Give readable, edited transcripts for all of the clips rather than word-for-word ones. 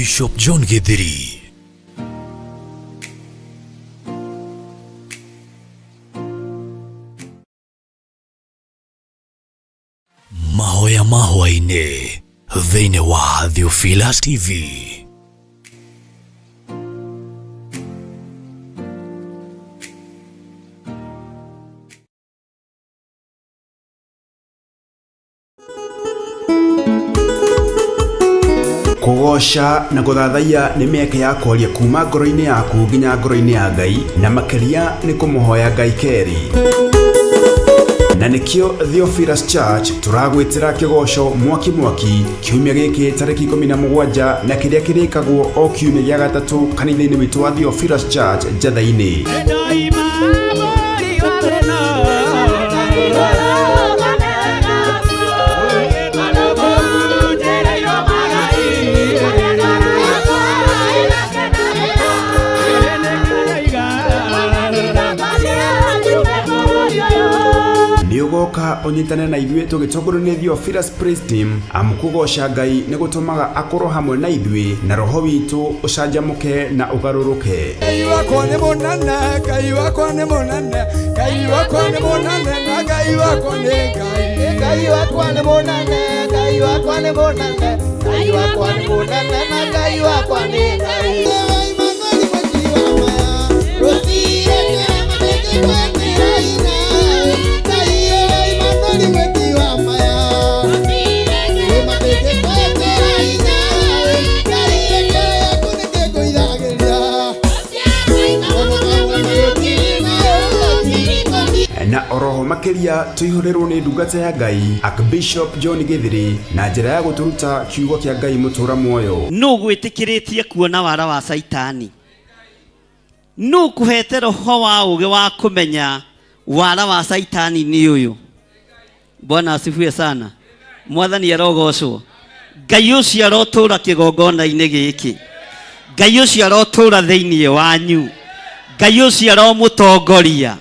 Bishop John Githeri. Mahoya mahoya-inĩ thĩinĩ wa Theophilus TV. Kugosha na guthathaiya ni mieke ya kwaria kuma ngoro-ini yaku nginya ngoro-ini ya Ngai, na makiria ni kumuhoya Ngai keri. Na nikio Theophilus Church turagwitira kigosho mwaki kiumia giki tariki 17 na kiria kirikagwo o kiumia gia gatatu kanitha-ini witu wa Theophilus Church Njatha-ini. Niugoka onyitane na ithuĩ tugĩtongorio nĩ Theophilus Praise Team amukugosha Ngai nĩ gũtũmaga akorwo hamwe na ithuĩ na roho witũ ũcanjamũke na ũgarũrũke. Ngai wakwa nĩ mũnene, Ngai wakwa nĩ mũnene, Ngai wakwa nĩ mũnene na Ngai wakwa nĩ Ngai. Ngai wakwa nĩ mũnene, Ngai wakwa nĩ mũnene, Ngai wakwa nĩ mũnene na Ngai wakwa nĩ Ngai. Na oroho makiria tuihurerwo ni ndungata ya Ngai Bishop John Githeri na njira ya guturuta kiugo kia Ngai mutura muoyo. No gwĩtĩkĩrĩtie kuona wara wa Saitani. No kuhete roho wa uge wa kumenya wara wa Saitani ni uyu. Bwana asifiwe sana. Mwathani arogocwo. Ngai ũcio arotura kĩgongona-inĩ gĩkĩ. Ngai ũcio arotura thĩinĩ wanyu. Ngai ũcio aromũtongoria.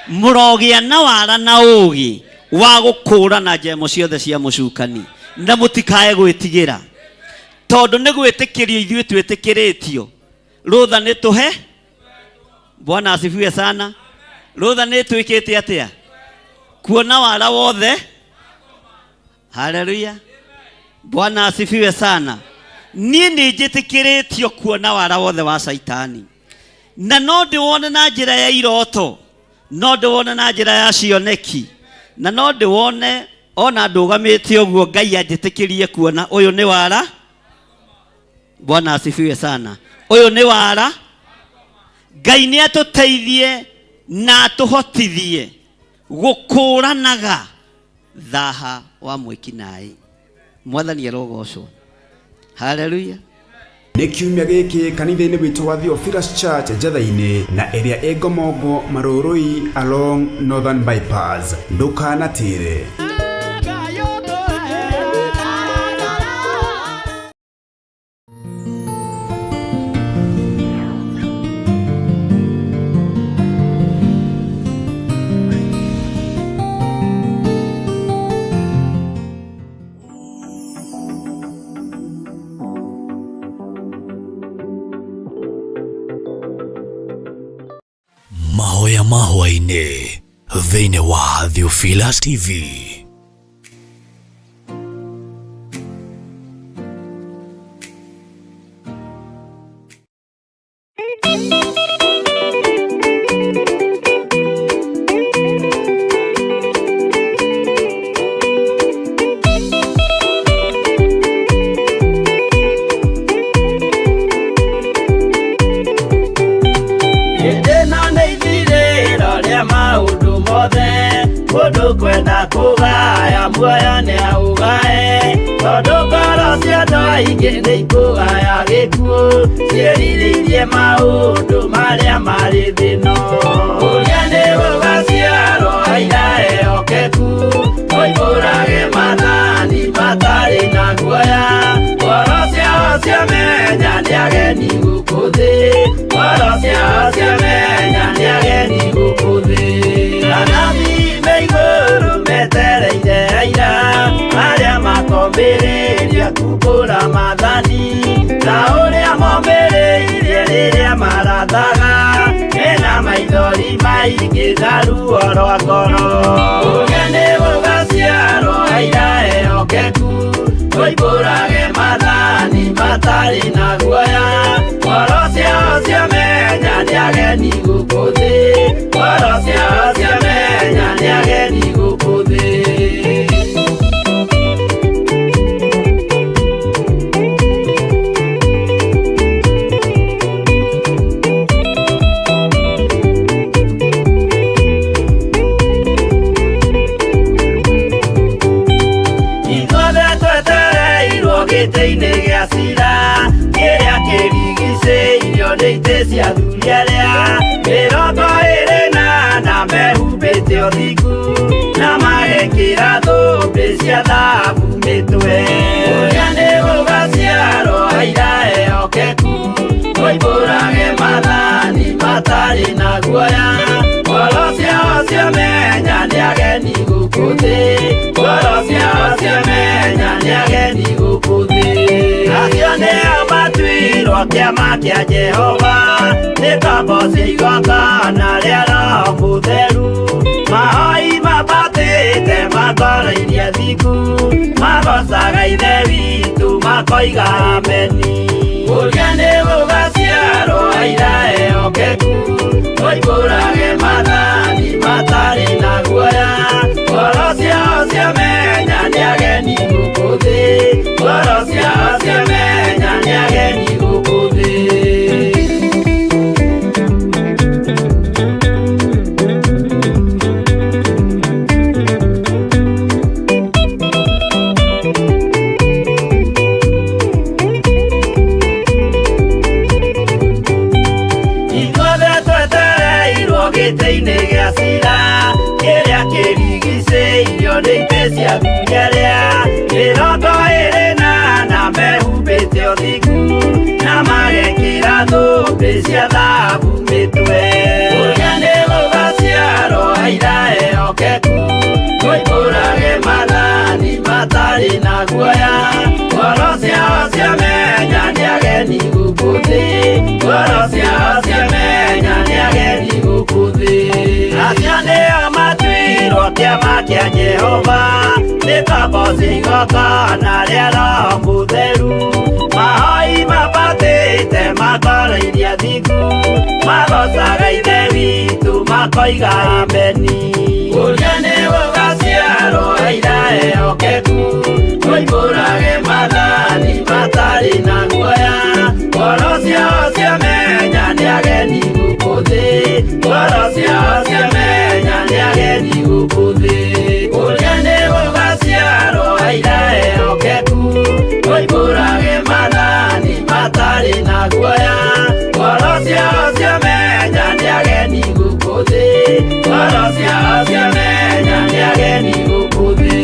Mũrogĩa na wara na ũũgĩ wa gũkũũrana njemo ciothe cia mũcukani na mũtikae gwĩtigĩra, tondũ nĩ gwĩtĩkĩrio ithuĩ twĩtĩkĩrĩtio. Rũtha nĩ tũhe. Bwana asifiwe sana. Rũtha nĩ twĩkĩte atĩa? Kuona wara wothe. Haleluya. Bwana asifiwe sana. Niĩ nĩ njĩtĩkĩrĩtio kuona wara wothe wa Saitani, na no ndĩwone na njĩra ya iroto, no ndĩwone na njĩra ya cioneki, na no ndĩwone ona ndũgamĩte ũguo Ngai anjĩtĩkĩrie kuona ũyũ nĩ wara. Bwana asifiwe sana. Ũyũ nĩ wara. Ngai nĩ atũteithie na atũhotithie gũkũũranaga thaha wa mwĩkinaĩ. Mwathani arogocwo. Haleluya. Nĩ kiumia gĩkĩ kanitha-inĩ witũ wa Theophilus Church Njatha-ini na ĩrĩa ĩ Ngomongo Marũrũi along Northern Bypass. Ndũkanatĩre. Mahoya mahoya-inĩ thĩinĩ wa Theophilus TV. Kwenda kugaya muoyo ni augae, tondũ ngoro cia andũ aingĩ nĩ ikũgaya gĩkuũ, ciĩrirĩirie maũndũ marĩa marĩ thĩno. Ũrĩa nĩ gũgaciarwo aira ehokeku, moimbũrage mathani matarĩ na guoya. Ngoro ciao ciamenya nĩ ageni gũkũ thĩ, ngoro ciao ciamenya nĩ ageni gũkũ thĩ. Anathi igũrũ metereire aira arĩa makombĩrĩria kumbũra mathani, na ũrĩa ingĩna ruo rwa ngoro. Ũgeni gũgaciarwo aira ehokeku, ũimbũrage mathani matarĩ na guoya. Ngoro ciao ciamenya nĩ ageni gũkũ thĩ, ngoro ciao ciamenya nĩ ageni gũkũ thĩ. Gĩtĩ-inĩ gĩa cira kĩrĩa kĩrigicĩirio nĩ itĩ cia athuri arĩa 28 mehumbĩte ũthingu na magekĩra thũmbĩ cia thahabu mĩtwe. Ũgeni gũgaciarwo aira ehokeku, ũimbũrage mathani matarĩ na guoya. Ngoro ciao ciamenya nĩ ageni gũkũ thĩ, ngoro ciao ciamenya nĩ ageni gũkũ thĩ. Acio nĩo matuirwo kĩama kĩa Jehova, nĩ ngombo cia igongona rĩa Roho Mũtheru. Mahoi mabatĩte makoro-inĩ thingu, magocaga Ithe witũ makoiga ameni. Ũgeni gũgaciarwo aira ehokeku, ũimbũrage mathani matarĩ na guoya. Ngoro ciao ciamenya nĩ ageni gũkũ thĩ, ngoro ciao ciamenya nĩ ageni gũkũ thĩ. Gĩtĩ-inĩ gĩa cira kĩrĩa kĩrigicĩirio nĩ itĩ cia athuri arĩa 28 mehumbĩte ũthingu na magekĩra thũmbĩ cia thahabu mĩtwe. Ũgeni gũgaciarwo aira ehokeku, ũimbũrage mathani matarĩ na guoya. Ngoro ciao ciamenya nĩ ageni gũkũ thĩ, ngoro ciao ciamenya nĩ ageni gũkũ thĩ. Acio nĩo matuirwo kĩama kĩa Jehova, nĩ ngombo cia igongona rĩa Roho Mũtheru. Mahoi mabatĩte makoro-inĩ thingu, magocaga Ithe witũ makoiga ameni. Ũgeni gũgaciarwo aira ehokeku, ũimbũrage mathani matarĩ na guoya. Ngoro ciao ciamenya nĩ ageni gũkũ thĩ, ngoro ciao ciamenya nĩ ageni gũkũ thĩ. Ũgeni gũgaciarwo aira ehokeku, ũimbũrage mathani matarĩ na guoya. Ngoro ciao ciamenya nĩ ageni gũkũ thĩ, ngoro ciao ciamenya nĩ ageni gũkũ thĩ.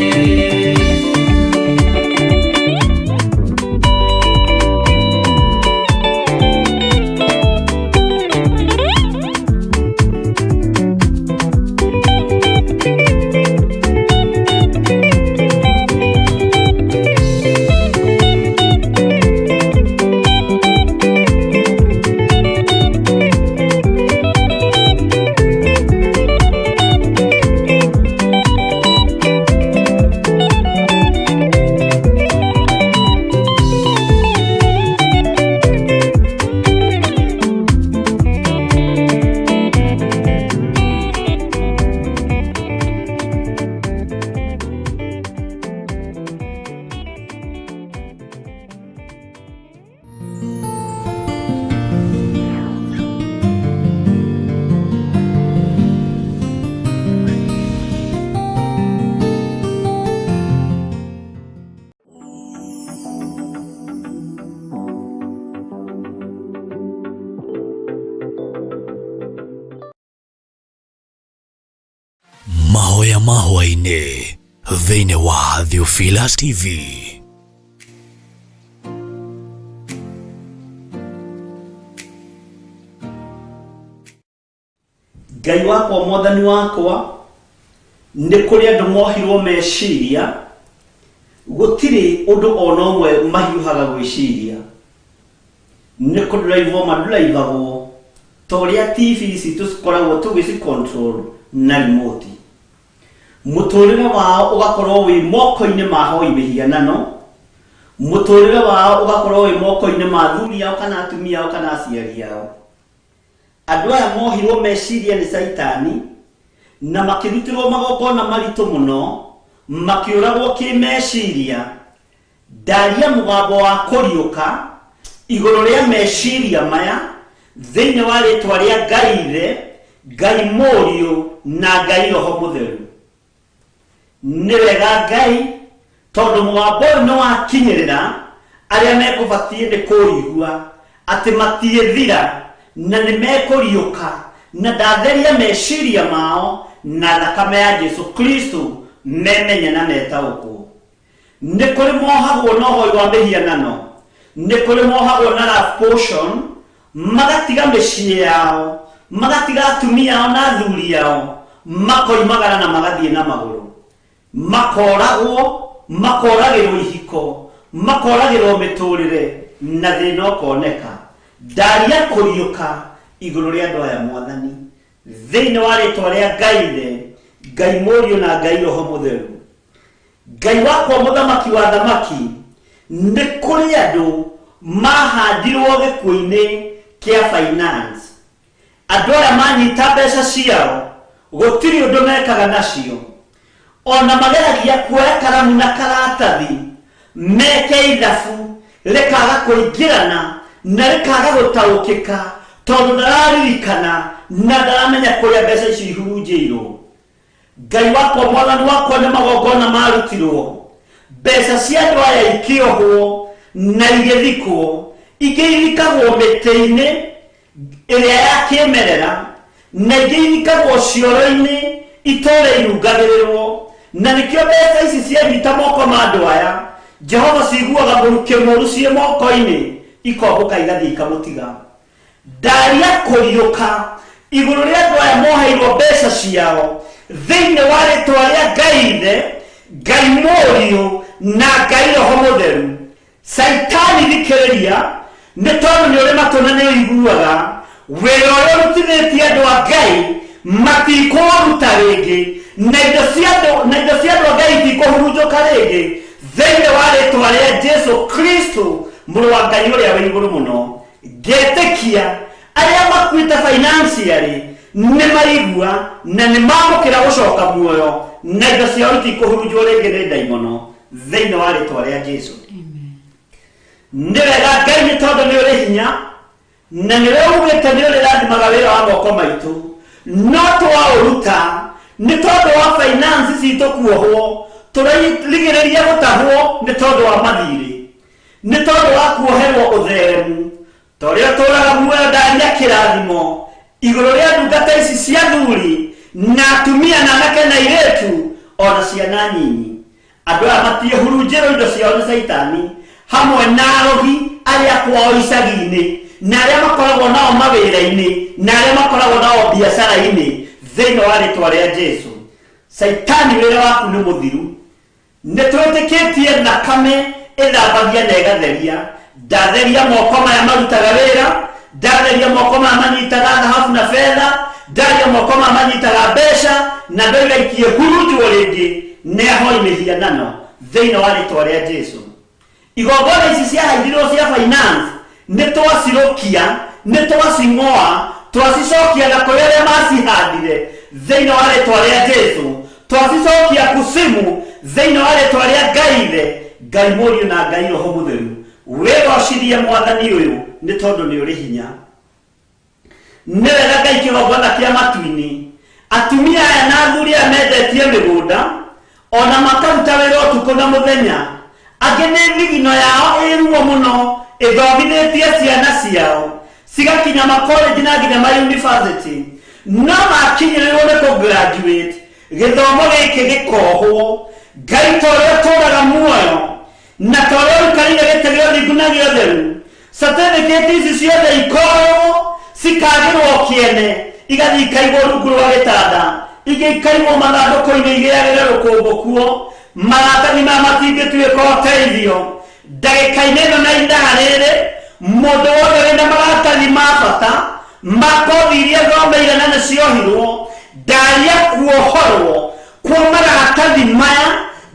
Mahoya mahwa-inĩ thĩinĩ wa Theophilus TV. Ngai wakwa mwathani wakwa nĩ kũrĩ andũ mohirwo meciria gũtirĩ ũndũ ona ũmwe mahiũhaga gwĩciria nĩ kũndũraivwo mandũraivagwo toria TV citũ cikoragwo tũgĩci control na remote. Mũtũrĩre wao ũgakorwo wĩ moko-inĩ ma hoi mĩhianano, mũtũrĩre wao ũgakorwo wĩ moko-inĩ ma athuri ao kana atumia ao kana aciari ao. Andũ aya mohirwo meciria nĩ Saitani na makĩrutirwo magongona maritũ mũno, makĩũragwo kĩmeciria. Ndaria mũgambo wa kũriũka igũrũ rĩa meciria maya thĩinĩ wa rĩtwa rĩa Ngai Ithe, Ngai Mũriũ na Ngai Roho Mũtheru. Nĩ wega Ngai tondũ mũgambo ũyũ nĩ wakinyĩrĩra arĩa mekũbatiĩ nĩ kũigua atĩ matiĩthira na nĩ mekũriũka na ndatheria meciria mao na thakame ya Jesu Kristo memenye na metaũkwo. Nĩ kũrĩ mohagwo na ũhoi wa mĩhianano, nĩ kũrĩ mohagwo na love potion, magatiga mĩciĩ yao, magatiga atumia ao na athuri ao, makoimagara na magathiĩ na magũrũ, makoragwo, makoragĩrwo ihiko, makoragĩrwo mĩtũrĩre na thĩna ũkoneka. Ndaria kũriũka igũrũ rĩa andũ aya Mwathani thĩinĩ wa rĩtwa rĩa Ngai Ithe, Ngai Mũriũ na Ngai Roho Mũtheru. Ngai wakwa mũthamaki wa thamaki, nĩ kũrĩ andũ mahandirwo gĩkuũ-inĩ kĩa finance. Andũ aya manyita mbeca ciao, gũtirĩ ũndũ mekaga nacio, ona mageragia kuoya karamu na karatathi meke ithabu rĩkaga kũingĩrana na rĩkaga gũtaũkĩka tondũ ndararirikana na ndaramenya kũrĩa mbeca icio ihurunjĩirwo. Ngai wakwa Mwathani wakwa nĩ magongona marutirwo, mbeca cia andũ aya ikĩohwo na igĩthikwo, ingĩ ithikagwo mĩtĩ-inĩ ĩrĩa ya kĩmerera na ingĩ ithikagwo cioro-inĩ itũũra irungagĩrĩrwo. Na nĩkĩo mbeca ici cianyita moko ma andũ aya Jehova ciguaga mũrukĩ mũru ciĩ moko-inĩ, ikombũka igathiĩ ikamũtiga. Ndaria kũriũka igũrũ rĩa andũ aya moheirwo mbeca ciao thĩinĩ wa rĩtwa rĩa Ngai Ithe, Ngai Mũriũ na Ngai Roho Mũtheru. Saitani thikĩrĩria, nĩ tondũ nĩ ũrĩ matũ na nĩ ũiguaga wĩra ũrĩa ũrutithĩtie andũ a Ngai matikũũruta rĩngĩ, na indo cia andũ a Ngai itikũhurunjũka rĩngĩ thĩinĩ wa rĩtwa rĩa Jesu Kristo mũrũ wa Ngai ũrĩa wĩ igũrũ mũno. Ngetĩkia arĩa makuĩte financially nĩ maigua na nĩ mamũkĩra gũcoka muoyo na indo ciao itikũhurunjwo rĩngĩ nĩ ndaimono thĩinĩ wa rĩtwa rĩa Jesu. Nĩ wega Ngai nĩ tondũ nĩ ũrĩ hinya na nĩ ũugĩte nĩ ũrĩ rathimaga wĩra wa moko maitũ, no twaũruta nĩ tondũ wa finance citũ kuohwo, tũrerigĩrĩria gũtahwo nĩ tondũ wa mathirĩ, nĩ tondũ wa kuoherwo ũtheremu, torĩa tũraga muoyo ndaria kĩrathimo igũrũ rĩa ndungata ici cia athuri na atumia na anake na airĩtu ona ciana nyinyi. Andũ aya matiĩhurunjĩrwo indo ciao nĩ Saitani, hamwe na arogi arĩa kwao icagi-inĩ na arĩa makoragwo nao mawĩra-inĩ na arĩa makoragwo nao biacara-inĩ thĩinĩ wa rĩtwa rĩa Jesu. Saitani wĩra waku nĩ mũthiru, nĩ twĩtĩkĩtie thakame ĩthambagia na ĩgatheria. Ndatheria moko maya marutaga wĩra, ndatheria moko maya manyitaga thahabu na fedha, ndatheria moko maya manyitaga mbeca na ndoiga ikĩhurunjwo rĩngĩ nĩ ahoi mĩhianano thĩinĩ wa rĩtwa rĩa Jesu. Igongona ici ciahairirwo cia finance nĩ twacirũkia, nĩ twacing'oa, twacicokia na kũrĩ arĩa macihandire thĩinĩ wa rĩtwa rĩa Jesu, twacicokia kusimu thĩinĩ wa rĩtwa rĩa Ngai Ithe, Ngai Mũriũ na Ngai Roho Mũtheru. Wĩgocirie Mwathani ũyũ nĩ tondũ nĩ ũrĩ hinya. Nĩ wega Ngai kĩgongona kĩa matu-inĩ, atumia aya na athuri aya mendetie mĩgũnda ona makaruta wĩra ũtukũ na mũthenya, angĩ nĩ thigino yao ĩruo mũno ĩthomithĩtie ciana ciao cigakinya makoleji na nginya mayunibacĩtĩ, no makinyĩrĩrwo nĩ kũgraduate gĩthomo gĩkĩ gĩkohwo. Ngai torĩa ũtũũraga muoyo na torĩa ũikarĩire gĩtĩ gĩa ũthingu na gĩa ũtheru, certificate ici ciothe ikoywo cikagĩrwo kĩene igathiĩ ikaigwo rungu rwa gĩtanda, ingĩ ikaigwo mathandũkũ-inĩ igĩagĩre rũkũngũ kuo. Maratathi maya matingĩtuĩka ũteithio ndagĩka-inĩ ĩno na ithaa rĩrĩ. Mũndũ wothe wĩna maratathi ma bata makothi iria thomeire na nĩciohirwo ndaria kuohorwo kwa maratathi maya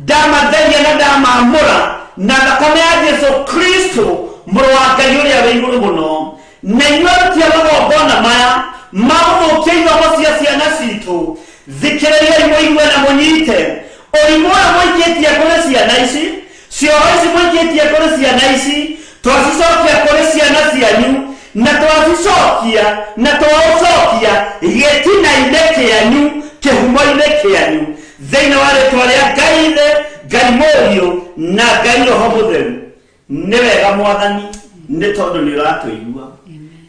ndamatheria na ndamamũra na thakame ya Jesu Kristo mũrũ wa Ngai ũrĩa wĩ igũrũ mũno na inyuĩ tia magongona maya magũthũkia ithomo cia ciana citũ thikĩrĩriai mũigue na mũnyite ũrimũ ũrĩa mũingĩtie kũrĩ ciana ici cioho ici mũingĩtie kũrĩ ciana ici twacicokia kũrĩ ciana cianyu na twacicokia na twaũcokia gĩtina-inĩ kĩanyu kĩhumo-inĩ kĩanyu thĩinĩ wa rĩtwa rĩa Ngai Ithe Ngai Mũriũ na Ngai Roho Mũtheru. Nĩ wega Mwathani nĩ tondũ nĩ ũratũigua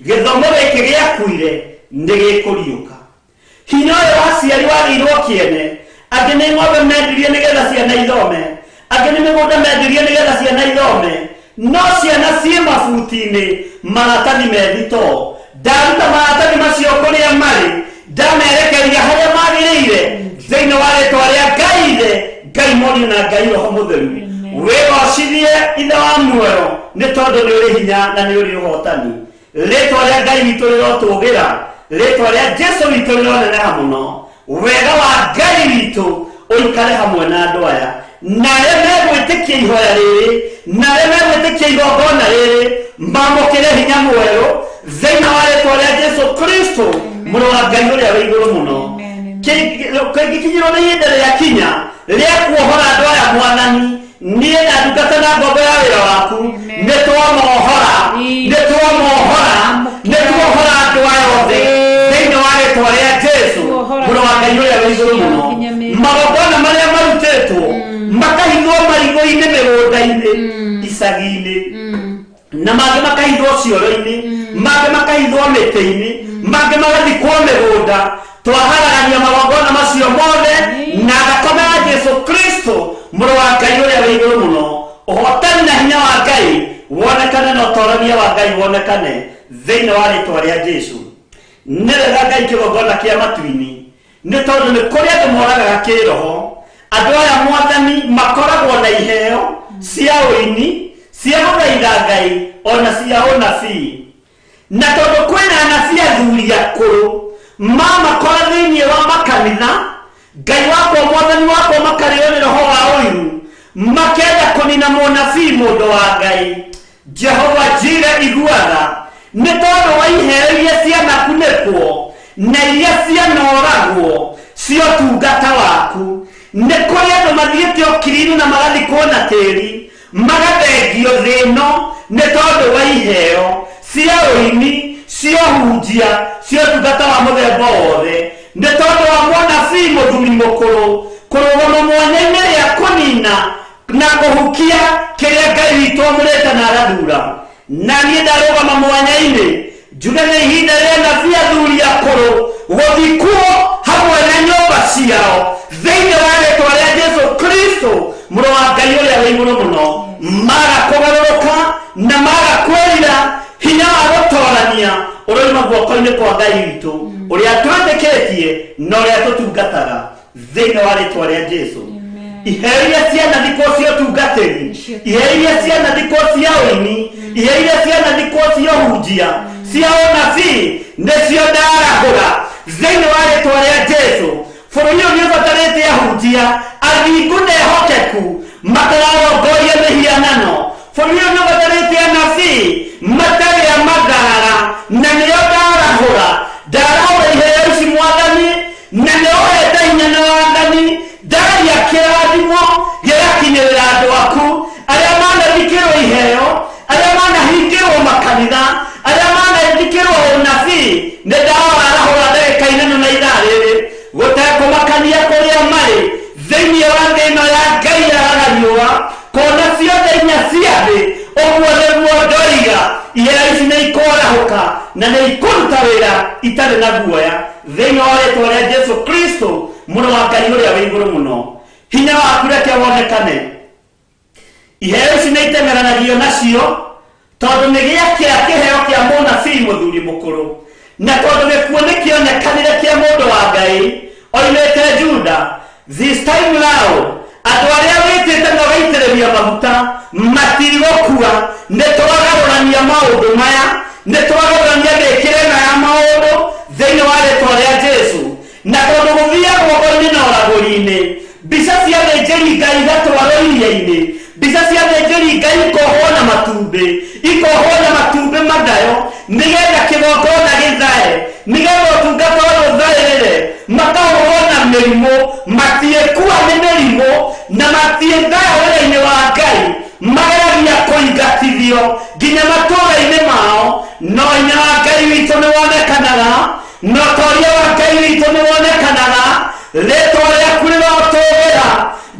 gĩthomo gĩkĩ gĩakuire nĩ gĩkũriũka. Hinya ũyũ waciari wagĩirwo kĩene, angĩ nĩ ng'ombe mendirie nĩgetha ciana ithome, angĩ nĩ mĩgũnda mendirie nĩgetha ciana ithome, no ciana ciĩ mabuti-inĩ maratathi methito. Ndaruta maratathi macio kũrĩa marĩ ndamerekeria harĩa magĩrĩire thĩinĩ wa rĩtwa rĩa Ngai Ithe Ngai Mũriũ na Ngai Roho Mũtheru. Wĩgocithie Ithe wa muoyo nĩ tondũ nĩ ũrĩ hinya na nĩ ũrĩ ũhotani. Rĩtwa rĩa Ngai witũ rĩrotũgĩra, rĩtwa rĩa Jesu witũ rĩroneneha mũno. Wega wa Ngai witũ ũikare hamwe na andũ aya na arĩa megwĩtĩkia ihoya rĩrĩ na arĩa megwĩtĩkia igongona rĩrĩ mamũkĩre hinya mwerũ thĩinĩ wa rĩtwa rĩa Jesu Kristo mũrũ wa Ngai ũrĩa wĩ igũrũ mũno. Kĩngĩkinyĩrwo nĩ ihinda rĩakinya rĩa kuohora andũ aya Mwathani, niĩ na ndungata na ngombo ya wĩra waku nĩtwamohora andũ aya othe thĩinĩ wa rĩtwa rĩa Jesu mũrũ wa Ngai ũrĩa wĩ igũrũ mũno. Magongona marĩa marutĩtwo makahithwo marigũ-inĩ, mĩgũnda-inĩ, icagi-inĩ, na mangĩ makahithwo cioro-inĩ, mangĩ makahithwo mĩtĩ-inĩ, mangĩ magathikwo mĩgũnda. Twaharagania magongona macio mothe na thakame ya Jesu Kristo mũrũ wa Ngai ũrĩa wĩ igũrũ mũno. Ũhotani na hinya wa Ngai wonekane na ũtonania wa Ngai wonekane thĩinĩ wa rĩtwa rĩa Jesu. Nĩ wega Ngai kĩgongona kĩa matu-inĩ nĩ tondũ nĩ kũrĩ andũ moragaga kĩroho. Andũ aya Mwathani makoragwo na iheo cia ũini, cia gũthaitha Ngai ona cia ũnabii, na tondũ kwĩna anabii athuri akũrũ mamakora thĩinĩ wa makanitha, Ngai wakwa Mwathani wakwa makarĩo nĩ roho wa ũiru makenda kũnina mũnabii mũndũ wa Ngai. Jehova Jireh iguaga nĩ tondũ wa iheo iria cianakunĩkwo na iria cianoragwo cia ũtungata waku. Nĩ kũrĩ andũ mathiĩte ũkiri-inĩ na magathikwo na tĩri magathengio thĩ ĩno nĩ tondũ wa iheo cia ũini, cia ũhunjia, cia ũtungata wa mũthemba wothe. Nĩ tondũ wa mũnabii mũthuri mũkũrũ kũrũgama mwanya-inĩ rĩa kũnina na kũhukia kĩrĩa Ngai witũ amũrĩte na arathura. Na niĩ ndarũgama mwanya-inĩ njuge nĩ ihinda rĩa anabii athuri akũrũ gũthikwo hamwe na nyũmba ciao thĩinĩ wa rĩtwa rĩa Jesu Kristo mũrũ wa Ngai ũrĩa wĩ igũrũ mũno. Maga kũgarũrũka na maga kwĩrira hinya wa gũtorania ũroima guoko-inĩ kwa Ngai witũ ũrĩa twĩtĩkĩtie na ũrĩa tũtungataga thĩinĩ wa rĩtwa rĩa Jesu. Iheo iria cianathikwo cia ũtungatĩri, iheo iria cianathikwo cia ũini, iheo iria cianathikwo cia ũhunjia, cia ũnabii nĩcio ndarahũra thĩinĩ wa rĩtwa rĩa Jesu. Bũrũri ũyũ nĩũbatarĩte ahunjia athingu na ehokeku matararongoria mĩhianano. Bũrũri ũyũ nĩũbatarĩte anabii matarĩ a mathara, na nĩo ndarahũra iheo ici Mwathani, na nĩũhete hinya na wathani. Ndaria kĩrathimo gĩgakinyĩrĩra andũ aku arĩa manathikĩrwo iheo, arĩa manahingĩrwo makanitha, arĩa manathikĩrwo ũnabii. Nĩ ndawarahũra ndagĩka-inĩ na ithaa rĩrĩ gũtekũmakania kũrĩa marĩ thĩinĩ wa thĩ ĩno ya Ngai yaraga riũa, kona ciothe inya cia thĩ. Ũguo nĩguo ndoiga iheo ici nĩ ikorahũka na nĩ ikũruta wĩra itarĩ na guoya thĩinĩ wa rĩtwa rĩa Jesu Kristo mũrũ wa Ngai ũrĩa wĩ igũrũ mũno. Hinya waku reke wonekane. Iheo ici nĩ itemeranagio nacio tondũ nĩ gĩakĩra kĩheo kĩa mũnabii mũthuri mũkũrũ, na tondũ gĩkuũ nĩ kĩonekanire kĩa mũndũ wa Ngai oimĩte Juda. This time round andũ arĩa wĩtĩte na waitĩrĩria maguta matirigũkua. Nĩ twagarũrania maũndũ maya, nĩ twagarũrania mĩkĩre ya maũndũ athĩnjĩri Ngai gatwarwo iria-inĩ, mbica cia athĩnjĩri Ngai ikohwo na matumbĩ, ikohwo na matumbĩ mathayo, nĩgetha kĩgongona gĩthae, nĩgetha ũtungata ũyũ ũthaĩrĩre, makahũrwo na mĩrimũ, matiĩkua nĩ mĩrimũ, na matiĩthaya wĩra-inĩ wa Ngai, mageragia kũingatithio nginya matũũra-inĩ mao. No hinya wa Ngai witũ nĩ wonekanaga, na ũtũũria wa Ngai witũ nĩ wonekanaga, rĩtwa rĩaku rĩrotũũgĩra,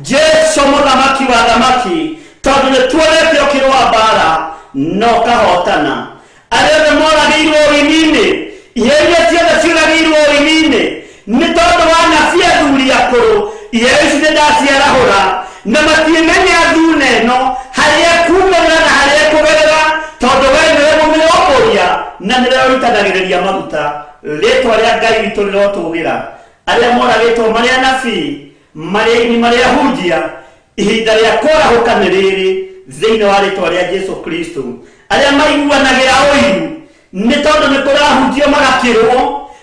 Jesũ mũthamaki wa thamaki, tondũ nĩ tuonete ũkĩrũa mbara na ũkahotana. Arĩa othe moragĩirwo ũini-inĩ, iheo iria ciothe ciũragĩirwo ũini-inĩ, nĩ tondũ wa nabii athuri akũrũ, iheo ici nĩ ndaciarahũra, na matiĩmenya thuna ĩno harĩa kumĩra na harĩa kũgerera, tondũ we nĩwe mũmĩrongoria na nĩwe ũitanagĩrĩria maguta. Rĩtwa rĩa Ngai witũ rĩrotũũgĩra. Arĩa moragĩtwo marĩ anabii, marĩ aini, marĩ ahunjia, ihinda rĩa kũrahũka nĩ rĩrĩ thĩinĩ wa rĩtwa rĩa Jesũ Kristo. Arĩa maiguanagĩra ũiru, nĩ tondũ nĩ kũrahunjio magakĩrwo,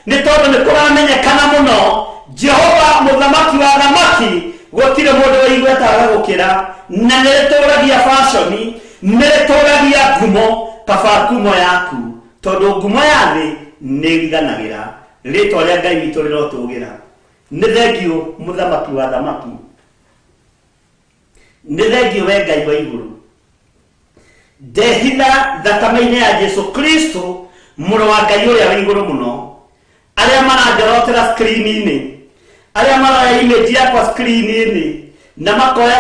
nĩ tondũ nĩ kũramenyekana mũno Jehova mũthamaki wa thamaki, gũtirĩ mũndũ wĩiguataga gũkĩra, na nĩ rĩtũũragia fashion, nĩ rĩtũũragia ngumo, kaba ngumo yaku, tondũ ngumo ya thĩ nĩ ĩriganagĩra. Rĩtwa rĩa Ngai witũ rĩrotũũgĩra. Nĩ thengio mũthamaki wa thamaki, nĩ thengio we Ngai wa igũrũ. Ndehitha thakame-inĩ ya Jesũ Kristo, mũrũ wa Ngai ũrĩa wa igũrũ mũno. Arĩa maranjorotera screen-inĩ, arĩa maroya image yakwa screen-inĩ, na makoya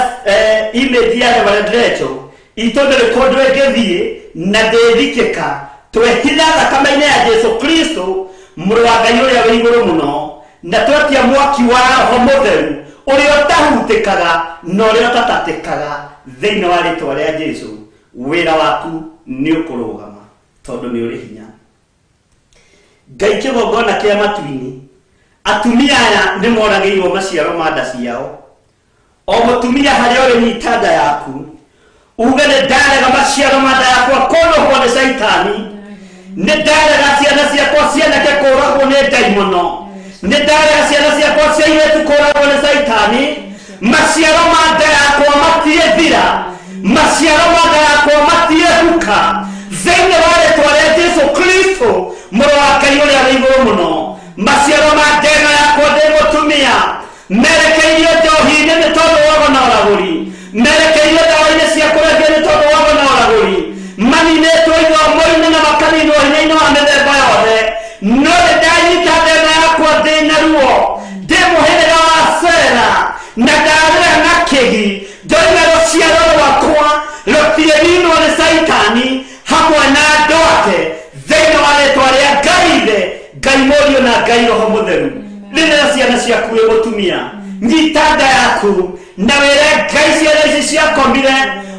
image ya Reverend Rachel, itũ nĩ kũndũ ĩngĩthiĩ na ndĩthikĩka. Twehitha thakame-inĩ ya Jesũ Kristo, mũrũ wa Ngai ũrĩa wa igũrũ mũno, na twetia mwaki wa Roho Mũtheru ũrĩa ũtahutĩkaga na ũrĩa ũtatatĩkaga thĩinĩ wa rĩtwa rĩa Jesũ. Wĩra waku nĩ ũkũrũgama tondũ nĩ ũrĩ hinya. Ngai kĩgongona kĩa matu-inĩ, atumia aya nĩ moragĩirwo maciaro ma nda ciao. O mũtumia harĩa ũrĩ nyita nda yaku, uge nĩ ndarega maciaro ma nda yakwa kũnũhwo nĩ Saitani, nĩ ndarega ciana ciakwa cianake kũũragwo nĩ ndaimono, nĩ ndarega ciana ciakwa cia airĩtu kũũragwo nĩ Saitani. Maciaro ma nda yakwa matiĩthira, maciaro ma nda yakwa matiĩhuka thĩinĩ wa rĩtwa rĩa Jesũ Kristo, mũrũ wa Ngai ũrĩa wĩ igũrũ mũno. Maciaro ma nda ĩno yakwa ndĩ mũtumia, merekeirio njohi-inĩ nĩ tondũ wa gona ũragũri, merekeirio ndawa-inĩ cia kũrebia nĩ tondũ wa gona ũragũri, maninĩtwo ithomo-inĩ na makaninwo hinya-inĩ wa mĩthemba yothe. No nĩ ndanyita nda ĩno yakwa ndĩ na ruo, ndĩ mũhĩrĩga wa Sera, na ndarĩra na kĩgi, ndoiga rũciaro rwakwa rũtiĩninwo nĩ Saitani hamwe na andũ ake thĩinĩ wa rĩtwa rĩa Ngai Ithe, Ngai Mũriũ na Ngai Roho Mũtheru. Rĩrĩa ciana ciaku wĩ mũtumia, nyita nda yaku na wĩre Ngai ciana ici ciakomire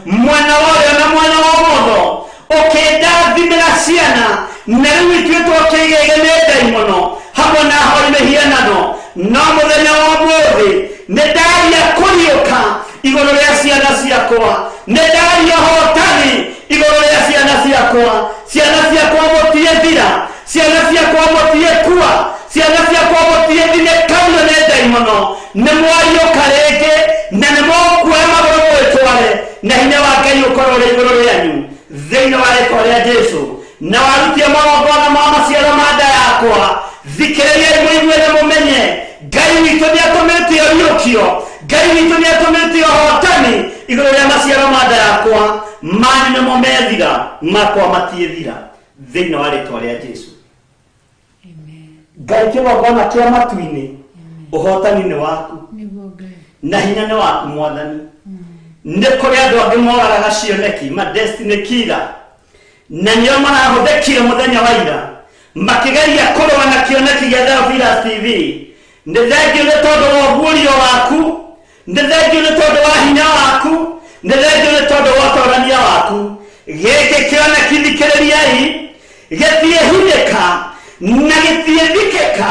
mwena wa ũrĩo na mwena wa ũmotho, ũkĩndathimĩra ciana, na rĩu ituĩtwo kĩgege nĩ ndaimono hamwe na hoi mĩhianano. No mũthenya wa ũmũthĩ nĩ ndaria kũriũka igũrũ rĩa ciana ciakwa, nĩ ndaria hotani igũrũ rĩa ciana ciakwa. Ciana ciakwa mũtiĩthira, ciana ciakwa mũtiĩkua, ciana ciakwa mũtiĩthinĩkanio nĩ ndaimono. Nĩ mwariũka rĩngĩ na nĩ mũkuoya magũrũ mwĩtware, na hinya wa Ngai ũkorwo ũrĩ igũrũ rĩanyu thĩinĩ wa rĩtwa rĩa Jesũ. Na warutie magongona ma maciaro ma nda yakwa, thikĩrĩriai mũigue na mũmenye Ngai witũ nĩ atũmĩte ũriũkio, Ngai witũ nĩ atũmĩte ũhotani igũrũ rĩa maciaro ma nda yakwa. Mani nĩmo methira, makwa matiĩthira thĩinĩ wa rĩtwa rĩa Jesũ. Ngai kĩgongona kĩa matu-inĩ, ũhotani nĩ waku na hinya nĩ waku Mwathani. Nĩ kũrĩ andũ angĩ moragaga cioneki, ma destiny killer, na nĩo marahũthĩkire mũthenya wa ira makĩgeria kũrũa na kĩoneki gĩa Theophilus TV. Nĩ thengio nĩ tondũ wa ũguũrio waku, nĩ thengio nĩ tondũ wa hinya waku, nĩ thengio nĩ tondũ wa ũtonania waku. Gĩkĩ kĩoneki thikĩrĩriai, gĩtiĩhinyĩka na gĩtiĩthikĩka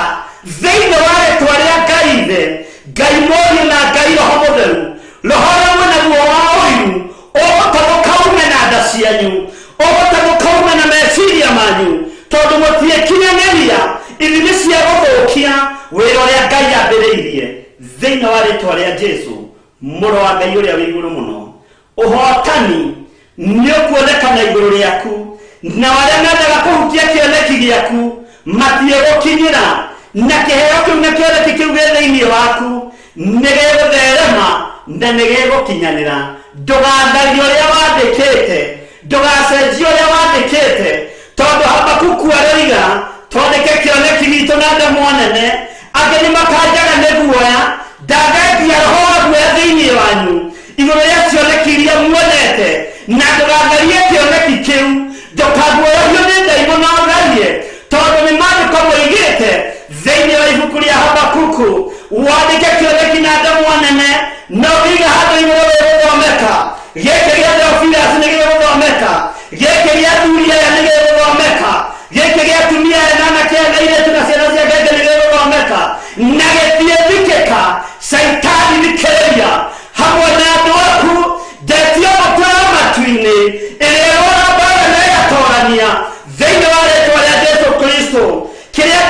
thĩinĩ wa rĩtwa rĩa Ngai Ithe, Ngai Mũriũ na Ngai Roho Mũtheru. Roho ũrĩa naguo wa ũiru ũgũtathũka ume na nda cianyu, ũgũtathũka ume na meciria manyu, tondũ mũtiĩkinyanĩria ithimi cia gũthũkia wĩra ũrĩa Ngai ambĩrĩirie thĩinĩ wa rĩtwa rĩa Jesũ, mũrũ wa Ngai ũrĩa wĩ igũrũ mũno ũhotani nĩ ũkuonekana igũrũ rĩaku na arĩa mendaga kũhutia kĩoneki gĩaku matiegũkinyĩra na kĩheo kĩu na kĩoneki kĩu gĩ thĩinĩ waku nĩ gĩgũtherema na nĩ gĩgũkinyanĩra. Ndũgatharie ũrĩa wandĩkĩte, ndũgacenjie ũrĩa wandĩkĩte, tondũ Habakuku aroiga twandĩke kĩoneki gitũ na ndemwa nene, angĩ nĩ makanjaga nĩ guoya, ndagaikia roho wa guoya thĩinĩ wanyu igũrũ rĩa cioneki iria muonete, na ndũgatharie kĩoneki kĩu, ndũkaguoyohio nĩ ndaimono tharie, tondũ nĩ maandĩko moigĩte thĩinĩ wa ibuku rĩa Habakuku wandĩke kĩoneki na ndemwa nene no ũkĩiga handũ igũrũ gĩgũthomeka. Gĩkĩ gĩa Theophilus nĩ gĩgũthomeka, gĩkĩ gĩa athuri aya nĩ gĩgũthomeka, gĩkĩ gĩa atumia aya na anake aya na airĩtu na ciana cia Ngai nĩ gĩgũthomeka na gĩtiĩthikĩka. Saitani thikĩrĩria hamwe na andũ aku ndetio mũtwe wa matu-inĩ ĩrĩa ĩrona mbara na ĩgatorania thĩinĩ wa rĩĩtwa rĩa Jesũ Kristo. Kĩrĩa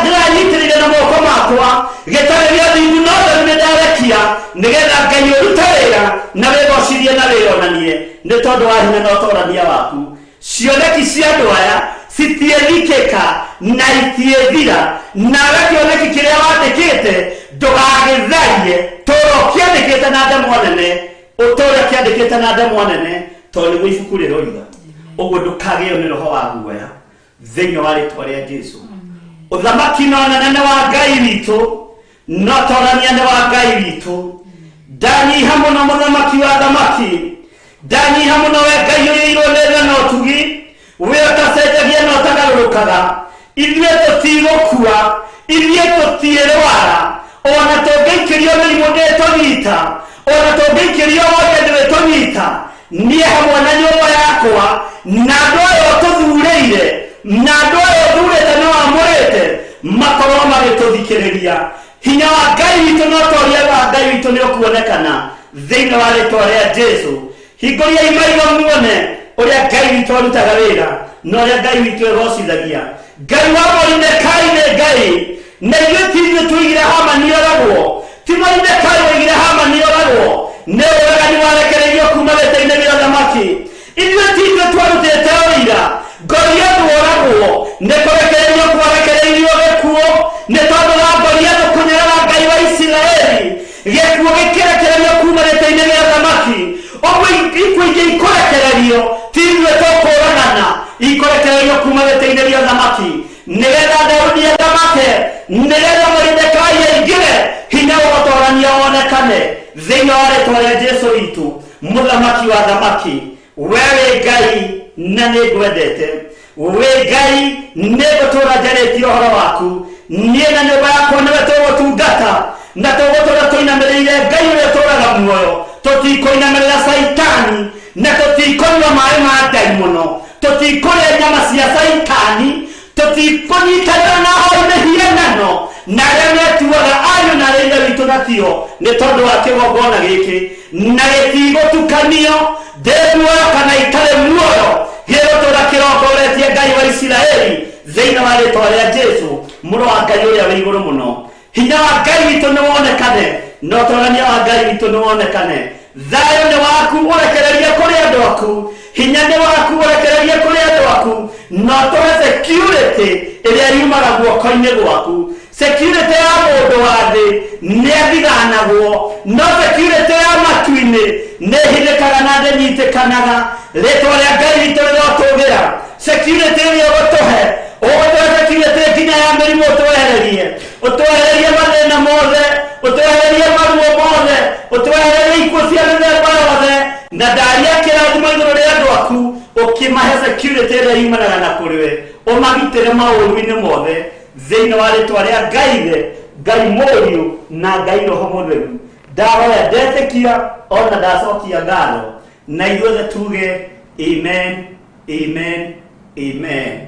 ndĩranyitĩrĩire na moko makwa gĩtarĩ gĩa thingu no nĩ ndarekia nĩgetha Ngai ũrute wĩra na wĩgocirie na wĩonanie nĩ tondũ wa hinya na ũtorania waku. Cioneki cia andũ aya citiĩthikĩka na itiĩthira, nawe kĩoneki kĩrĩa wandĩkĩte ndũgagĩtharie, tũũra ũkĩandĩkĩte na ndemwa nene, ũtũũre ũkĩandĩkĩte na ndemwa nene, tondũ nĩguo ibuku rĩroiga. Ũguo ndũkagĩo nĩ roho wa guoya thĩinĩ wa rĩĩtwa rĩa Jesũ. Ũthamaki no nene wa Ngai witũ no torania nĩ wa Ngai witũ. Ndanyiha mũno mũthamaki wa thamaki, ndanyiha mũno we Ngai ũrĩa irũnĩrĩra na ũtugi, we ũtacenjagia na ũtagarũrũkaga. Ithuĩ tũtigũkua, ithuĩ tũtiĩrwara, ona tũngĩikĩrio mĩrimũ ndĩtũnyita, ona tũngĩikĩrio wothe ndĩtũnyita. Niĩ hamwe na nyũmba yakwa na andũ aya ũtũthurĩire na andũ aya ũthurĩte na wamũrĩte makorwo magĩtũthikĩrĩria. Hinya wa Ngai witũ na ũtoria wa Ngai witũ nĩ ũkuonekana thĩinĩ wa rĩĩtwa rĩa Jesũ. Hingũriai maitho muone ũrĩa Ngai witũ arutaga wĩra na ũrĩa Ngai witũ egocithagia. Ngai wa Moridekai nĩ Ngai, na ithuĩ ti ithuĩ tuigire Hamani oragwo, ti Moridekai woigire Hamani oragwo, nĩ ũragani warekereirio kuuma gĩtĩ-inĩ gĩa ũthamaki. Ithuĩ ti ithuĩ twarutĩte ũira Goliathũ oragwo, nĩ kũrekereirio kwarekereirio gĩkuũ nĩ tondũ wa Goliathũ kũnyarara Ngai wa Isiraeli, gĩkuũ gĩkĩrekererio kuuma gĩtĩ-inĩ gĩa ũthamaki. Ũguo ikuũ ingĩ ikũrekererio, ti ithuĩ tũkũũragana, ikũrekererio kuuma gĩtĩ-inĩ gĩa ũthamaki nĩgetha Daudi athamake, nĩgetha Moridekai aingĩre, hinya wa ũtorania wonekane thĩinĩ wa rĩĩtwa rĩa Jesũ witũ, mũthamaki wa thamaki. We wĩ Ngai na nĩ ngwendete, wĩ Ngai nĩ ngũtũũra njarĩtie ũhoro waku. Niĩ na nyũmba yakwa nĩwe tũgũtungata na tũgũtũũra tũinamĩrĩire Ngai ũrĩa ũtũũraga muoyo. Tũtikũinamĩrĩra Saitani na tũtikũnyua maaĩ ma ndaimono, tũtikũrĩa nyama cia Saitani, tũtikũnyitanĩra na hau mĩhianano na arĩa metuaga ariũ na arĩa ithe witũ na tio nĩ tondũ wa kĩgongona gĩkĩ, na gĩtigũtukanio ndĩ muoyo kana itarĩ muoyo, gĩgũtũũra kĩrongoretie Ngai wa Isiraeli thĩinĩ wa rĩĩtwa rĩa Jesũ, mũrũ wa Ngai ũrĩa wĩ igũrũ mũno. Hinya wa Ngai witũ nĩ wonekane na ũtorania wa Ngai witũ nĩ wonekane. Thayũ nĩ waku ũrekererie kũrĩ andũ aku, hinya nĩ waku ũrekererie kũrĩ andũ aku, na ũtũhe security ĩrĩa yumaga guoko-inĩ gwaku. Security ya mũndũ wa thĩ nĩ athiganagwo, no security ya matu-inĩ nĩ ĩhithĩkaga na ndĩnyitĩkanaga. Rĩĩtwa rĩa Ngai witũ rĩrotũgĩra security ĩrĩa ũgũtũhe, ũgũtũhe security nginya ya mĩrimũ ũtwehererie, ũtwehererie mathĩna mothe, ũtwehererie maruo mothe, ũtwehererie ikuũ cia mĩthemba yothe, na ndaria kĩrathimo igũrũ rĩa andũ aku, ũkĩmahe security ĩrĩa yumanaga na kũrĩ we, ũmagitĩre maũru-inĩ mothe thĩinĩ wa rĩĩtwa rĩa Ngai Ithe, Ngai Mũriũ na Ngai Roho Mũtheru. Ndahoya ndetĩkia ona ndacokia ngatho, na ithuothe tuge amen, amen, amen.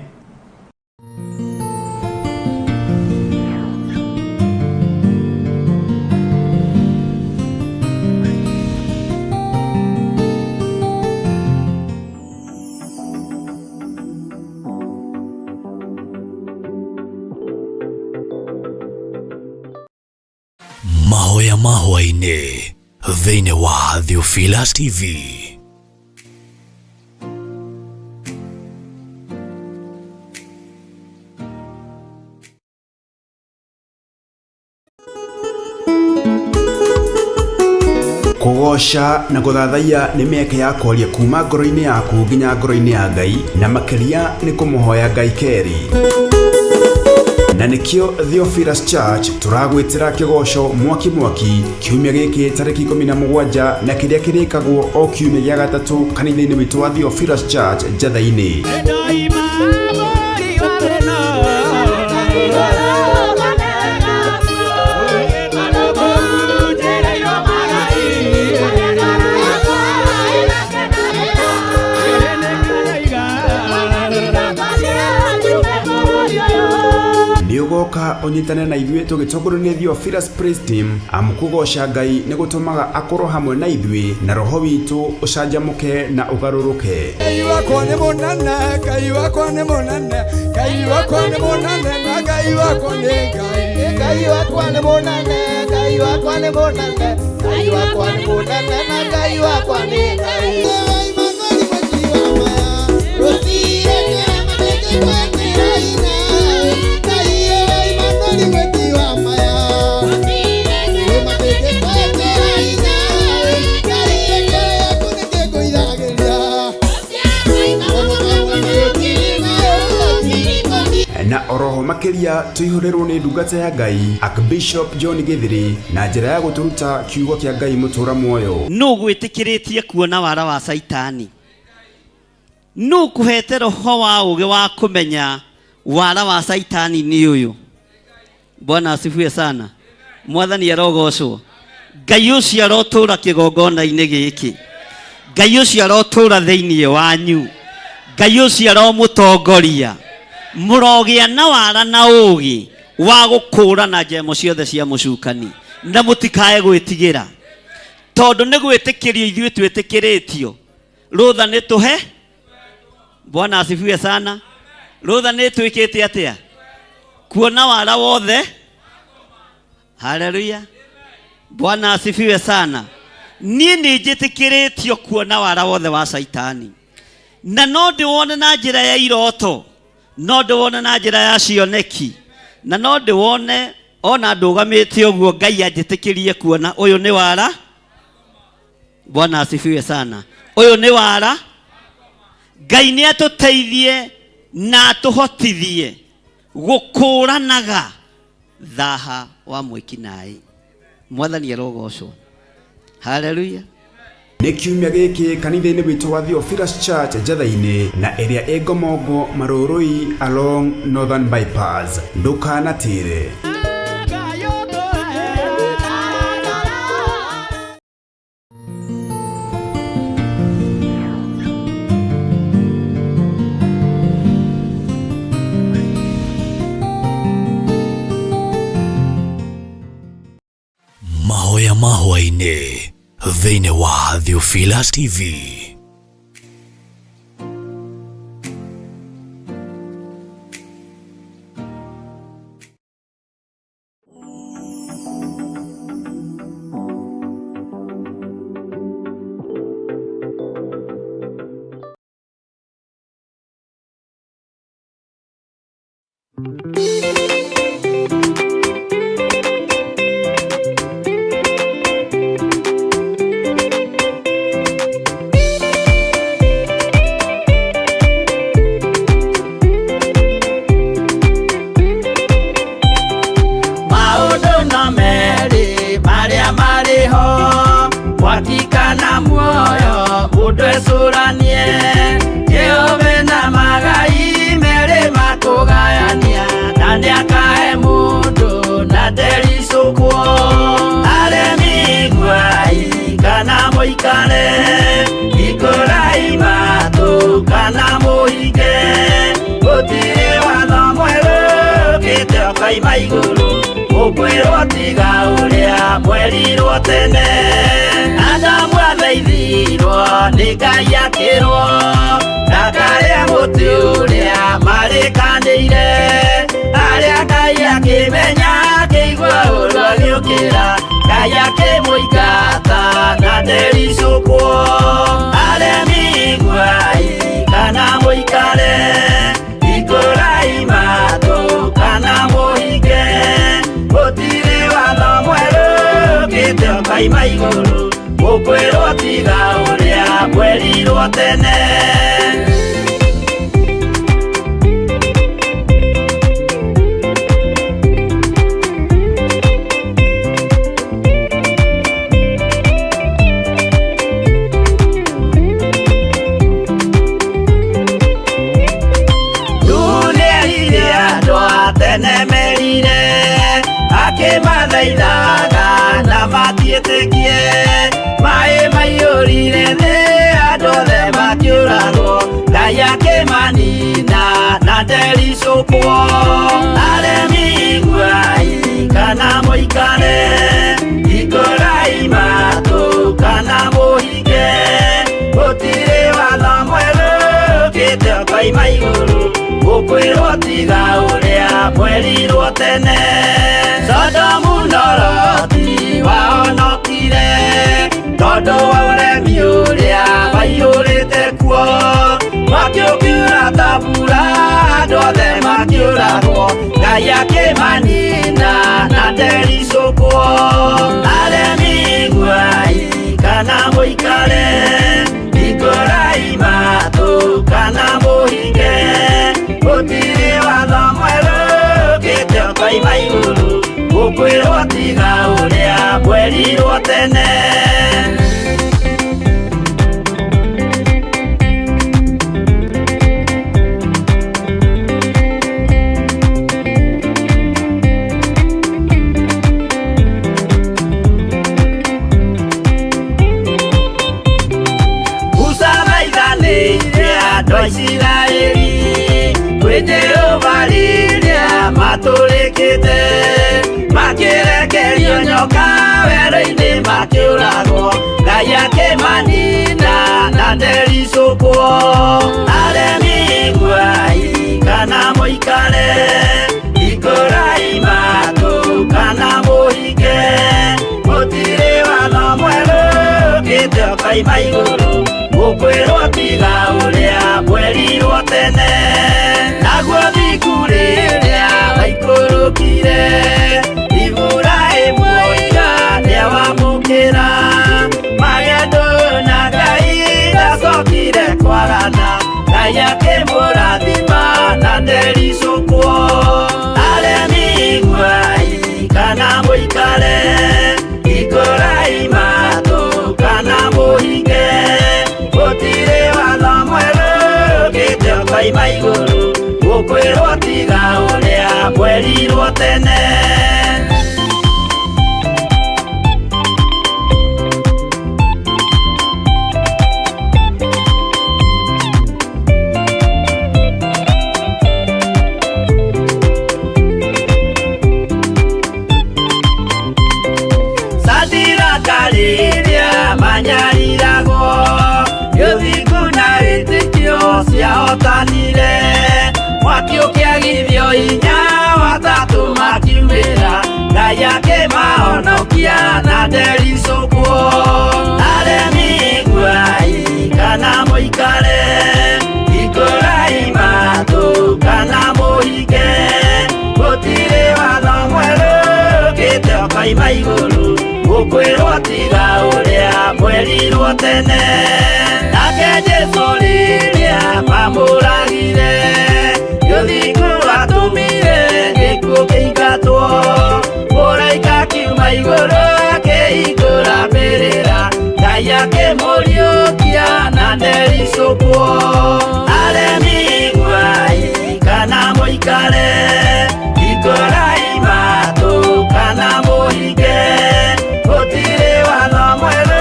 Mahoya mahwa-inĩ thĩinĩ wa Theophilus TV. Kugosha na guthathaiya ni mieke ya kwaria kuma ngoro-ini yaku nginya ngoro-ini ya Ngai, na makiria ni kumuhoya Ngai keri. Na nikio Theophilus Church turagwitira kigosho mwaki kiumia giki tariki 17 na kiria kirikagwo o kiumia gia gatatu kanitha-ini witu wa Theophilus Church Njatha-ini. Niugoka onyitane na ithuĩ tũgĩtongorio nĩ Theophilus Praise Team. Amukugosha Ngai nĩ gũtũmaga akorwo hamwe na ithuĩ na roho witũ ũcanjamũke na ũgarũrũke. Ngai wakwa nĩ mũnene, Ngai wakwa nĩ mũnene, Ngai wakwa nĩ mũnene na Ngai wakwa nĩ Ngai. Ngai wakwa nĩ mũnene, Ngai wakwa nĩ mũnene, Ngai wakwa nĩ mũnene na Ngai wakwa nĩ Ngai. Na oroho makiria tuihurerwo ni ndungata ya Ngai Archbishop John Githiri na njira ya guturuta kiugo kia Ngai mutura muoyo. Nu gwitikiretie kuona wara wa Saitani. Nu kuhete roho wa uge wa kumenya wara wa Saitani ni uyu. Bwana asifiwe sana. Mwathani arogocwo. Ngai ucio arotura kigongona-ini giki. Ngai ucio arotura thiini wanyu. Ngai ucio aromutongoria. Murogia na wara na ugi wa gukũrana njemo ciothe cia mucukani na mutikae gwitigira tondu ni gwitikirio ithuĩ twitikiritio. Rutha ni tuhe. Bwana asifiwe sana. Rutha ni twikite atia kuona wara wothe. Haleluya. Bwana asifiwe sana. Niĩ nĩ njĩtĩkĩrĩtio kuona wara wothe wa Saitani, na no ndĩwone na njĩra ya iroto, no ndĩwone na njĩra ya cioneki, na no ndĩwone ona ndũgamĩte ũguo Ngai anjĩtĩkĩrie kuona ũyũ nĩ wara. Bwana asifiwe sana. Ũyũ nĩ wara. Ngai nĩ atũteithie na atũhotithie gũkũranaga thaha wa mwĩkinaĩ. Mwathani arogocwo. Haleluya. Nĩ kiumia gĩkĩ kanitha-inĩ witũ wa Theophilus Church Njatha-ini na ĩrĩa ĩ Ngomongo Marũrũi along Northern Bypass. Ndũkanatĩre. Mahoya mahwa-inĩ thĩinĩ wa Theophilus TV. Kaya ke muigata ndelicukwo aremi guai kana muikare ikorai matu kana muhige gutiri watho mweru kite kaima iguru gukwirwo tiga uria kwerirwo tene mathaithaga na matiĩtĩkie maĩ maiyũrire thĩ andũ othe makĩũragwo Ngai akĩmanina na ndericũkwo aremi guai kana mũikare ikũrai matũ kana mũhinge gũtirĩ watho mwerũ ũkĩte ũkoima igũrũ gũkwĩrwo tiga ũrĩa kwerirwo tene Sodomu Loti wahonokire tondũ wa ũremi ũrĩa waiyũrĩte kuo mwaki ũkiura ta mbura andũ othe makĩũragwo Ngai akĩmanina na ndericũkwo aremi guai kana mũikare ikũrai matũ kana mũhinge gũtirĩ watho mwerũ ũkĩte ũkoima igũrũ gukwirwo tiga uria kwerirwo tene Usamaithanĩire andũ a Isiraeli kwĩ Jehova rĩrĩa matũrĩkĩte makĩrekerio nyoka werũ-inĩ makĩũragwo Ngai akĩmanina na ndericũkwo aremi guai kana mũikare ikũrai matũ kana mũhinge gũtirĩ watho mwerũ ũkĩte ũkoima igũrũ gũkwĩrwo tiga ũrĩa kwerirwo tene naguo thiku rĩrĩa waikũrũkire Iburahĩmu oiga nĩawamũkĩra magendo na Ngai ndacokire kwarana Ngai akĩmũrathima na ndericũkwo aremi guai kana mũikare ikũrai matũ kana mũhinge gũtirĩ watho mwerũ ũkĩte ũkoima igũrũ gũkwĩrwo tiga ũrĩa kwerirwo tene Sadiraka rĩrĩa manyariragwo gĩthiku na wĩtĩkio ciahotanire mwaki ũkĩagithio hinya watatũ makiumĩra Ngai akĩmahonokia na ndericũkwo aremi guai kana mũikare ikũrai matũ kana mũhinge gũtirĩ watho mwerũ ũkĩte ũkoima igũrũ gũkwĩrwo tiga ũrĩa kwerirwo tene nake Jesũ rĩrĩa mamũragire gĩthiku atũmire gĩkuũ kĩingatwo mũraika kiuma igũrũ akĩhingũra mbĩrĩra Ngai akĩmũriũkia na ndericũkwo aremi guai kana mũikare ikũrai matũ kana mũhinge gũtirĩ watho mwerũ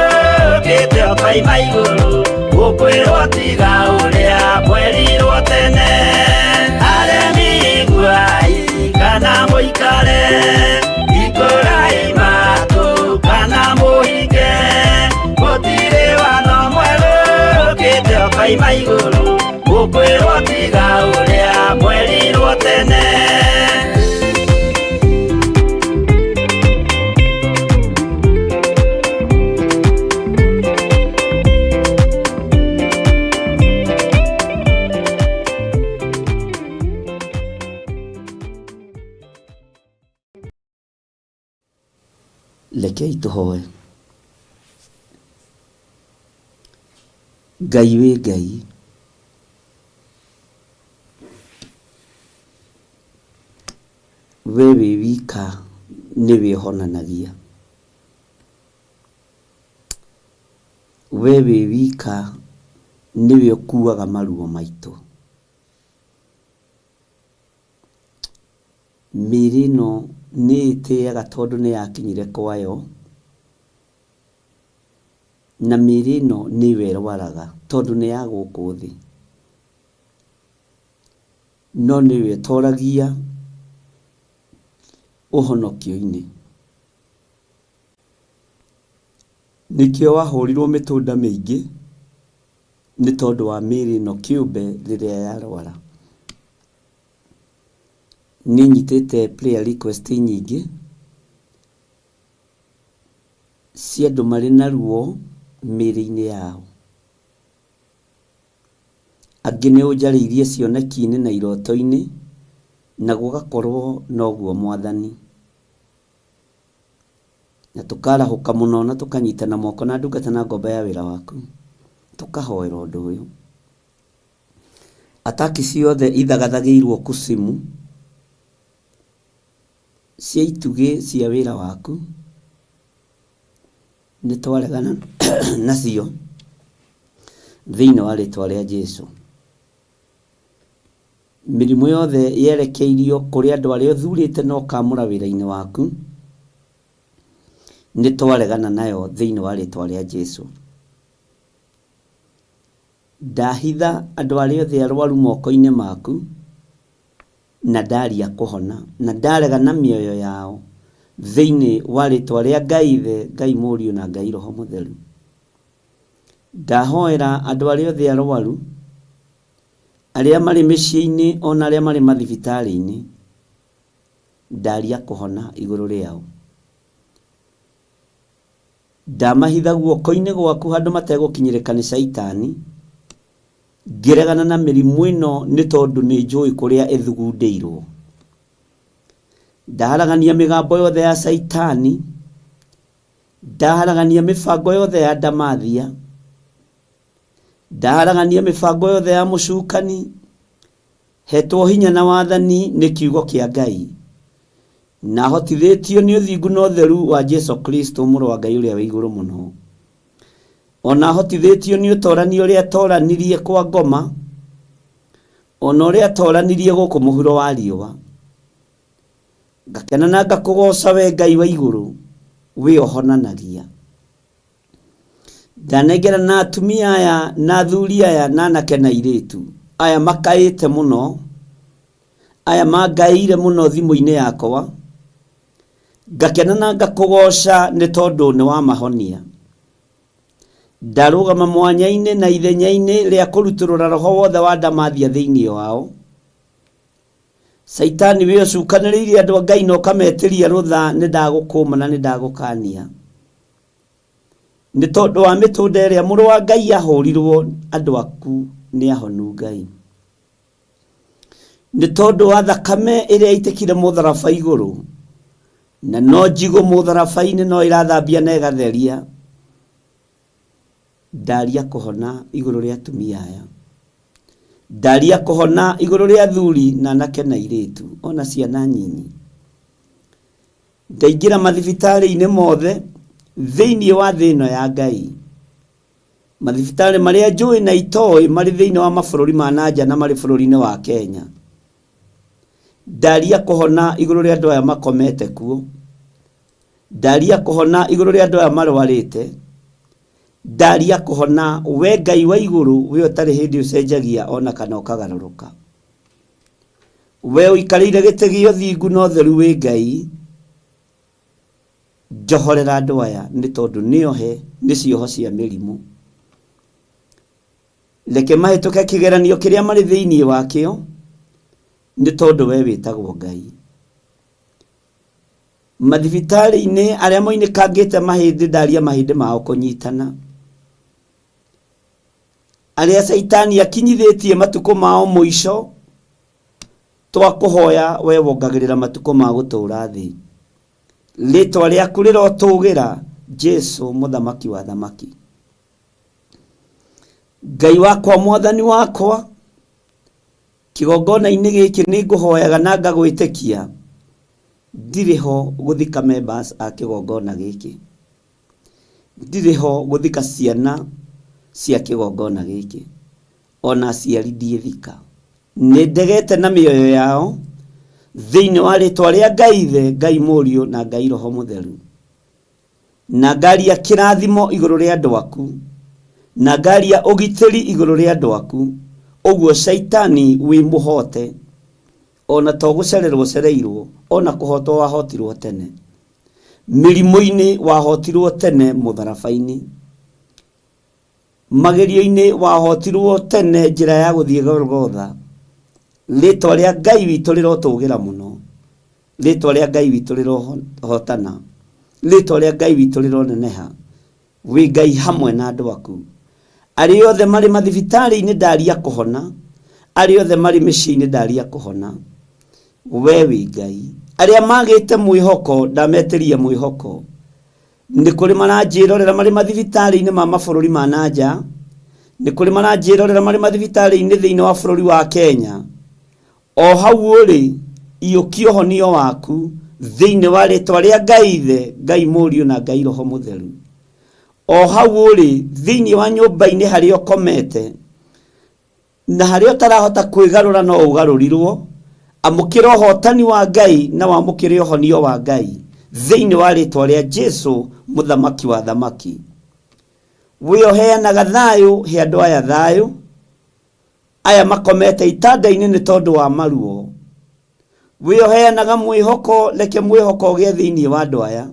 ũkĩte ũkoima igũrũ gũkwĩrwo tiga ũrĩa kwerirwo tene aremi guai kana mũikare ikũrai matũ kana mũhinge gũtirĩ watho mwerũ ũkĩte ũkoima igũrũ gũkwĩrwo tiga ũrĩa kwerirwo tene Rekei tũhoe. Ngai wĩ Ngai, we wĩ wika nĩwe ũhonanagia. We wĩ wika nĩwe ũkuaga maruo maitũ. Mĩĩrĩ ĩno nĩ ĩtĩaga tondũ nĩ yakinyire kwayo, na mĩĩrĩ ĩno nĩwe ĩrwaraga tondũ nĩ ya gũkũ thĩ, no nĩwe ũtoragia ũhonokio-inĩ. Nĩkĩo wahũrirwo mĩtũnda mĩingĩ nĩ tondũ wa mĩĩrĩ ĩno kĩũmbe rĩrĩa yarwara. Nĩ nyitĩte prayer request nyingĩ cia andũ marĩ na ruo mĩĩrĩ-inĩ yao. Angĩ nĩ ũnjarĩirie cioneki-inĩ na iroto-inĩ, na gũgakorwo noguo Mwathani. Na tũkarahũka mũno na tũkanyitana moko na ndungata na ngombo ya wĩra waku, tũkahoera ũndũ ũyũ. Ataki ciothe ithagathagĩirwo kusimu cia itugĩ cia wĩra waku, nĩ twaregana nacio thĩinĩ wa rĩtwa rĩa Jesũ. Mĩrimũ yothe yerekeirio kũrĩ andũ arĩa ũthurĩte na ũkamũra wĩra-inĩ waku, nĩ twaregana nayo thĩinĩ wa rĩtwa rĩa Jesũ. Ndahitha andũ arĩa othe arwaru moko-inĩ maku, na ndaria kũhona, na ndaregana mĩoyo yao thĩinĩ wa rĩtwa rĩa Ngai Ithe, Ngai Mũriũ na Ngai Roho Mũtheru. Ndahoera andũ arĩa othe arwaru, arĩa marĩ mĩciĩ-inĩ ona arĩa marĩ mathibitarĩ-inĩ, ndaria kũhona igũrũ rĩao. Ndamahitha guoko-inĩ gwaku handũ mategũkinyĩrĩka nĩ Saitani, ngĩregana na mĩrimũ ĩno nĩ tondũ nĩ njũĩ kũrĩa ĩthugundĩirwo. Ndaharagania mĩgambo yothe ya Saitani, ndaharagania mĩbango yothe ya ndamathia, ndaharagania mĩbango yothe ya mũcukani, hetwo hinya na wathani nĩ kiugo kĩa Ngai, na hotithĩtio nĩ ũthingu na ũtheru wa Jesũ Kristo mũrũ wa Ngai ũrĩa wĩ igũrũ mũno. Ona hotithĩtio nĩ ũtorani ũrĩa atoranirie kwa ngoma, ona ũrĩa atoranirie gũkũ mũhuro wa riũa. Ngakena na ngakũgoca we Ngai wa igũrũ, we ũhonanagia. Ndanengera na atumia aya na athuri aya na anake na airĩtu aya makaĩte mũno, aya mangaĩire mũno thimũ-inĩ yakwa, ngakena na ngakũgoca nĩ tondũ nĩ wamahonia. Ndarũgama mwanya-inĩ na ithenya-inĩ rĩa kũrutũrũra roho wothe wa ndamathia thĩinĩ wao. Saitani we ũcukanĩrĩirie andũ a Ngai na ũkametĩria rũtha, nĩ ndagũkũma na nĩ ndagũkania. Nĩ tondũ wa mĩtũnda ĩrĩa mũrũ wa Ngai ahũrirwo, andũ aku nĩ ahonu Ngai. Nĩ tondũ wa thakame ĩrĩa yaitĩkire mũtharaba igũrũ, na no njigũ mũtharaba-inĩ no ĩrathambia na ĩgatheria. Ndaria kũhona igũrũ rĩa atumia aya, ndaria kũhona igũrũ rĩa athuri na anake na airĩtu ona ciana nyinyi. Ndaingĩra mathibitarĩ-inĩ mothe thĩinĩ wa thĩ ĩno ya Ngai, mathibitarĩ marĩa njũĩ na itoĩ marĩ thĩinĩ wa mabũrũri ma nanja na marĩ bũrũri-inĩ wa Kenya. Ndaria kũhona igũrũ rĩa andũ aya makomete kuo, ndaria kũhona igũrũ rĩa andũ aya marwarĩte, ndaria kũhona we Ngai wa igũrũ, we ũtarĩ hĩndĩ ũcenjagia ona kana ũkagarũrũka. We ũikarĩire gĩtĩ gĩa ũthingu na ũtheru wĩ Ngai, njohorera andũ aya nĩ tondũ nĩohe nĩ cioho cia mĩrimũ. Reke mahĩtũke kĩgeranio kĩrĩa marĩ thĩinĩ wakĩo, nĩ tondũ we wĩtagwo Ngai. Mathibitarĩ-inĩ arĩa moinĩkangĩte mahĩndĩ, ndaria mahĩndĩ mao kũnyitana. Arĩa Saitani akinyithĩtie matukũ mao mũico, twakũhoya we wongagĩrĩra matukũ ma gũtũũra thĩ. Rĩtwa rĩaku rĩrotũgĩra Jesu mũthamaki wa thamaki. Ngai wakwa mwathani wakwa, kĩgongona-inĩ gĩkĩ nĩngũhoyaga na ngagwĩtĩkia ndirĩ ho gũthika members a kĩgongona gĩkĩ. Ndirĩ ho gũthika ciana cia kĩgongona gĩkĩ. Ona aciari ndiĩthika. Nĩndegete na mĩoyo yao thĩinĩ wa rĩtwa rĩa Ngai Ithe, Ngai Mũriũ na Ngai Roho Mũtheru. Na ngaria kĩrathimo igũrũ rĩa andũ aku, na ngaria ũgitĩri igũrũ rĩa andũ aku. Ũguo Shaitani wĩ mũhote, ona to gũcererwo cereirwo, ona kũhotwo wahotirwo tene. Mĩrimũ-inĩ wahotirwo tene mũtharaba-inĩ. Magerio-inĩ wahotirwo tene njĩra ya gũthiĩ Golgotha. Rĩtwa rĩa Ngai witũ rĩrotũgĩra mũno. Rĩtwa rĩa Ngai witũ rĩrohotana. Rĩtwa rĩa Ngai witũ rĩroneneha. Wĩ Ngai hamwe na andũ aku. Arĩa othe marĩ mathibitarĩ-inĩ ndaria kũhona. Arĩa othe marĩ mĩciĩ-inĩ ndaria kũhona. We wĩ Ngai. Arĩa magĩte mwĩhoko ndametĩria mwĩhoko. Nĩ kũrĩ maranjĩrorera marĩ mathibitarĩ-inĩ ma mabũrũri ma nanja. Nĩ kũrĩ maranjĩrorera marĩ mathibitarĩ-inĩ thĩinĩ wa bũrũri wa Kenya. O hau ũrĩ, iyũkia ũhonio waku thĩinĩ wa rĩtwa rĩa Ngai Ithe, Ngai Mũriũ na Ngai Roho Mũtheru. O hau ũrĩ, thĩinĩ wa nyũmba-inĩ harĩa ũkomete na harĩa ũtarahota kwĩgarũra no ũgarũrirwo. Amũkĩra ũhotani wa Ngai na wamũkĩre ũhonio wa Ngai thĩinĩ wa rĩtwa rĩa Jesu mũthamaki wa thamaki. Wĩoheanaga thayũ he andũ aya thayũ. Aya makomete itanda-inĩ nĩ tondũ wa maruo. Wĩoheanaga mwĩhoko, reke mwĩhoko ũgĩe thĩinĩ wa andũ aya.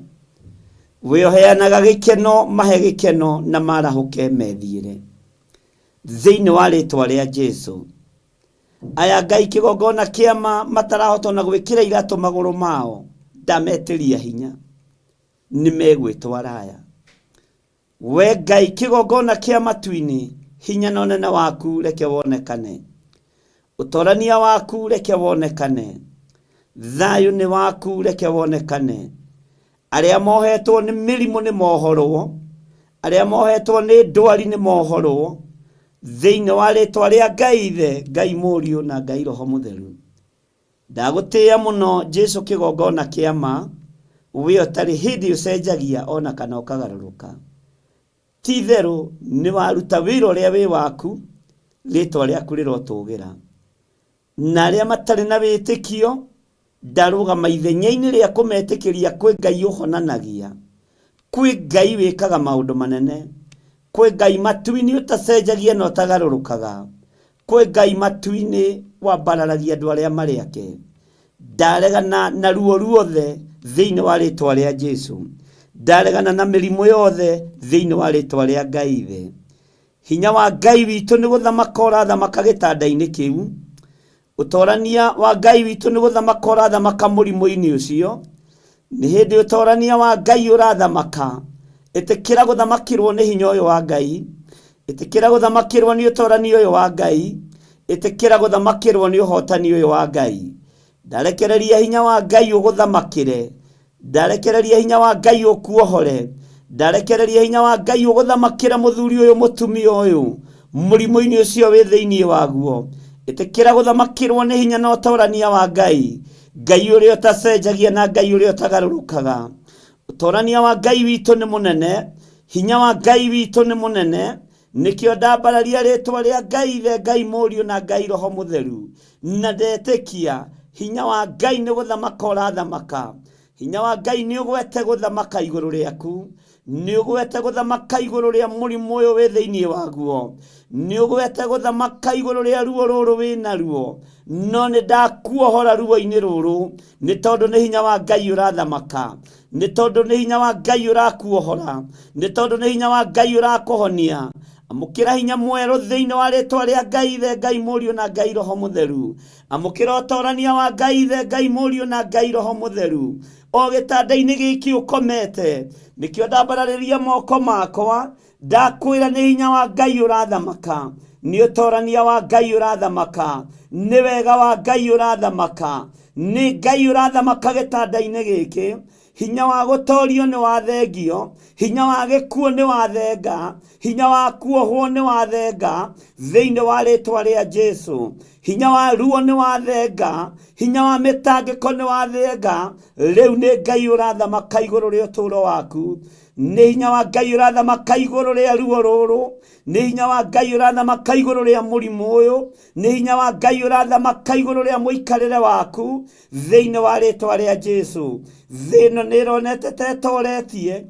Wĩoheanaga gĩkeno, mahe gĩkeno na marahũke methiĩre thĩinĩ wa rĩtwa rĩa Jesu. Aya Ngai kĩgongona kĩama matarahota na gwĩkĩra iratũ magũrũ mao, ndametĩria hinya, nĩmegwĩtwara aya. We Ngai kĩgongona kĩa matu-inĩ, hinya na ũnene waku reke wonekane. Ũtorania waku reke wonekane. Thayũ nĩ waku reke wonekane. Arĩa mohetwo nĩ mĩrimũ nĩ mohorwo. Arĩa mohetwo nĩ ndwari nĩ mohorwo thĩinĩ wa rĩtwa rĩa Ngai Ithe, Ngai Mũriũ na Ngai Roho Mũtheru. Ndagũtĩĩa mũno Jesu kĩgongona kĩama, we ũtarĩ hĩndĩ ũcenjagia ona kana ũkagarũrũka. Ti itherũ nĩ waruta wĩra ũrĩa wĩ waku, rĩtwa rĩaku rĩrotũgĩra. Na arĩa matarĩ na wĩtĩkio, ndarũgama ithenya-inĩ rĩa kũmetĩkĩria kwĩ Ngai ũhonanagia, kwĩ Ngai wĩkaga maũndũ manene, kwĩ Ngai matu-inĩ ũtacenjagia na ũtagarũrũkaga, kwĩ Ngai matu-inĩ wambararagia andũ arĩa marĩ ake. Ndaregana na ruo ruothe thĩinĩ wa rĩtwa rĩa Jesu. Ndaregana na mĩrimũ yothe thĩinĩ wa rĩtwa rĩa Ngai Ithe. Hinya wa Ngai witũ nĩ gũthamaka ũrathamaka gĩtanda-inĩ kĩu. Ũtorania wa Ngai witũ nĩ gũthamaka ũrathamaka mũrimũ-inĩ ũcio. Nĩ hĩndĩ ũtorania wa Ngai ũrathamaka. Ĩtĩkĩra gũthamakĩrwo nĩ hinya ũyũ wa Ngai. Ĩtĩkĩra gũthamakĩrwo nĩ ũtorania ũyũ wa Ngai. Ĩtĩkĩra gũthamakĩrwo nĩ ũhotani ũyũ wa Ngai. Ndarekereria hinya wa Ngai ũgũthamakĩre. Ndarekereria hinya wa Ngai ũkuohore. Ndarekereria hinya wa Ngai ũgũthamakĩra mũthuri ũyũ mũtumia ũyũ mũrimũ-inĩ ũcio wĩ thĩinĩ waguo. Ĩtĩkĩra gũthamakĩrwo nĩ hinya na ũtorania wa Ngai. Ngai ũrĩa ũtacenjagia na Ngai ũrĩa ũtagarũrũkaga. Ũtorania wa Ngai witũ nĩ mũnene. Hinya wa Ngai witũ nĩ mũnene. Nĩkĩo ndambararia rĩtwa rĩa Ngai Ithe, Ngai Mũriũ na Ngai Roho Mũtheru. Na ndetĩkia hinya wa Ngai nĩ gũthamaka ũrathamaka. Hinya wa Ngai nĩ ũgwete gũthamaka igũrũ rĩaku. Nĩ ũgwete gũthamaka igũrũ rĩa mũrimũ ũyũ wĩ thĩinĩ waguo. Nĩ ũgwete gũthamaka igũrũ rĩa ruo rũrũ wĩ naruo. No nĩ ndakuohora ruo-inĩ rũrũ, nĩ tondũ nĩ hinya wa Ngai ũrathamaka. Nĩ tondũ nĩ hinya wa Ngai ũrakuohora. Nĩ tondũ nĩ hinya wa Ngai ũrakũhonia. Amũkĩra hinya mwerũ thĩinĩ wa rĩtwa rĩa Ngai Ithe, Ngai Mũriũ na Ngai Roho Mũtheru. Amũkĩra ũtorania wa Ngai Ithe, Ngai Mũriũ na Ngai Roho Mũtheru. O gĩtanda-inĩ gĩkĩ ũkomete, nĩkĩo ndambararĩria moko makwa, ndakwĩra nĩ hinya wa Ngai ũrathamaka. Nĩ ũtorania wa Ngai ũrathamaka. Nĩ wega wa Ngai ũrathamaka. Nĩ Ngai ũrathamaka gĩtanda-inĩ gĩkĩ. hinya wa gutorio ni wathengio, hinya wa gikuo ni wathenga, hinya wa kuohwo ni wathenga thiini wa ritwa ria Jesu, hinya wa ruo ni wathenga, hinya wa mitangiko ni wathenga. Riu ni Ngai urathamaka iguru ria uturo waku, ni hinya wa Ngai urathamaka iguru ria ruo ruru, ni hinya wa Ngai urathamaka iguru ria murimu uyu, ni hinya wa Ngai urathamaka iguru ria muikarire waku thiini wa ritwa ria Jesu. Thino ni ronete tetoretie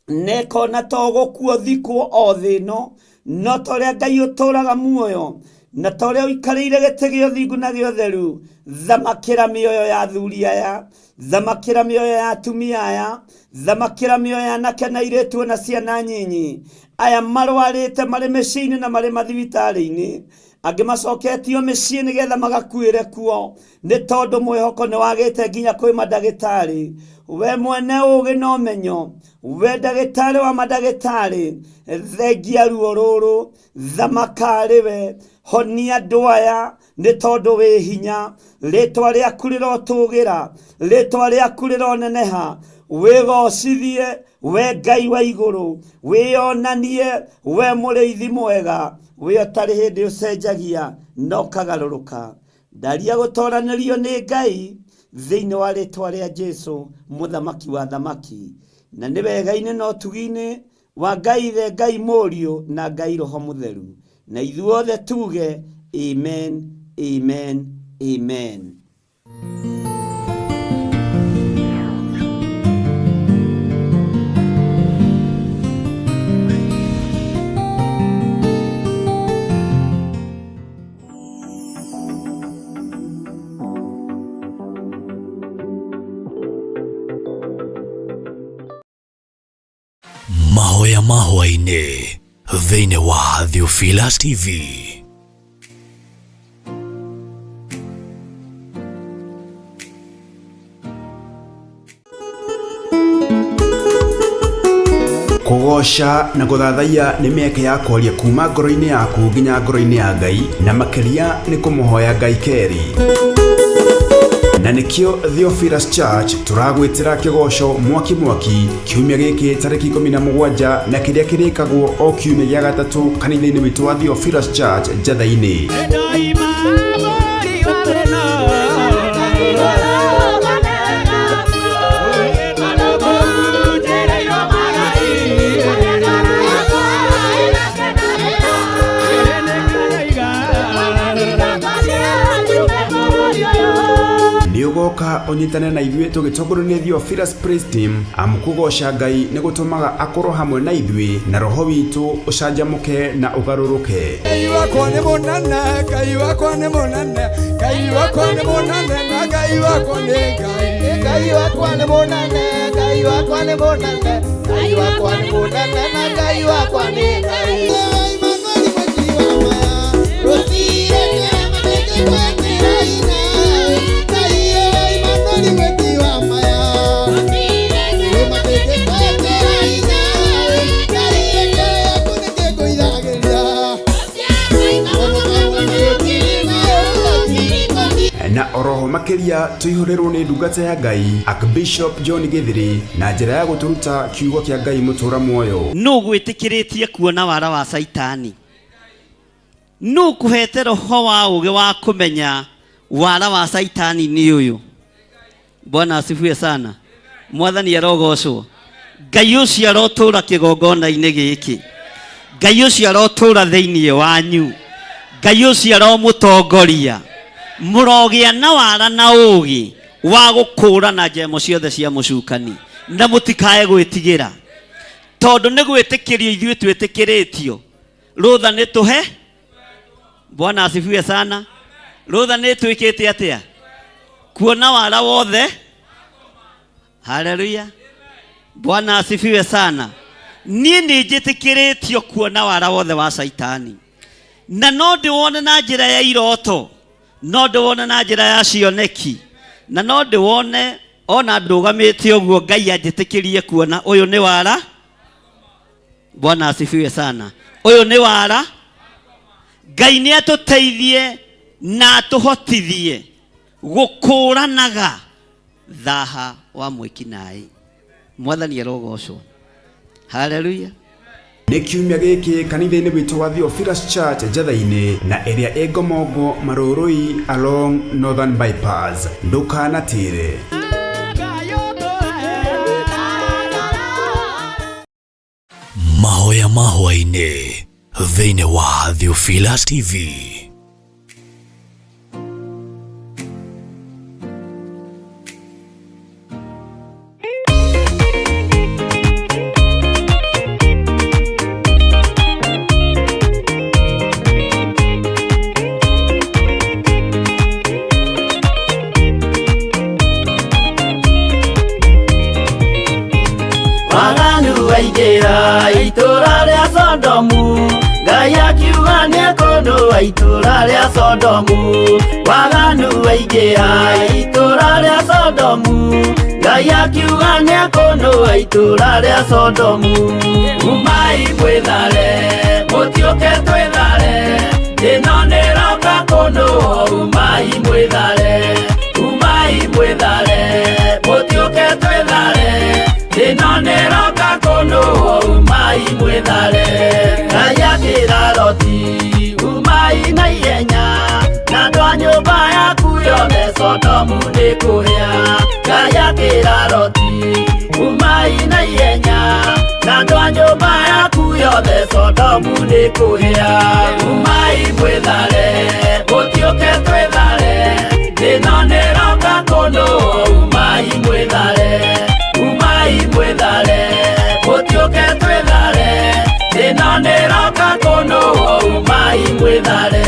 nekona togokuo thikwo o thino, no toria Ngai uturaga muoyo na toria uikarire gite gio thingu na gio theru. Thamakira mioyo ya athuri aya, thamakira mioyo ya atumia aya, thamakira mioyo ya anake na airĩtu na ciana nyinyi aya marwarĩte marĩ mĩciĩ-inĩ na marĩ mathibitarĩ-inĩ, angĩ macoketio mĩciĩ nĩgetha magakuĩre kuo nĩ tondũ mwĩhoko nĩ wagĩte nginya kwĩ mandagĩtarĩ. We mwene ũgĩ na ũmenyo, we ndagĩtarĩ wa mandagĩtarĩ, thengia ruo rũrũ, thamaka arĩ we, honia andũ aya nĩ tondũ wĩ hinya. Rĩtwa rĩaku rĩrotũgĩra, rĩtwa rĩaku rĩroneneha. Wĩgocithie we Ngai wa igũrũ, wĩonanie we mũrĩithi mwega, we ũtarĩ hĩndĩ ũcenjagia no ũkagarũrũka. Ndaria gũtoranĩrio nĩ Ngai thĩinĩ wa rĩtwa rĩa Jesu, mũthamaki wa thamaki, na nĩ wega-inĩ na ũtugi-inĩ wa Ngai Ithe, Ngai Mũriũ na Ngai Roho Mũtheru, na ithuothe tuge amen, amen, amen. Mahoya mahwa-inĩ thĩinĩ wa Theophilus TV. Kugoca na guthathaiya nĩ mĩeke ya kwaria kuma ngoro-inĩ yaku nginya ngoro-inĩ ya Ngai, na makĩria nĩ kũmũhoya Ngai keri. Na nikio Theophilus Church turagwitira kigoco mwaki mwaki kiumia giki tariki 17 na kiria kirikagwo o kiumia gya gatatu kanitha-ini witu wa Theophilus Church Njatha-ini. Ugoka onyitane na ithuĩ tũgĩtongorio nĩ Theophilus Praise Team. Amũkũgoca Ngai nĩ gũtũmaga akorwo hamwe na ithuĩ na roho witũ ũcanjamũke na ũgarũrũke. Ngai wakwa nĩ mũnene, Ngai wakwa nĩ mũnene, Ngai wakwa nĩ mũnene na Ngai wakwa nĩ Ngai. Ngai wakwa nĩ mũnene, Ngai wakwa nĩ mũnene, Ngai wakwa nĩ mũnene na Ngai wakwa nĩ Ngai. Na oroho makiria tuihurerwo ni ndungata ya Ngai Archbishop John Githiri na njira ya guturuta kiugo kia Ngai mutura muoyo. No gwĩtĩkĩrĩtie kuona wara wa Saitani, no kuhete roho wa ũgĩ wa kũmenya wara wa Saitani ni ũyũ. Bwana asifiwe sana. Mwathani arogocwo. Ngai ũcio arotũra kĩgongona-inĩ gĩkĩ, Ngai ũcio arotũra thĩinĩ wanyu, Ngai ũcio aromũtongoria. Mũrogĩa na wara na ũgĩ wa gũkũrana njemo ciothe cia mũcukani, na mũtikae gwĩtigĩra, tondũ nĩ gwĩtĩkĩrio ithuĩ twĩtĩkĩrĩtio. Rũtha nĩ tũhe. Bwana asifiwe sana. Rũtha nĩ twĩkĩte atĩa? Kuona wara wothe. Haleluya. Bwana asifiwe sana. Niĩ nĩ njĩtĩkĩrĩtio kuona wara wothe wa Saitani, na no ndĩwone na njĩra ya iroto, no ndĩwone na njĩra ya cioneki, na no ndĩwone ona ndũgamĩte ũguo Ngai anjĩtĩkĩrie kuona ũyũ nĩ wara. Bwana asifiwe sana. Ũyũ nĩ wara. Ngai nĩ atũteithie na atũhotithie gũkũranaga thaha wa mwĩkinaĩ. Mwathani arogocwo. Hallelujah. Nĩ kiumia gĩkĩ kanitha-inĩ witũ wa Theophilus Church Njatha-inĩ na ĩrĩa ĩ Ngomongo Marũrũi along Northern Bypass. Ndũkanatĩre. Mahoya mahwa-inĩ thĩinĩ wa Theophilus TV. Waigĩra itũra rĩa Sodomu, Ngai akiuga nĩekũndũa itũra rĩa Sodomu. Waganu waingĩra itũra rĩa Sodomu, Ngai akiuga nĩekũndũa itũra rĩa Sodomu. Umai mwĩthare, mũtiũke twĩthare, ĩno nĩroka kũndũa. Umai mwĩthare, umai mwĩthare, mũtiũke twĩthare, ĩno nĩroka kũndũa. Umai mwĩthare. Ngai akĩra Loti, umai na ihenya, na andũ a nyũmba yaku yothe Sodomu nĩkũhĩa. Ngai akĩra Loti, umai na ihenya, na andũ a nyũmba yaku yothe Sodomu nĩkũhĩa. Umai mwĩthare, mũtiũke twĩthare, ĩno nĩroka kũndũa. Umai mwĩthare, umai mwĩthare, mũtiũke twĩthare, ĩno nĩroka kũndũa. Umai mwĩthare.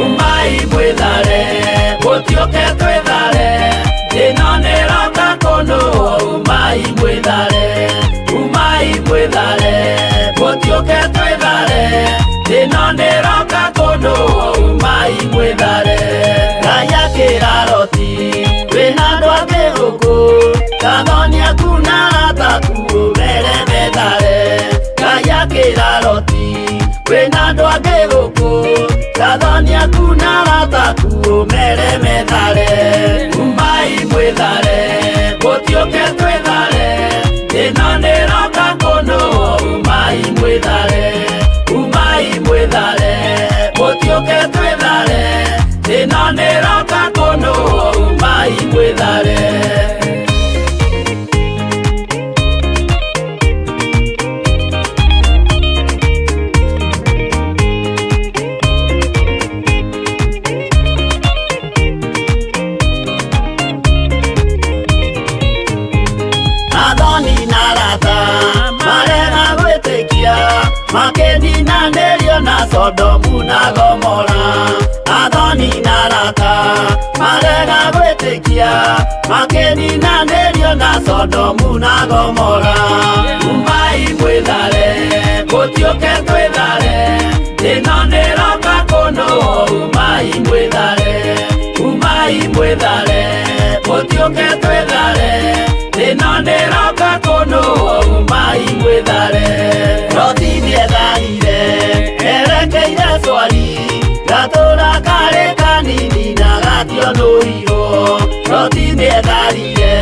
Umai mwĩthare, mũtiũke twĩthare, ĩno nĩroka kũndũa. Umai mwĩthare, umai mwĩthare, mũtiũke twĩthare, ĩno nĩroka kũndũa. Umai mwĩthare. Ngai akĩra Loti, wĩna andũ angĩ gũkũ, Gathoni kuna arataku ũmere methare. Ngai akĩra Loti, wĩna andũ angĩ gũkũ, Gathoni kuna arataku ũmere methare. Umai mwĩthare, mũtiũke twĩthare, ĩno nĩroka kũndũa. Umai mwĩthare, umai mwĩthare, mũtiũke twĩthare, ĩno nĩroka kũndũa. Umai mwĩthare. Makeninanĩrio na Sodomu na Gomora. Athoni na arata marega gwĩtĩkia, makeninanĩrio na Sodomu na Gomora. Umai mwĩthare, mũtiũke twĩthare, ĩno nĩroka kũndũa. Umai mwĩthare, umai mwĩthare, mũtiũke twĩthare, ĩno nĩroka kũndũa. Umai mwĩthare. Loti nĩetharire, erekeire Zoari, gatũra karĩ kanini na gationũrirwo. Loti nĩetharire,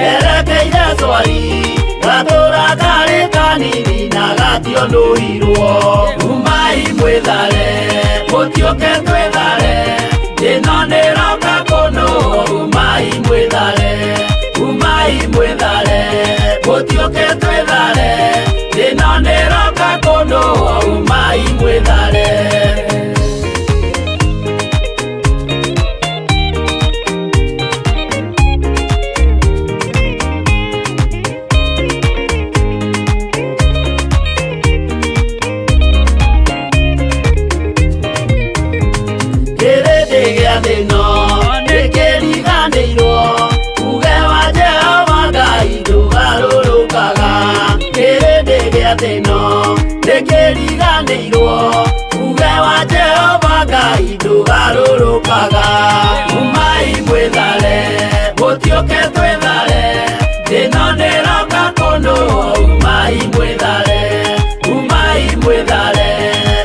erekeire Zoari, gatũra karĩ kanini na gationũrirwo. Umai mwĩthare, mũtiũke twĩthare, ĩno nĩroka kũndũa. Umai mwĩthare, umai mwĩthare, mũtiũke twĩthare, ĩno nĩroka kũndũa. Umai mwĩthare. uge wa Jehova Ngai ndũgarũrũkaga. Umai mwĩthare, mũtioke twĩthare, thĩna nĩroka kũndũ. Umai mwĩthare,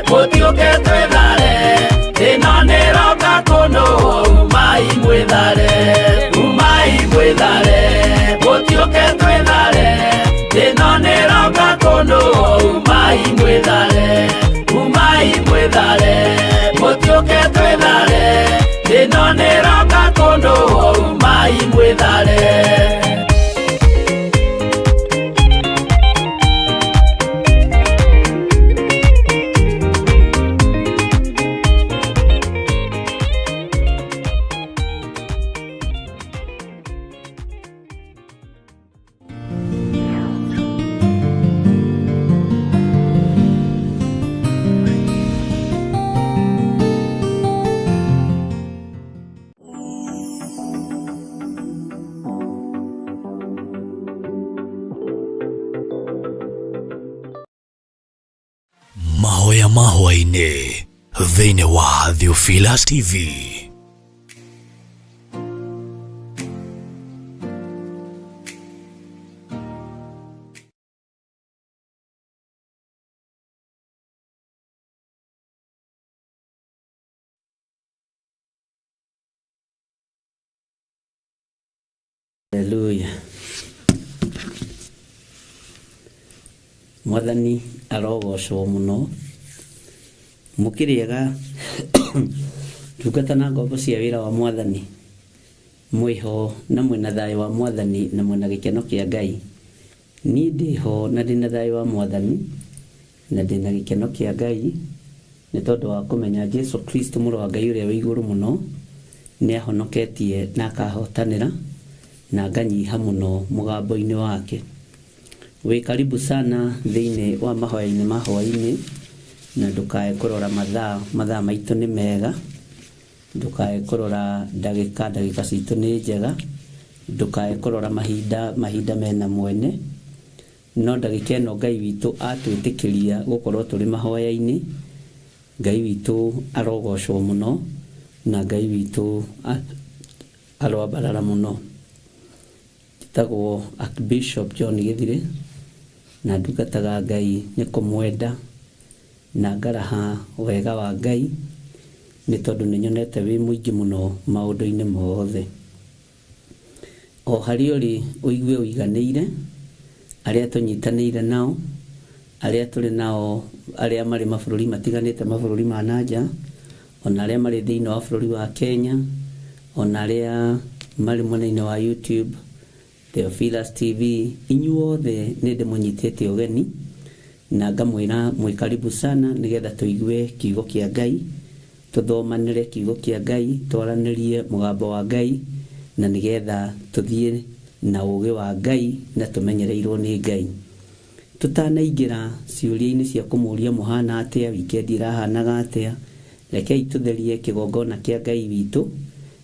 mũtioke twĩthare, thĩna nĩroka kũndũ. Umai mwĩthare, mũtioke twĩthare, thĩna nĩroka kũndũ. Umai mwĩthare, mũtioke twĩthare, thĩna nĩroka kũndũ. Umai mwĩthare. Mahoya mahwa-inĩ thĩinĩ wa Theophilus TV. Haleluya. Mwathani arogocwo muno mukiriega tungata na ngombo cia wira wa Mwathani mwiho na mwena thayo wa Mwathani na mwena gikeno kia Ngai. Ni ndiho na ndina thayo wa Mwathani na ndina gikeno kia Ngai ni tondu wa kumenya Jesu Kristo mũrũ wa Ngai ũrĩa wĩ igũrũ mũno ni ahonoketie na akahotanĩra na nganyiha muno mugambo-inĩ wake. We karibu sana thĩinĩ wa mahoya-inĩ ma hwaĩ-inĩ na ndukae kũrora mathaa maitũ nĩ mega, ndukae kũrora ndagĩka citũ nĩ njega, ndukae kũrora mahinda mena mwene, no ndagĩka ĩno Ngai witũ atwĩtĩkĩria gũkorwo tũrĩ mahoya-inĩ. Ngai witũ arogocwo mũno na Ngai witũ aroambarara mũno. Njĩtagwo Archbishop John Gĩthirĩ na ndungataga Ngai nĩ kũmwenda na ngaraha wega wa Ngai nĩ tondũ nĩ nyonete wĩ mũingĩ mũno maũndũ-inĩ mothe. O harĩ ũrĩ ũigue ũiganĩire, arĩa tũnyitanĩire nao, arĩa tũrĩ nao, arĩa marĩ mabũrũri matiganĩte, mabũrũri ma nanja, ona arĩa marĩ thĩinĩ wa bũrũri wa Kenya, ona arĩa marĩ mwena-inĩ wa YouTube, Theophilus TV, inyuothe nĩ ndĩmũnyitĩte ũgeni na ngamwĩra mwĩ karibu sana nĩgetha tũigue kiugo kĩa Ngai, tũthomanĩre kiugo kĩa Ngai, twaranĩrie mũgambo wa Ngai na nĩgetha tũthiĩ na ũũgĩ wa Ngai na tũmenyereirwo nĩ Ngai. Tũtanaingĩra ciũria-inĩ cia kũmũria mũhana atĩa, wikendi irahanaga atĩa, rekei tũtherie kĩgongona kĩa Ngai witũ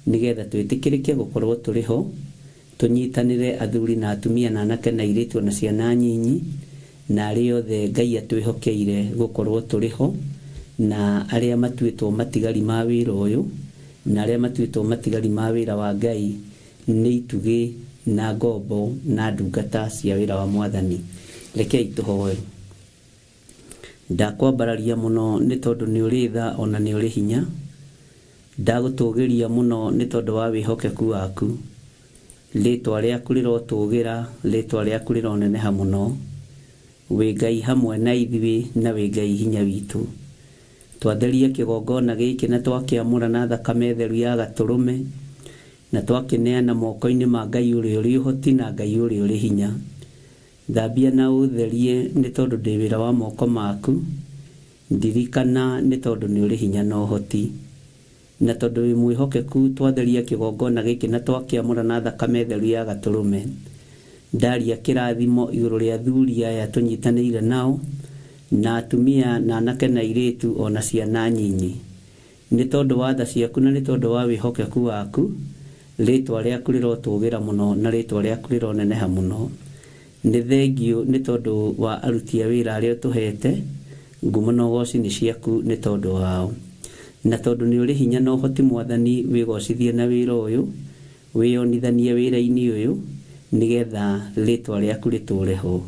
nĩgetha twĩtĩkĩrĩke gũkorwo tũrĩ ho, tũnyitanĩre athuri na atumia na anake na airĩtu na ciana nyinyi na arĩa othe Ngai atwĩhokeire gũkorwo tũrĩ ho, na arĩa matuĩtwo matigari ma wĩra ũyũ na arĩa matuĩtwo matigari ma wĩra wa Ngai nĩ itugĩ na ngombo na ndungata cia wĩra wa Mwathani. Rekei tũhoe. Ndakwambararia mũno nĩ tondũ nĩ ũrĩ tha ona nĩ ũrĩ hinya. Ndagũtũgĩria mũno nĩ tondũ wa wĩhokeku waku. Rĩĩtwa rĩaku rĩrotũgĩra, rĩĩtwa rĩaku rĩroneneha mũno. Wĩ Ngai hamwe na ithuĩ na wĩ Ngai hinya witũ. Twatherie kĩgongona gĩkĩ na twakĩamũra na thakame theru ya Gatũrũme na twakĩneana moko-inĩ ma Ngai ũrĩa ũrĩ ũhoti na Ngai ũrĩa ũrĩ hinya. Thambia na ũtherie nĩ tondũ ndĩ wĩra wa moko maku. Ndirikana nĩ tondũ nĩ ũrĩ hinya na ũhoti. Na tondũ wĩ mwĩhokeku twatheria kĩgongona gĩkĩ na twakĩamũra na thakame theru ya Gatũrũme. Ndaria kĩrathimo igũrũ rĩa athuri aya tũnyitanĩire nao na atumia na anake na airĩtu ona ciana nyinyi. Nĩ tondũ wa tha ciaku na nĩ tondũ wa wĩhokeku waku, rĩĩtwa rĩaku rĩrotũgĩra mũno na rĩĩtwa rĩaku rĩroneneha mũno. Nĩ thengio nĩ tondũ wa aruti a wĩra arĩa ũtũhete, ngumo na ũgooci nĩ ciaku nĩ tondũ wao, na tondũ nĩ ũrĩ hinya na ũhoti Mwathani, wĩgocithie na wĩra ũyũ, wĩyonithanie wĩra-inĩ ũyũ, nĩgetha rĩtwa rĩaku rĩtũũre ho.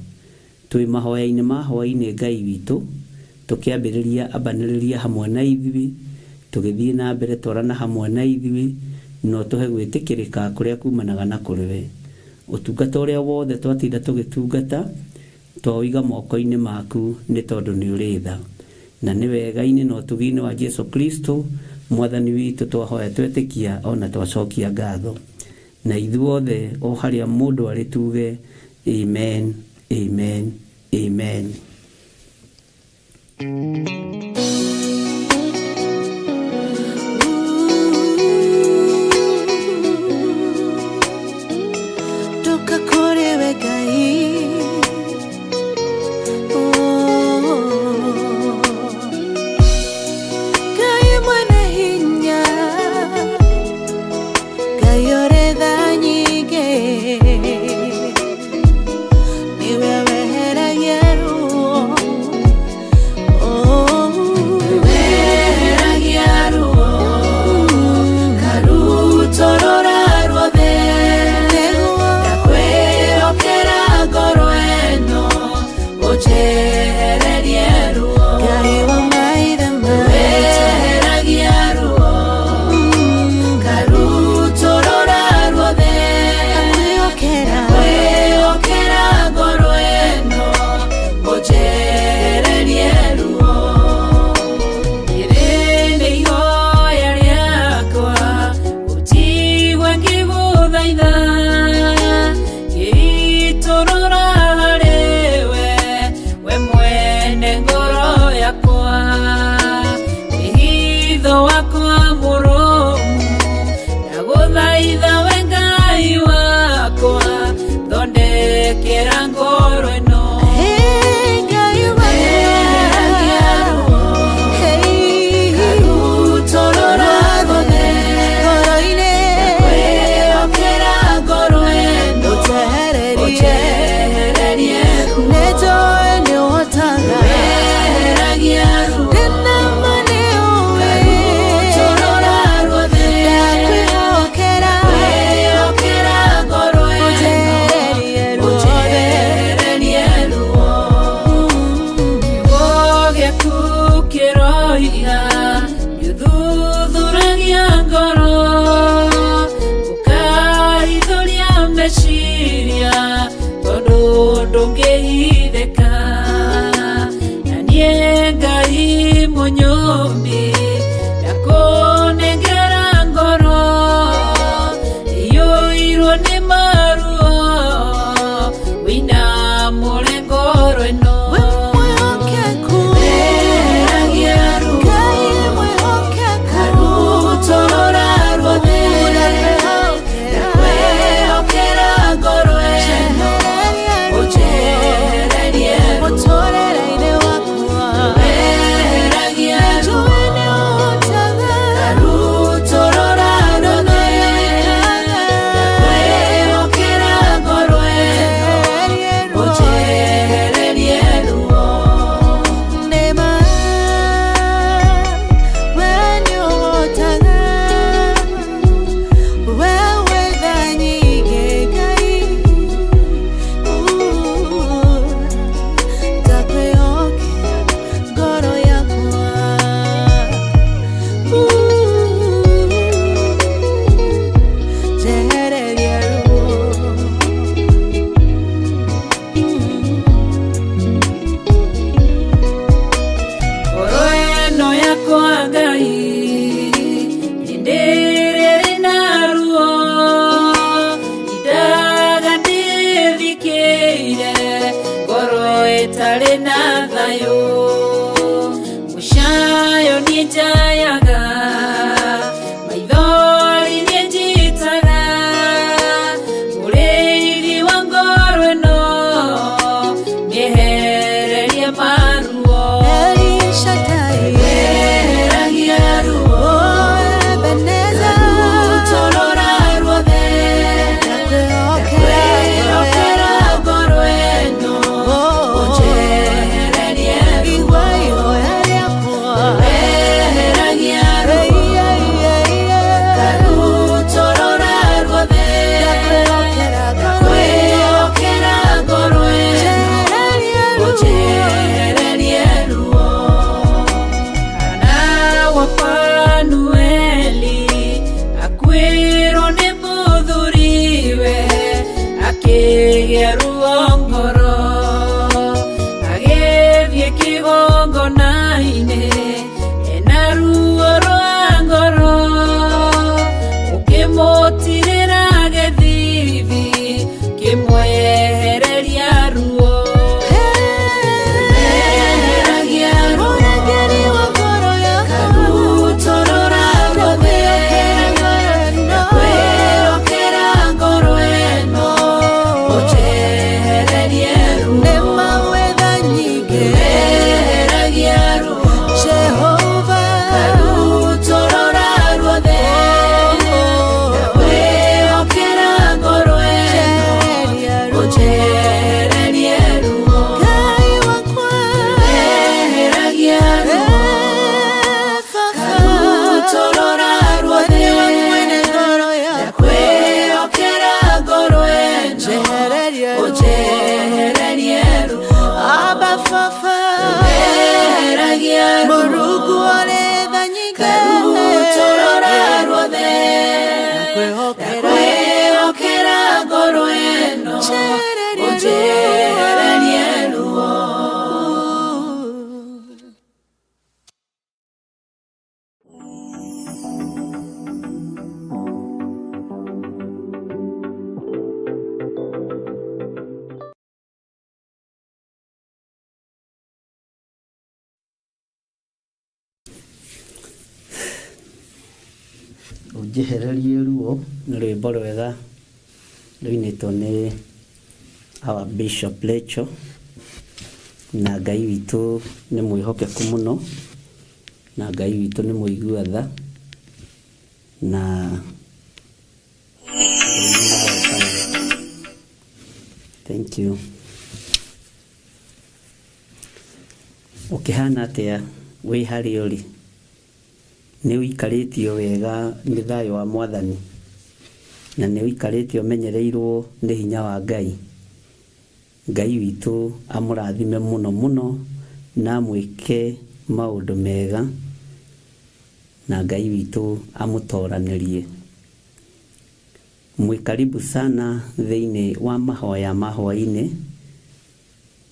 Twĩ mahoya-inĩ ma hwaĩ-inĩ Ngai witũ, tũkĩambĩrĩria ambanĩrĩria hamwe na ithuĩ, tũgĩthiĩ na mbere twarana hamwe na ithuĩ, no tũhe gwĩtĩkĩrĩka kũrĩa kumanaga na kũrĩ we. Ũtungata ũrĩa wothe twatinda tũgĩtungata, twawĩiga moko-inĩ maku nĩ tondũ nĩ ũrĩ tha, na nĩ wega-inĩ na ũtugi-inĩ wa Jesu Kristo Mwathani witũ twahoya twetĩkia ona twacokia ngatho. Na ithuothe o harĩa mũndũ arĩ tuge amen, amen, amen. Igual unjehererie ruo nĩ rwĩmbo rwega rũinĩtwo nĩ our Bishop Rachel, na Ngai witũ nĩ mwĩhokeku mũno, na Ngai witũ nĩ mũigua tha, na thank you. Ũkĩhana atĩa wĩ harĩa ũrĩ? Nĩ ũikarĩtio wega nĩ thayũ wa Mwathani, na nĩ ũikarĩtio ũmenyereirwo nĩ hinya wa Ngai. Ngai witũ amũrathime mũno mũno na amwĩke maũndũ mega, na Ngai witũ amũtoranĩrie. Mwĩkaribu sana thĩinĩ wa mahoya ma hwaĩ-inĩ,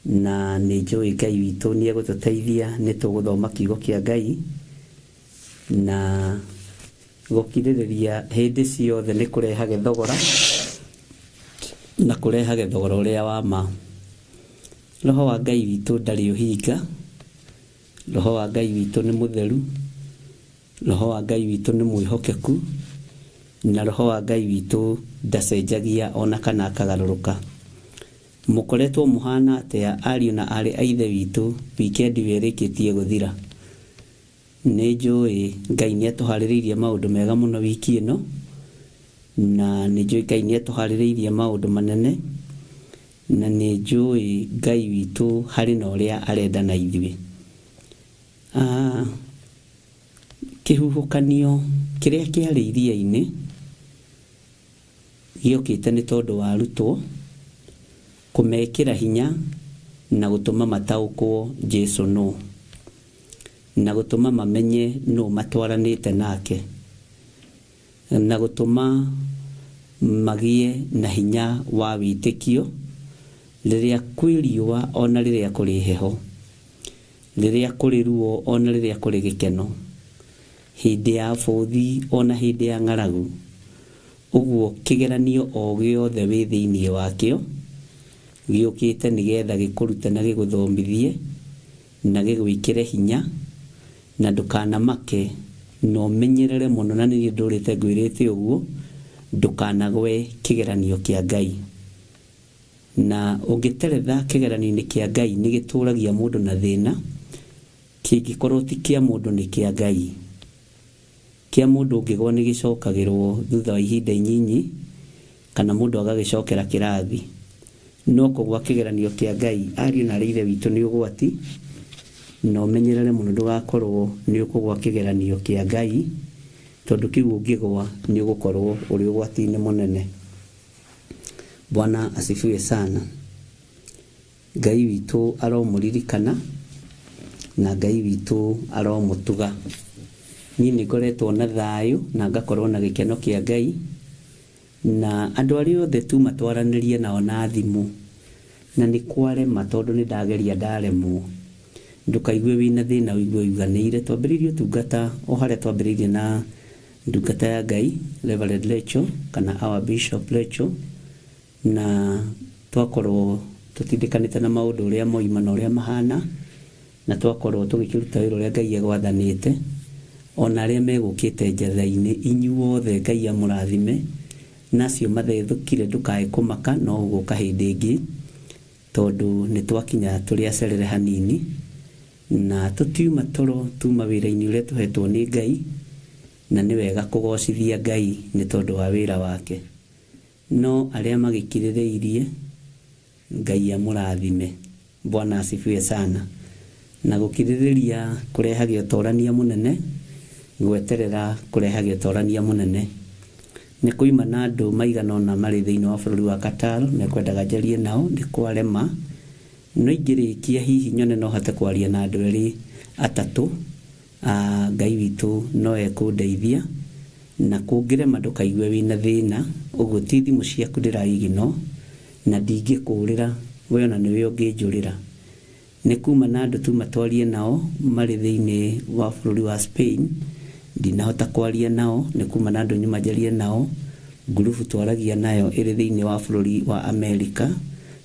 na nĩ njũĩ Ngai witũ nĩ egũtũteithia nĩ tũgũthoma kiugo kĩa Ngai, na gũkirĩrĩria hĩndĩ ciothe nĩ kũrehage thogora, na kũrehage thogora ũrĩa wa ma. Roho wa Ngai witũ ndarĩ ũhinga, Roho wa Ngai witũ nĩ mũtheru, Roho wa Ngai witũ nĩ mwĩhokeku, na Roho wa Ngai witũ ndacenjagia ona kana akagarũrũka. Mũkoretwo mũhana atĩa ariũ na arĩ a ithe witũ wikendi wĩrĩkĩtie gũthira? Nĩ njũĩ Ngai nĩ atũharĩrĩirie maũndũ mega mũno wiki ĩno, na nĩ njũĩ Ngai nĩ atũharĩrĩirie maũndũ manene, na nĩ njũĩ Ngai witũ harĩ na ũrĩa arenda na ithuĩ. Kĩhuhũkanio kĩrĩa kĩarĩ iria-inĩ gĩokĩte nĩ tondũ wa arutwo kũmekĩra hinya na gũtũma mataũkwo Jesũ nũ, na gũtũma mamenye nũ matwaranĩte nake, na gũtũma magĩe na hinya wa wĩtĩkio rĩrĩa kwĩ riũa ona rĩrĩa kũrĩ heho, rĩrĩa kũrĩ ruo ona rĩrĩa kũrĩ gĩkeno, hĩndĩ ya bũthi ona hĩndĩ ya ng'aragu. Ũguo kĩgeranio o gĩothe wĩ thĩinĩ wakĩo gĩũkĩte nĩgetha gĩkũrute na gĩgũthomithie na gĩgwĩkĩre hinya, na ndũkanamake, na ũmenyerere mũno, na niĩ ndũrĩte ngwĩrĩte ũguo, ndũkanagwe kĩgeranio kĩa Ngai. Na ũngĩteretha kĩgeranio-inĩ kĩa Ngai nĩ gĩtũragia mũndũ na thĩna, kĩngĩkorwo ti kĩa mũndũ nĩ kĩa Ngai. Kĩa mũndũ ũngĩgwa nĩ gĩcokagĩrwo thutha wa ihinda inyinyi, kana mũndũ agagĩcokera kĩrathi. No kũgwa kĩgeranio kĩa Ngai, ariũ na ithe witũ, nĩ ũgwati, na ũmenyerere mũno ndũgakorwo nĩ ũkũgwa kĩgeranio kĩa Ngai, tondũ kĩu ũngĩgwa nĩ ũgũkorwo ũrĩ ũgwati-inĩ mũnene. Bwana asifiwe sana. Ngai witũ aromũririkana, na Ngai witũ aromũtuga. Niĩ nĩ ngoretwo na thayũ na ngakorwo na gĩkeno kĩa Ngai, na andũ arĩa othe tu matwaranĩrie nao na thimũ, na nĩ kwarema tondũ nĩ ndageria ndaremwo. Ndũkaigue wĩna thĩna ũigue ũiganĩire. Twambĩrĩirie ũtungata o harĩa twambĩrĩirie na ndungata ya Ngai Reverend Rachel, kana our Bishop Rachel, na twakorwo tũtindĩkanĩte na maũndũ ũrĩa moima na ũrĩa mahana, na twakorwo tũgĩkĩruta wĩra ũrĩa Ngai egwathanĩte. Ona arĩa megũkĩte njatha-inĩ, inyuothe Ngai amũrathime, nacio mathethũkire ndũkae kũmaka, no ũgũka hĩndĩ ĩngĩ, tondũ nĩ twakinya tũrĩ acerere hanini, na tũtiuma toro tuma wĩra-inĩ ũrĩa tũhetwo nĩ Ngai, na nĩ wega kũgocithia Ngai nĩ tondũ wa wĩra wake. No arĩa magĩkirĩrĩirie, Ngai amũrathime. Bwana asifiwe sana. Na gũkirĩrĩria kũrehagia ũtorania mũnene, gweterera kũrehagia ũtorania mũnene. Nĩ kũima na andũ maigana ũna marĩ thĩinĩ wa bũrũri wa Qatar, na kwendaga njarie nao, nĩ kwarema. No ingĩrĩkia hihi nyone no hote kwaria na andũ erĩ atatũ, Ngai witũ no ekũndeithia, na kũngĩrema ndũkaigue wĩna thĩna. Ũguo ti thimũ ciaku ndĩraigino, na ndingĩkũrĩra, we ona nĩwe ũngĩnjũrĩra. Nĩ kuma na andũ tu matwarie nao marĩ thĩinĩ wa bũrũri wa Spain, ndinahota kwaria nao. Nĩ kuma na andũ nyuma njarie nao, ngurubu twaragia nayo ĩrĩ thĩinĩ wa bũrũri wa Amerika,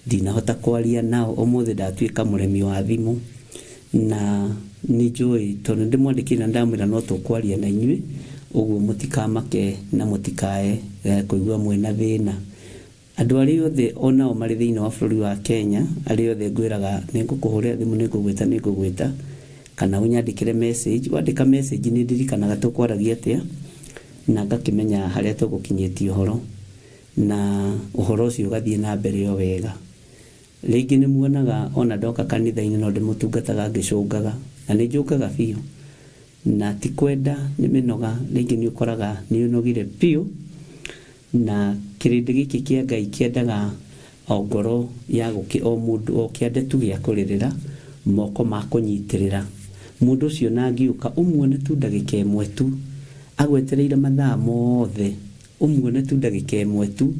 ndinahota kwaria nao. Ũmũthĩ ndatuĩka mũremi wa thimũ, na nĩ njũĩ tondũ ndĩmwandĩkĩire na ndamwĩra no tũkwaria na inyuĩ, Uguo mutikamake na mutikae kuigua mwena thina. Andu ari othe onao mari thiini wa bũrũri wa Kenya, ari othe ngwiraga nĩngũkũhũrĩra thimũ, nĩngũgwĩta kana unyandĩkĩre message. Wandĩka message nĩ ndirikanaga tũkwaragia atĩa na ngakĩmenya harĩa tũgũkinyĩtie ũhoro, na ũhoro ũcio ũgathiĩ na mbere o wega. Rĩngĩ nĩ muonaga ona ndoka kanitha-inĩ no ndĩmũtungataga ngĩcũngaga, na nĩ njũkaga biũ, na ti kwenda nĩ mĩnoga. Rĩngĩ nĩ ũkoraga nĩ ũnogire biũ, na kĩrĩndĩ gĩkĩ kĩa Ngai kĩendaga o ngoro ya o mũndũ o kĩande tu gĩa kũrĩrĩra, moko ma kũnyitĩrĩra. Mũndũ ũcio na angiũka ũmuone tu ndagĩka ĩmwe tu, agwetereire mathaa mothe, ũmuone tu ndagĩka ĩmwe tu,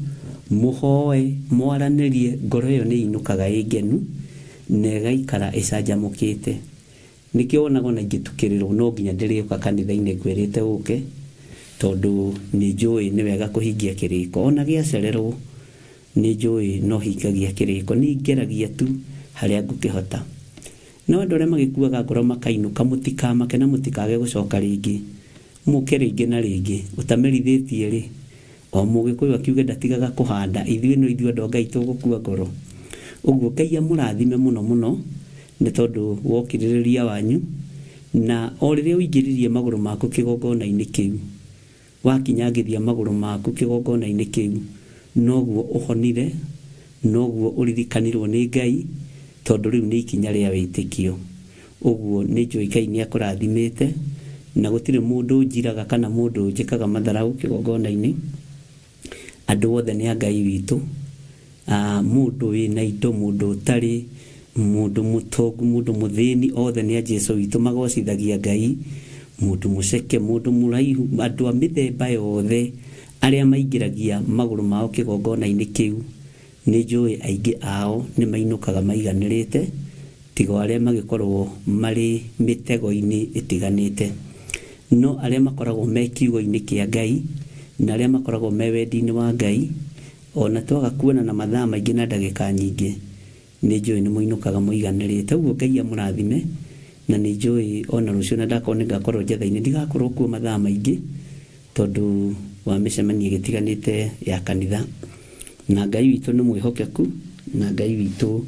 mũhoe mwaranĩrie, ngoro ĩyo nĩ inũkaga ĩngenu na ĩgaikara ĩcanjamũkĩte. Nĩkĩo wonaga ona ingĩtukĩrĩrwo no nginya ndĩrĩũka kanitha-inĩ ngwĩrĩte ũke, tondũ nĩ njũĩ nĩ wega kũhingia kĩrĩko. Ona gĩacererwo nĩ njũĩ no hingagia kĩrĩko, nĩ ngeragia tu harĩa ngũkĩhota. No andũ arĩa magĩkuaga ngoro makainũka, mũtikamake na mũtikage gũcoka rĩngĩ, mũke rĩngĩ na rĩngĩ, ũtamerithĩtie rĩ. O Mũgĩkũyũ akiuge ndatigaga kũhanda, ithuĩ andũ a Ngai tũgũkua ngoro. Ũguo Ngai amũrathime mũno mũno nĩ tondũ wa ũkirĩrĩria wanyu, na o rĩrĩa ũingĩririe magũrũ maku kĩgongona-inĩ kĩu, wakinyangithia magũrũ maku kĩgongona-inĩ kĩu, noguo ũhonire, noguo ũririkanirwo nĩ Ngai, tondũ rĩu nĩ ikinya rĩa wĩtĩkio. Ũguo nĩ njũĩ Ngai nĩ akũrathimĩte, na gũtirĩ mũndũ njiraga kana mũndũ njĩkaga matharaũ kĩgongona-inĩ. Andũ othe nĩ a Ngai witũ, mũndũ wĩna indo, mũndũ ũtarĩ, mũndũ mũtongu, mũndũ mũthĩni, othe nĩ a Jesũ witũ magocithagia Ngai. Mũndũ mũceke, mũndũ mũraihu, andũ a mĩthemba yothe arĩa maingĩragia magũrũ mao kĩgongona-inĩ kĩu, nĩ njũĩ aingĩ ao nĩ mainũkaga maiganĩrĩte, tiga arĩa magĩkorwo marĩ mĩtego-inĩ ĩtiganĩte. No arĩa makoragwo me kiugo-inĩ kĩa Ngai, na arĩa makoragwo me wendi-inĩ wa Ngai, ona twaga kuona na mathaa maingĩ na ndagĩka nyingĩ, nĩ njũĩ nĩ mũinũkaga mũiganĩrĩte. Ũguo Ngai amũrathime, na nĩ njũĩ ona rũciũ na ndakorwo nĩ ngakorwo njatha-inĩ ndigakorwo kuo mathaa maingĩ, tondũ wa mĩcemanio ĩgĩtiganĩte ya kanitha. Na Ngai witũ nĩ mwĩhokeku, na Ngai witũ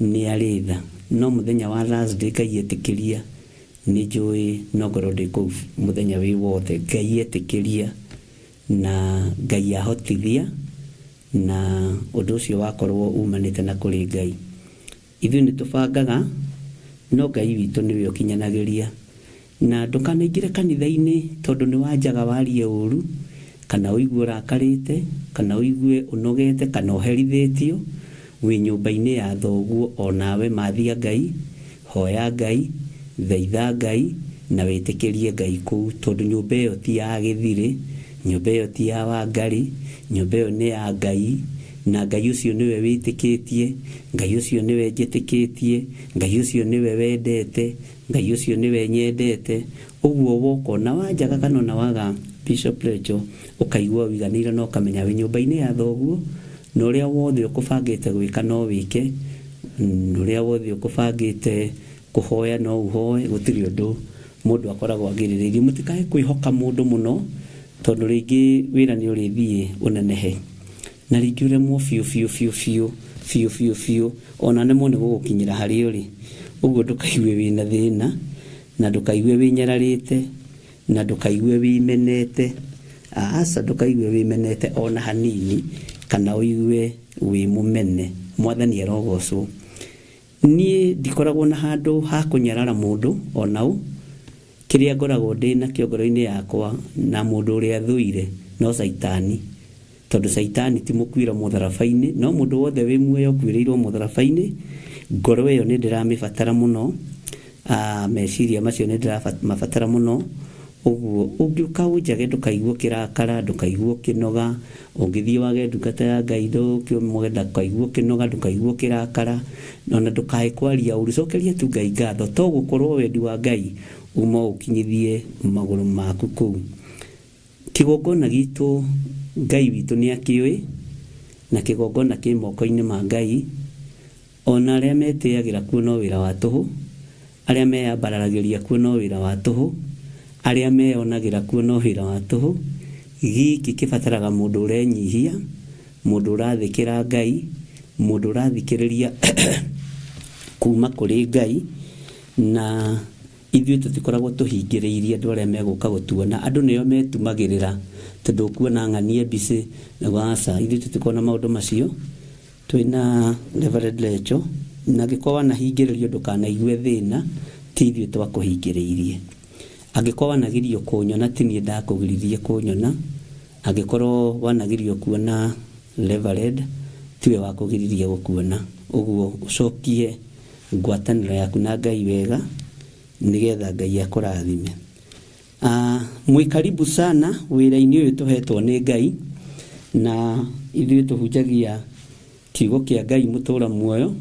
nĩ arĩ tha. No mũthenya wa Thursday Ngai etĩkĩria, nĩ njũĩ no ngorwo ndĩ kũu mũthenya wĩ wothe. Ngai etĩkĩria na Ngai ahotithia, na ũndũ ũcio wakorwo umanĩte na kũrĩ Ngai. Ithuĩ nĩ tũbangaga, no Ngai witũ nĩwe ũkinyanagĩria. Na ndũkanaingĩre kanitha-inĩ tondũ nĩ wanjaga warie ũru, kana ũigue ũrakarĩte, kana ũigue ũnogete, kana ũherithĩtio, wĩ nyũmba-inĩ ya thoguo, onawe mathia Ngai, hoya Ngai, thaitha Ngai, na wĩtĩkĩrie Ngai kũu, tondũ nyũmba ĩyo ti ya gĩthirĩ, nyũmba ĩyo ti ya Wangarĩ, nyũmba ĩyo nĩ ya Ngai, na Ngai ũcio nĩwe wĩtĩkĩtie, Ngai ũcio nĩwe njĩtĩkĩtie, Ngai ũcio nĩwe wendete, Ngai ũcio nĩwe nyendete. Ũguo woka na wanjaga kana na waga Bishop Rachel, ũkaigua wiganĩire na ũkamenya wĩ nyũmba-inĩ ya thoguo, na ũrĩa wothe ũkũbangĩte gwĩka no wĩke, ũrĩa wothe ũkũbangĩte kũhoya no ũhoe. Gũtirĩ ũndũ mũndũ akoragwo agĩrĩrĩirie. Mũtikae kwĩhoka mũndũ mũno, tondũ rĩngĩ wĩra nĩ ũrĩthiĩ ũnenehe, na rĩngĩ ũremwo biũ, ona nĩmo nĩ gũgũkinyĩra harĩa ũrĩ. Ũguo ndũkaigue wĩna thĩna, na ndũkaigue wĩnyararĩte, na ndũkaigue wĩmenete. Aca, ndũkaigue wĩmenete ona hanini, kana ũigue wĩ mũmene. Mwathani arogocwo. Niĩ ndikoragwo na handũ ha kũnyarara mũndũ onaũ. Kĩrĩa ngoragwo ndĩna kĩo ngoro-inĩ yakwa na mũndũ ũrĩa thũire no Saitani, tondũ Saitani ti mũkuĩra mũtharaba-inĩ, no mũndũ wothe wĩ muoyo ũkuĩrĩirwo mũtharaba-inĩ. Ngoro ĩyo nĩ ndĩramĩbatara mũno, meciria macio nĩ ndĩramabatara mũno. Ũguo ũngĩũka ũnjage ndũkaigua kĩrakara, ndũkaigua kĩnoga. Ũngĩthiĩ wage ndungata ya Ngai ndũkaigua kĩnoga, ndũkaigua kĩrakara, ona ndũkae kwaria ũru. Cokeria tu Ngai ngatho, to gũkorwo wendi wa Ngai uma ũkinyithie magũrũ maku kũu. Kĩgongona gitũ Ngai witũ nĩ akĩũĩ, na kĩgongona kĩ moko-inĩ ma Ngai. Ona arĩa metĩagĩra kuo no wĩra wa tũhũ, arĩa meyambararagĩria kuo no wĩra wa tũhũ, aria meonagira kuona hira wa tuhu giki kibataraga mundu urenyihia mundu urathikira Ngai mundu urathikiriria kuma kuri Ngai na ithuĩ tutikoragwo tuhingĩrĩirie andũ arĩa meguka gũtuona andũ nĩo metumagĩrĩra tondu kuona ng'anie mbici na waca ithuĩ tutikona maũndũ macio twina Reverend Lecho na gĩkorwo na hingĩrĩrio ndũkanaigue thĩna ti ithuĩ twakũhingĩrĩirie angĩkorwo wanagirio kũnyona ti niĩ ndakũgiririe kũnyona angĩkorwo wanagirio kuona Reverend tiwe wakũgiririe gũkuona ũguo ũcokie ngwatanĩro yaku na Ngai wega nigetha Ngai akũrathime. Mwĩ karibu sana wĩra-inĩ ũyũ tũhetwo nĩ Ngai na ithuĩ tũhunjagia kiugo kĩa Ngai mũtũra muoyo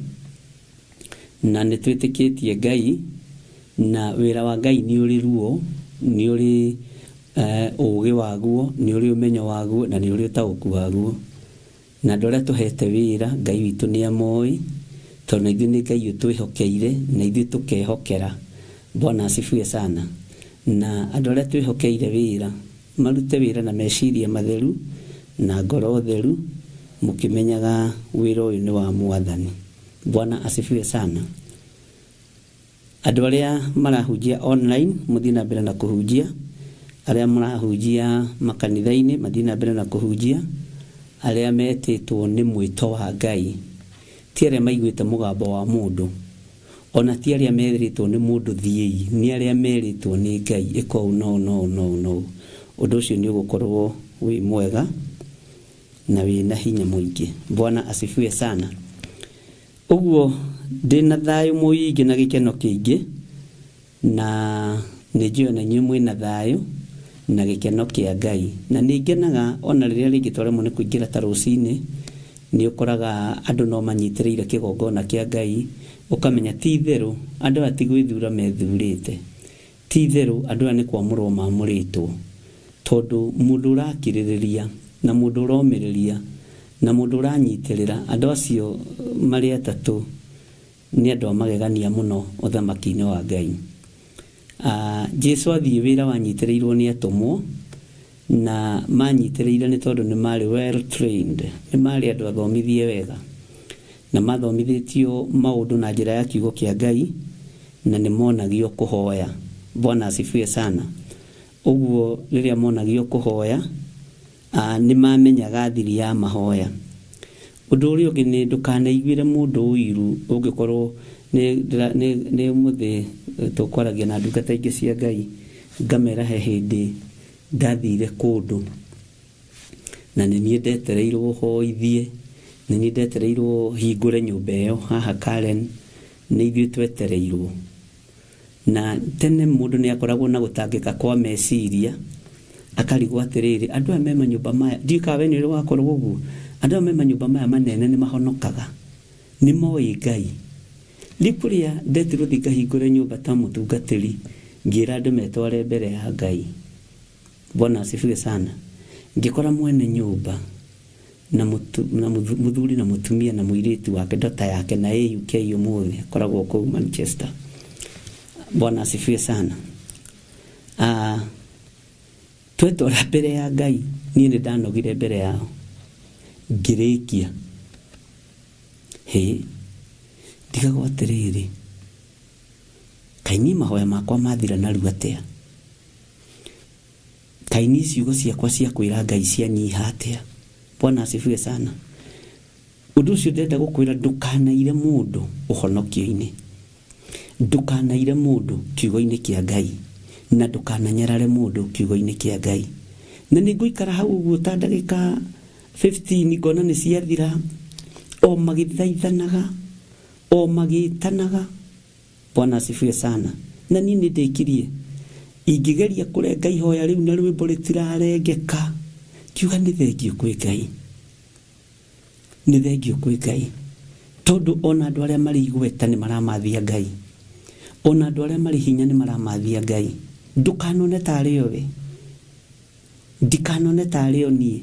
na nĩ twĩtĩkĩtie Ngai na wĩra wa Ngai nĩ ũrĩ ruo nĩ ũrĩ ũũgĩ waguo nĩ ũrĩ ũmenyo waguo na nĩ ũrĩ ũtaũku waguo na andũ arĩa tũhete wĩra Ngai witũ nĩ amoĩ tondũ ithuĩ nĩ Ngai ũtwĩhokeire na ithuĩ tũkehokera. Bwana asifiwe sana. Na andũ arĩa twĩhokeire wĩra marute wĩra na meciria matheru na ngoro theru mũkĩmenyaga wĩra ũyũ nĩ wa Mwathani. Bwana asifiwe sana. Andũ arĩa marahunjia online mũthiĩ na mbere na kũhunjia, arĩa marahunjia makanitha-inĩ mathiĩ na mbere na kũhunjia, arĩa metĩtwo nĩ mwĩto wa Ngai ti arĩa maiguĩte mũgambo wa mũndũ ona ti arĩa merĩtwo nĩ mũndũ thiĩi nĩ arĩa merĩtwo nĩ Ngai ĩka ũũ no ũndũ ũcio nĩ ũgũkorwo wĩ mwega na wĩna hinya mũingĩ. Bwana asifiwe sana. Ũguo ndĩna thayũ mũingĩ na gĩkeno kĩingĩ na nĩnjũĩ na inyuĩ mwĩna thayũ na gĩkeno kĩa Ngai na nĩngenaga ona rĩrĩa rĩngĩ twaremwo nĩ kũingĩra ta rũcinĩ nĩ ũkoraga andũ no manyitĩrĩire kĩgongona kĩa Ngai ukamenya ti itherũ andũ ati gwĩthura methurĩte ti itherũ andũ aya nĩ kwamũrwo mamũrĩtwo tondũ mũndũ ũrakirĩrĩria na mũndũ ũromĩrĩria na mũndũ ũranyitĩrĩra andũ acio marĩ atatũ nĩ andũ magegania mũno ũthamaki-inĩ wa Ngai. Jesu athiĩ wĩra wanyitĩrĩirwo nĩ atũmwo na manyitĩrĩire nĩ tondũ nĩ marĩ well trained nĩ marĩ andũ athomithie wega na mathomithĩtio maũndũ na njĩra ya kiugo kĩa Ngai na nĩ monagio kũhoya. Bwana asifiwe sana. Ũguo rĩrĩa monagio kũhoya nĩ mamenyaga thiri ya mahoya. Ũndũ ũrĩa ũngĩ nĩ ndũkanaiguĩre mũndũ ũiru ũngĩkorwo nĩ mũthĩ tũkwaragia na ndungata ingĩ cia Ngai ngamera he hĩndĩ ndathire kũndũ na nĩ niĩ ndetereirwo hoithie nĩ niĩ ndetereirwo hingũre nyũmba ĩyo haha Karen nĩ ithuĩ twetereirwo na tene mũndũ nĩ akoragwo na gũtangĩka kwa meciria akarigwo atĩrĩrĩ andũ aya me manyũmba maya ndikawe nĩ wakorwo ũguo andũ aya me manyũmba maya manene nĩ mahonokaga nĩ moĩ Ngai. Rĩu kũrĩa ndetirwo thiĩ ngahingũre nyũmba ta mũtungatĩri ngĩra andũ metware mbere ya Ngai. Bwana asifiwe sana. Ngĩkora mwene nyũmba na mũthuri na mũtumia na mũirĩtu wake ndota yake na UK ũmũthĩ akoragwo kũu Manchester. Bwana asifiwe sana. Twetwara mbere ya Ngai niĩ nĩ ndanogire mbere yao ngĩrĩkia ndigagwo atĩrĩrĩ kaini mahoya makwa mathira narua atĩa kaini ciugo ciakwa cia kwĩra Ngai cianyiha atĩa. Bwana asifiwe sana. Ũndũ ũcio ndenda gũkwĩra ndũkanaire mũndũ ũhonokio-inĩ ndũkanaire mũndũ kiugo-inĩ kĩa Ngai na ndũkananyarare mũndũ kiugo-inĩ kĩa Ngai na nĩ ngũikara hau ũguo ta ndagĩka 15 ngona nĩ ciathira o magĩthaithanaga o magĩtanaga. Bwana asifiwe sana. Na niĩ nĩ ndĩkirie ingĩgeria kũrenga ihoya rĩu na rwĩmbo rĩtirarengeka kiuga nĩ thengio kwĩ Ngai nĩ thengio kwĩ Ngai tondũ ona andũ arĩa marĩ igweta nĩ maramathia Ngai ona andũ arĩa marĩ hinya nĩ maramathia Ngai. Ndũkanone tarĩ we ndikanone tarĩ o niĩ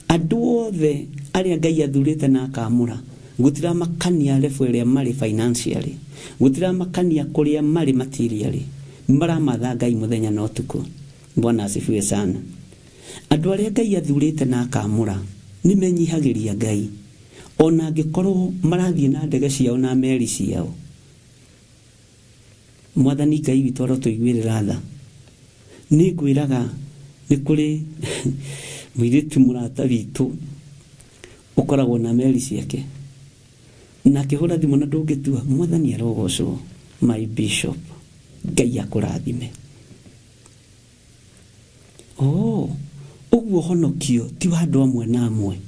andũ othe arĩa Ngai athurĩte na akamũra gũtiramakania level ĩrĩa marĩ financially gũtiramakania kũrĩa marĩ materially maramatha Ngai muthenya na utuku. Bwana asifiwe sana. Andu aria Ngai athurite na akamura ni menyihagiria Ngai ona angikorwo marathie na ndege ciao na meri ciao. Mwathani Ngai witũ arotuiguĩrĩra tha. Nĩ ngwĩraga nĩ kũrĩ mũirĩtu mũrata witũ ũkoragwo na meri ciake na akĩhũra thimũ na ndũngĩtua. Mwathani arogocwo, my bishop, Ngai akũrathime. Ũguo honokio ti wa andũ amwe na amwe,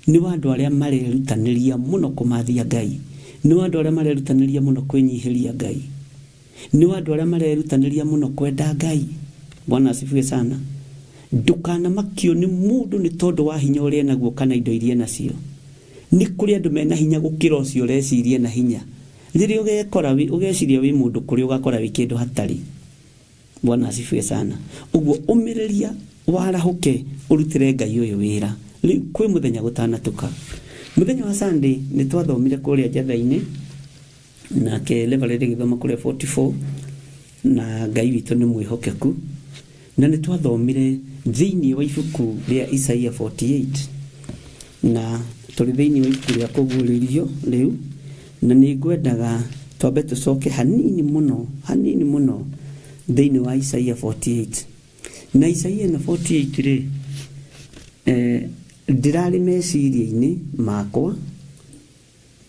nĩ wa andũ arĩa marerutanĩria mũno kũmathia Ngai, nĩ wa andũ arĩa marerutanĩria mũno kwĩnyihĩria Ngai, nĩ wa andũ arĩa marerutanĩria mũno kwenda Ngai. Bwana asifiwe sana. Ndukanamakio nĩ mũndũ nĩ tondũ wa hinya ũrĩa naguo kana indo iria nacio. Nĩ kũrĩ andũ mena hinya gũkĩra ũcio ũreciria na hinya. Rĩrĩa ũgekora ũgeciria wĩ mũndũ kũrĩa ũgakora wĩ kĩndũ hatarĩ. Bwana asifiwe sana. Ũguo ũmĩrĩria warahũke ũrutĩre Ngai ũyũ wĩra. Kwĩ mũthenya gũtanatuka. Mũthenya wa Sunday nĩ twathomire kũrĩa njatha-inĩ nake Reverend gĩthoma kũrĩa 44 na Ngai witũ nĩ mwĩhokeku, na nĩ twathomire thĩinĩ wa ibuku rĩa Isaiah 48 na tũrĩ thĩinĩ wa ibuku rĩa kũguũrĩrio rĩu, na nĩ ngwendaga twambe tũcoke hanini mũno thĩinĩ wa Isaiah 48. Na Isaiah 48 rĩ ndirarĩ meciria-inĩ makwa,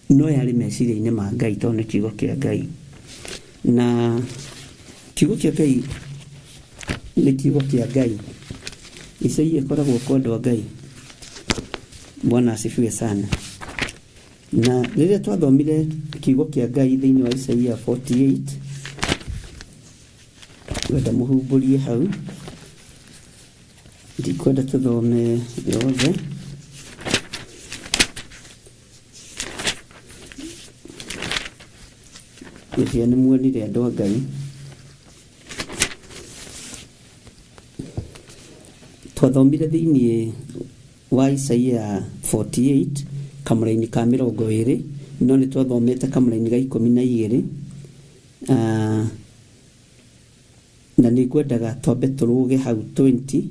no yarĩ meciria-inĩ ma Ngai tondũ nĩ kiugo kĩa Ngai. Na kiugo kĩa Ngai nĩ kiugo kĩa Ngai. Isaiah ĩkoragwo kwa andũ a Ngai. Bwana asifiwe sana. Na rĩrĩa twathomire kiugo kĩa Ngai thĩinĩ wa Isaiah 48, wenda mũhumburie hau, ndikwenda tuthome yothe. Ĩrĩa nĩ muonire andũ a Ngai. Twathomire thĩinĩ wa Isaiah 48 kamũra-inĩ ka 20, no nĩ twathomete kamũra-inĩ ga 12. Na nĩ ngwendaga twambe tũrũge hau 20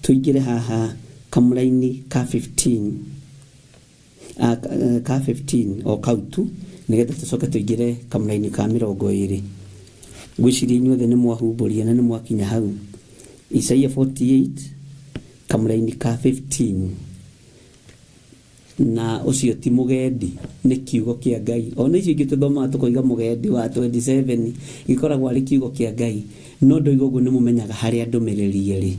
tũingĩre haha kamũra-inĩ ka 15 o kautu, nĩgetha tũcoke tũingĩre kamũra-inĩ ka 20. Ngwĩciria inyuothe nĩ mwahumbũria na nĩ mwakinya hau. Isaiah 48 kamũra-inĩ ka 15. Na ũcio ti mũgendi, nĩ kiugo kĩa Ngai. Ona icio ingĩ tũthomaga tũkoiga mũgendi wa 27 gĩkoragwo arĩ kiugo kĩa Ngai, no ndoiga ũguo nĩ mũmenyaga harĩa ndũmĩrĩri ĩrĩ,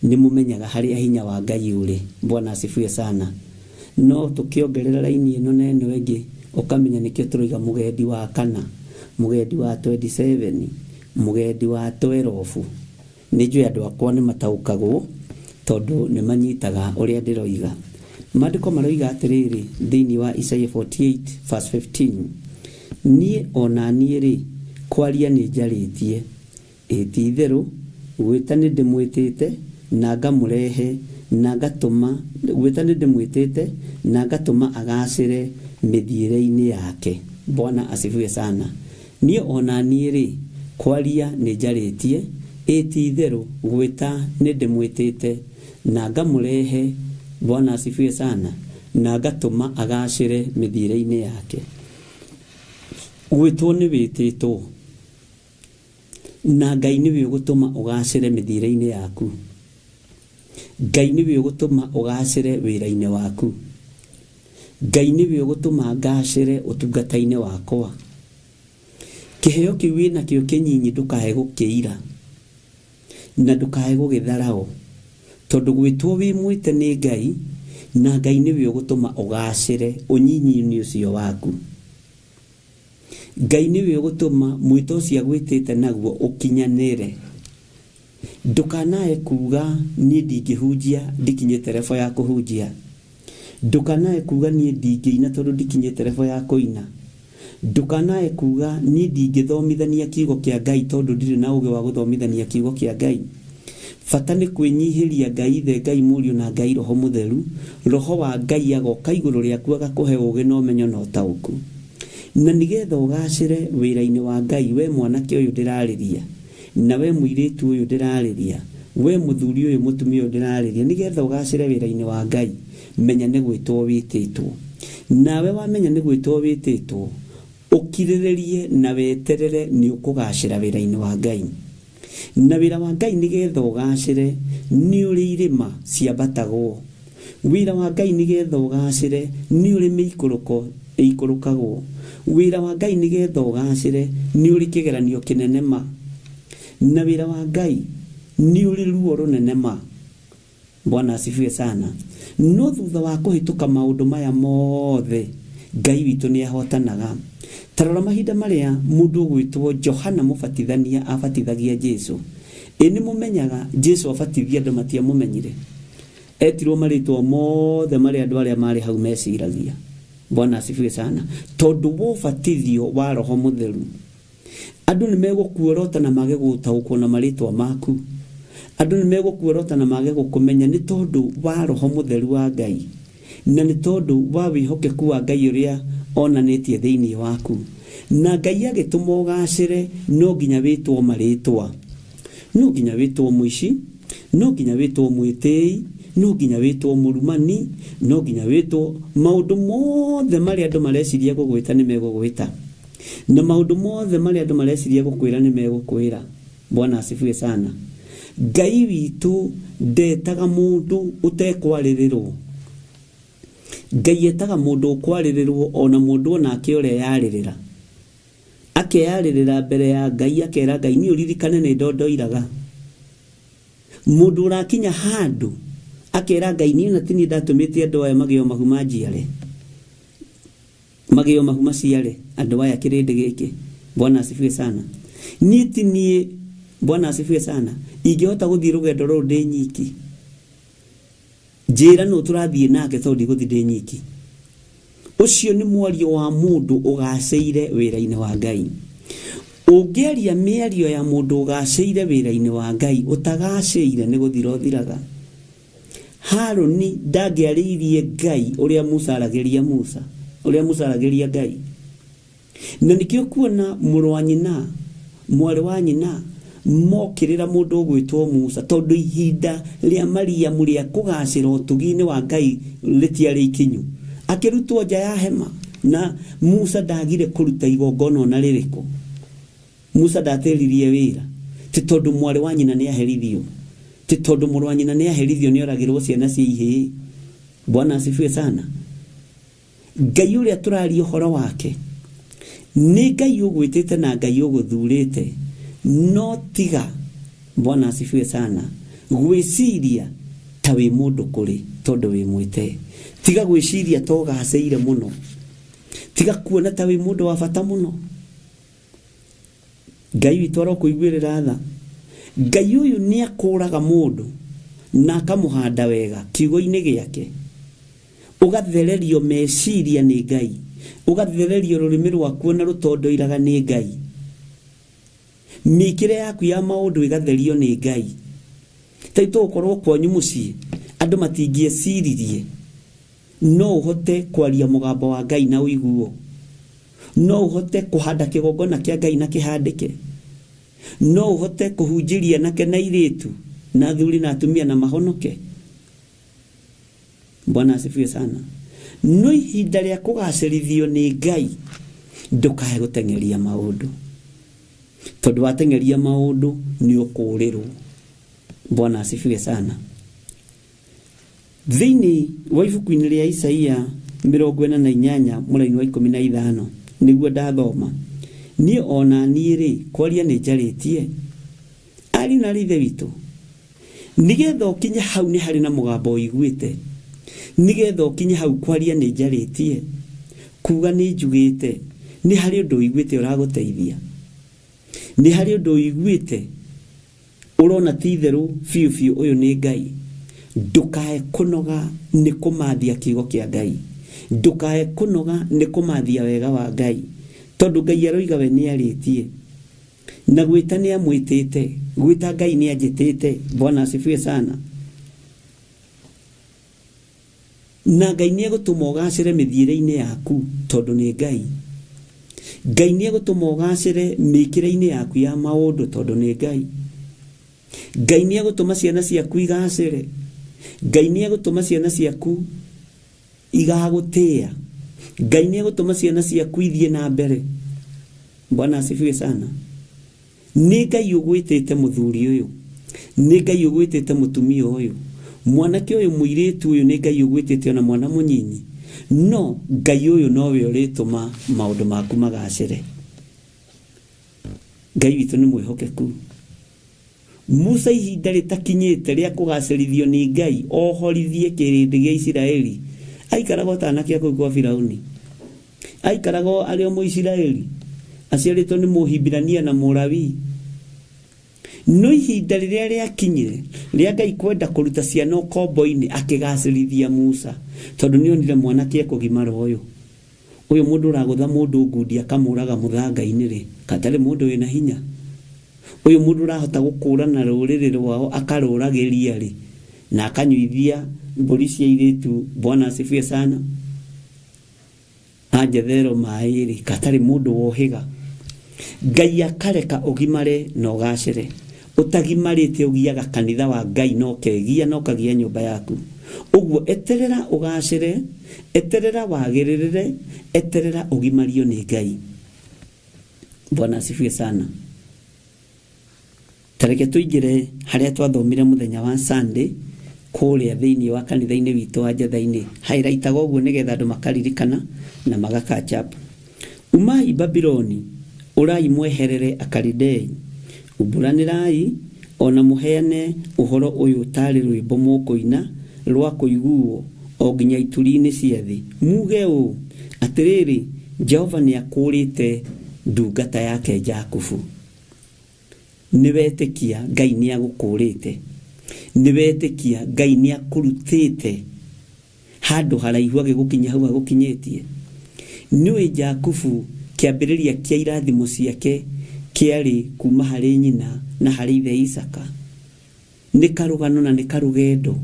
nĩ mũmenyaga harĩa hinya wa Ngai ũrĩ. Bwana asifiwe sana. No tũkĩongerera raini ĩno na ĩno ĩngĩ ũkamenya nĩkĩo tũroiga mũgendi wa 4, mũgendi wa 27, mũgendi wa 12. Nĩ njũĩ andũ akwa nĩ mataũkagwo tondũ nĩ manyitaga ũrĩa ndĩroiga. Maandĩko maroiga atĩrĩrĩ thĩinĩ wa Isaiah 48 verse 15, niĩ ona niĩ rĩ kwaria nĩ njarĩtie, ti itherũ gwĩta nĩ ndĩmwĩtĩte na ngamũrehe na ngatũma, gwĩta nĩ ndĩmwĩtĩte na ngatũma agacĩre mĩthiĩre-inĩ yake. Bwana asifiwe sana. Niĩ ona niĩ rĩ kwaria nĩ njarĩtie, ti itherũ gwĩta nĩ ndĩmwĩtĩte na ngamũrehe. Bwana asifiwe sana. Na ngatũma agacĩre mĩthiĩre-inĩ yake. Gwĩtwo nĩ wĩtĩtwo, na Ngai nĩwe ũgũtũma ũgacĩre mĩthiĩre-inĩ yaku. Ngai nĩwe ũgũtũma ũgacĩre wĩra-inĩ waku. Ngai nĩwe ũgũtũma ngacĩre ũtungata-inĩ wakwa. Kĩheo kĩu wĩnakĩo kĩnyinyi ndũkahe gũkĩira na ndũkahe gũgĩtharaũ, tondũ gwĩtwo wĩ mwĩte nĩ Ngai, na Ngai nĩwe ũgũtũma ũgacĩre ũnyinyi-inĩ ũcio waku. Ngai nĩwe ũgũtũma mwĩto ũcio gwĩtĩte naguo ũkinyanĩre. Ndũkanae kuuga niĩ ndingĩhunjia ndikinyĩte level ya kũhunjia. Ndũkanae kuuga niĩ ndingĩina tondũ ndikinyĩte level ya kũina. Ndũkanae kuuga niĩ ndingĩthomithania kiugo kĩa Ngai tondũ ndirĩ na ũũgĩ wa gũthomithania kiugo kĩa Ngai. Bata nĩ kwĩnyihĩria Ngai Ithe, Ngai Mũriũ na Ngai Roho Mũtheru. Roho wa Ngai agoka igũrũ rĩaku agakũhe ũũgĩ na ũmenyo na ũtaũku. na nigetha ugacire wira-ini wa Ngai, we mwanake uyu ndirariria, na we muiritu uyu ndirariria, we muthuri uyu mutumia uyu ndirariria, nigetha ugacire wira-ini wa Ngai, menya ni gwitwo wititwo. Nawe wamenya ni gwitwo wititwo, ukiriririe na weterere ni ukugacira wira-ini wa Ngai. Na wira wa Ngai nigetha ugacire ni uri irima ciambatagwo. Wira wa Ngai nigetha ugacire ni uri mikuruko ikurukagwo. Wira wa Ngai nigetha ugacire ni uri kigeranio kinenema. Na wira wa Ngai ni uri ruo runenema. Bwana asifiwe sana. No thutha wa kuhituka maundu maya mothe, Ngai witu ni ahotanaga. Tarora mahinda maria mundu gwitwo Johana Mubatithania abatithagia Jesu. Eni mumenyaga Jesu abatithia andu matia mumenyire. Etirwo maritwo mothe maria andu aria mari hau meciragia. Bwana asifiwe sana. Tondu wo batithio wa Roho Mutheru, andu ni megukuorota na mage gutaukwo na maritwa maku. Andu ni megukuorota na mage gukumenya ni tondu wa Roho Mutheru wa Ngai, na ni tondu wa wihokeku wa Ngai uria onanitie thiini waku. Na Ngai agituma ugacire, no nginya witwo maritwa, no nginya witwo muici, no nginya witwo mwitei, no nginya witwo murumani, no nginya witwo maundu mothe maria andu mareciria gugwita ni megugwita, na maundu mothe maria andu mareciria gukwira ni megukwira. Bwana asifiwe sana. Ngai witu ndetaga mundu utekwaririrwo. Ngai etaga mundu ukwaririrwo, ona mundu onake uria yaririra akeyaririra mbere ya Ngai, akera Ngai ni uririkane ni ndondoiraga. Mundu urakinya handu akera Ngai ni na tini ndatumite andu aya magio mahuma njiare, magio mahuma ciare andu aya kirindi giki. Bwana asifiwe sana. Nitinie, Bwana asifiwe sana, ingehota guthii rugendo ruru ndi nyiki, njira no turathie nake tondu guthii ndi nyiki. Ucio ni mwario wa mundu ugaceire wira-ini wa Ngai. Ungeria miario ya mundu ugaceire wira-ini wa Ngai, utagaceire ni guthira uthiraga. Haruni ndagiaririe Ngai uria Musa arageria Musa, uria Musa arageria Ngai. Na nikio kuona muru wa nyina, mwari wa nyina mokirira mundu gwitwo Musa, tondu ihinda ria Maria muria kugacira utugini wa Ngai ritiari ikinyu. Akirutwo nja ya hema, na Musa ndagire kuruta igongona na ririko. Musa ndateririe wira, ti tondu mwari wa nyina ni aherithio, ti tondu muru wa nyina ni aherithio ni oragirwo ciana cia ihii. Bwana asifiwe sana. Ngai uria turaria uhoro wake ni Ngai ugwitite na Ngai uguthurite, no tiga, Bwana asifiwe sana, gwiciria ta wi mundu kuri tondu wi mwite. Tiga gwiciria to gaceire muno, tiga kuona ta wi mundu wa bata muno. Ngai witu arokuiguirira tha. Ngai uyu ni akuraga mundu na akamuhanda wega kiugo-ini giake, ugathererio meciria ni Ngai, ugathererio rurimi rwaku na rutondoiraga ni Ngai, mikire yaku ya maundu igatherio ni Ngai. Taito ukorwo kwanyu mucii andu matingieciririe, no uhote kwaria mugambo wa Ngai na uiguo, no uhote kuhanda kigongona kia Ngai na kihandike, no uhote kuhunjiria nake na iritu na athuri na atumia na mahonoke. Bwana asifiwe sana. No ihinda ria kugacirithio ni Ngai, ndukae gutengeria maundu, tondu watengeria maundu ni ukurirwo. Bwana asifiwe sana. Thiini wa ibuku-ini ria Isaia 48 muraini wa 15 niguo ndathoma, ni ona niiri kwaria ni njaritie ari na rithe witu, nigetha ukinye hau ni hari na mugambo uiguite, nigetha ukinye hau kwaria ni njaritie, kuga ni njugite, ni hari undu uiguite uraguteithia, ni hari undu uiguite urona titheru fiu fiu uyu ni Ngai. Ndukae kunoga ni kumathia kiugo kia Ngai, ndukae kunoga ni kumathia wega wa Ngai, tondu Ngai aroiga we ni aritie, na gwita ni amwitite, gwita Ngai ni anjitite. Bwana asifiwe sana. Na Ngai ni egutuma ugacire mithiire-ini yaku tondu ni Ngai. Ngai nĩ egũtũma ũgacĩre mĩkĩre-inĩ yaku ya maũndũ tondũ nĩ Ngai. Ngai nĩ egũtũma ciana ciaku igacĩre. Ngai nĩ egũtũma ciana ciaku igagũtĩa. Ngai nĩ egũtũma ciana ciaku ithiĩ na mbere. Bwana asifiwe sana. Nĩ Ngai ũgwĩtĩte mũthuri ũyũ. Nĩ Ngai ũgwĩtĩte mũtumia ũyũ. Mwanake ũyũ mũirĩtu ũyũ nĩ Ngai ũgwĩtĩte ona mwana mũnyinyi. No Ngai ũyũ nowe ũrĩtũma maũndũ maku magacĩre. Ngai witũ nĩ mwĩhokeku. Musa ihinda rĩtakinyĩte rĩa kũgacĩrithio nĩ Ngai ohorithie kĩrĩndĩ gĩa Isiraeli. Aikaraga ũtanakĩa kũu kwa Firaũni. Aikaraga arĩ o Mũisiraeli. Aciarĩtwo nĩ Mũhibirania na Mũlawi. No ihinda rĩrĩa rĩakinyire rĩa Ngai kwenda kũruta ciana ũkombo-inĩ akĩgacĩrithia Musa. Tondũ nĩonire mwanake ekũgimara ũyũ. Ũyũ mũndũ ũragũtha mũndũ ngundi akamũraga mũthanga-inĩ rĩ. Katarĩ mũndũ wĩna hinya. Ũyũ mũndũ ũrahota gũkũrana rũrĩrĩ rwao akarũragĩria rĩ. Na akanyuithia mbũri cia airĩtu. Bwana asifiwe sana. Anjetherwo maĩ rĩ. Katarĩ mũndũ wohĩga. Ngai akareka ũgimare na ũgacĩre. Ũtagimarĩte ũgiaga kanitha wa Ngai no kegia no kagia nyũmba yaku. Ũguo eterera ũgacĩre, eterera wagĩrĩrĩre, eterera ũgimario nĩ Ngai. Bwana asifiwe sana. Tareke tũingĩre harĩa twathomire mũthenya wa Sunday kũrĩa thĩinĩ wa kanitha-inĩ witũ wa Njetha-inĩ. Hairaitaga ũguo nĩgetha andũ makaririkana na magakatch up. Umai Babyloni, ũrai mweherere Akalidei. Umburanĩrai ona mũheane ũhoro ũyũ tarĩ rwĩmbo mũkũina rwa kũiguo o nginya ituri-inĩ cia thĩ. Muge ũũ atĩrĩrĩ, Jehova nĩakũrĩte ndungata yake Jakubu. Nĩwetĩkia Ngai nĩagũkũrĩte. Nĩwetĩkia Ngai nĩakũrutĩte handũ haraihu agĩgũkinya hau agũkinyĩtie. Nĩwe Jakubu kĩambĩrĩria kĩa irathimo ciake kĩarĩ kuma harĩ nyina na harĩ ithe Isaka. Nĩ karũgano na nĩ karũgendo.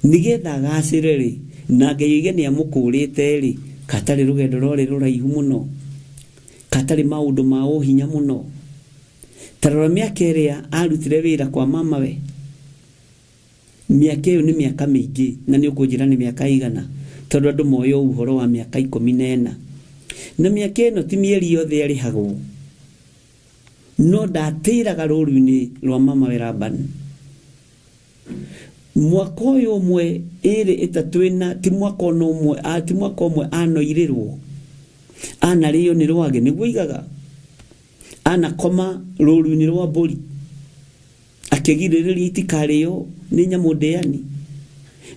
Nĩgetha agacĩre rĩ, na Ngai oige nĩamũkũrĩte rĩ, katarĩ rũgendo rũrĩ rũraihu mũno. Katarĩ maũndũ ma ũhinya mũno. Tarora mĩaka ĩrĩa arutire wĩra kwa mamawe. Mĩaka ĩyo nĩ mĩaka mĩingĩ na nĩ ũkũnjĩra nĩ mĩaka igana. Tondũ andũ moyo ũhoro wa mĩaka 14. Na mĩaka ĩno ti mĩeri yothe arĩhagwo. No ndatĩraga rũru-inĩ rwa mamawe Labani. Mwaka ũyũ ũmwe ĩrĩ ĩtatũ ĩna ti mwaka ũmwe ti mwaka ũmwe anoirĩrwo. Anarĩo nĩ rwage nĩguo igaga. Anakoma rũru-inĩ rwa mbũri. Akĩgirĩrĩria itikarĩo nĩ nyamũ ndĩani.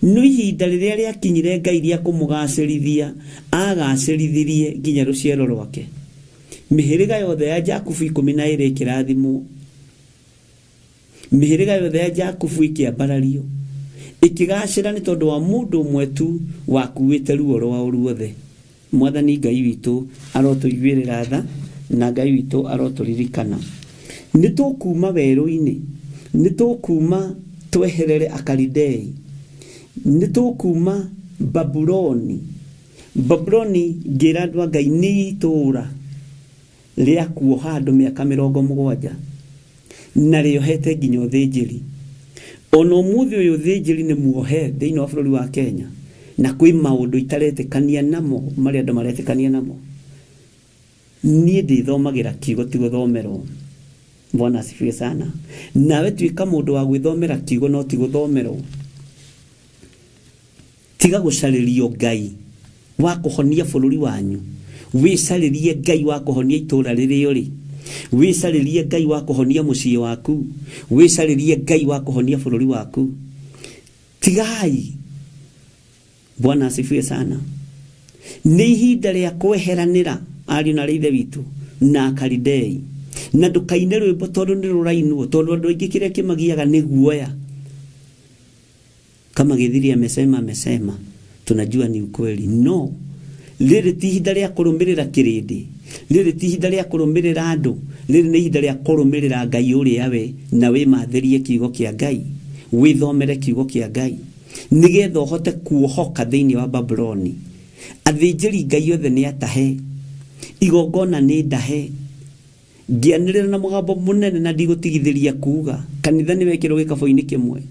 No ihinda rĩrĩa rĩakinyire Ngai rĩa kũmũgacĩrithia agacĩrithirie nginya rũciaro rwake. Mĩhĩrĩga yothe ya Jakubu 12 ĩkĩrathimwo. Mĩhĩrĩga yothe ya Jakubu ĩkĩambarario. Ĩkĩgacĩra nĩ tondũ wa mũndũ ũmwe tu wakuĩte ruo rwao ruothe. Mwathani Ngai witũ arotũiguĩrĩra tha na Ngai witũ arotũririkana. Nĩtũkuma werũ-inĩ. Nĩtũkuma tweherere Akalidei. Nĩtũkuma Babuloni. Babuloni ngĩra andũ a Ngai nĩ itũũra rĩa kuoha andũ mĩaka 70 na rĩohete nginya ũthĩnjĩri. Ona ũmũthĩ ũyũ ũthĩnjĩri nĩ muohe thĩinĩ wa bũrũri wa Kenya. Na kwĩ maũndũ itaretĩkania namo marĩa andũ maretĩkania namo. Niĩ ndĩthomagĩra kiugo ti gũthomerwo. Bwana asifiwe sana. Nawe tuĩka mũndũ wa gwĩthomera kiugo no ti gũthomerwo. Tiga gũcarĩrio Ngai wa kũhonia bũrũri wanyu. Wĩcarĩrie Ngai wa kũhonia itũũra rĩrĩa ũrĩ. Wĩcarĩrie Ngai wa kũhonia mũciĩ waku. Wĩcarĩrie Ngai wa kũhonia bũrũri waku. Tigai. Bwana asifiwe sana. Nĩ ihinda rĩa kweheranĩra ariũ na ithe witũ na Akalidei. Na ndũkaine rwĩmbo tondũ nĩ rũrainwo. Tondũ andũ aingĩ kĩrĩa kĩmagiaga nĩ guoya. Kama githiria amesema tunajua ni ukweli. No. Rĩrĩ ti ihinda rĩa kũrũmĩrĩra kĩrĩndĩ. Rĩrĩ ti ihinda rĩa kũrũmĩrĩra andũ. Rĩrĩ nĩ ihinda rĩa kũrũmĩrĩra Ngai ũrĩa we na wĩmathĩrie kiugo kĩa Ngai. Wĩthomere kiugo kĩa Ngai. Nĩgetha ũhote kuohoka thĩinĩ wa Babuloni. Athĩnjĩri Ngai othe nĩ atahe. igongona nĩ ndahe ngianĩrĩra na mũgambo mũnene na ndigũtigithĩria kuuga kanitha nĩ wekĩrwo gĩkabũ-inĩ kĩmwe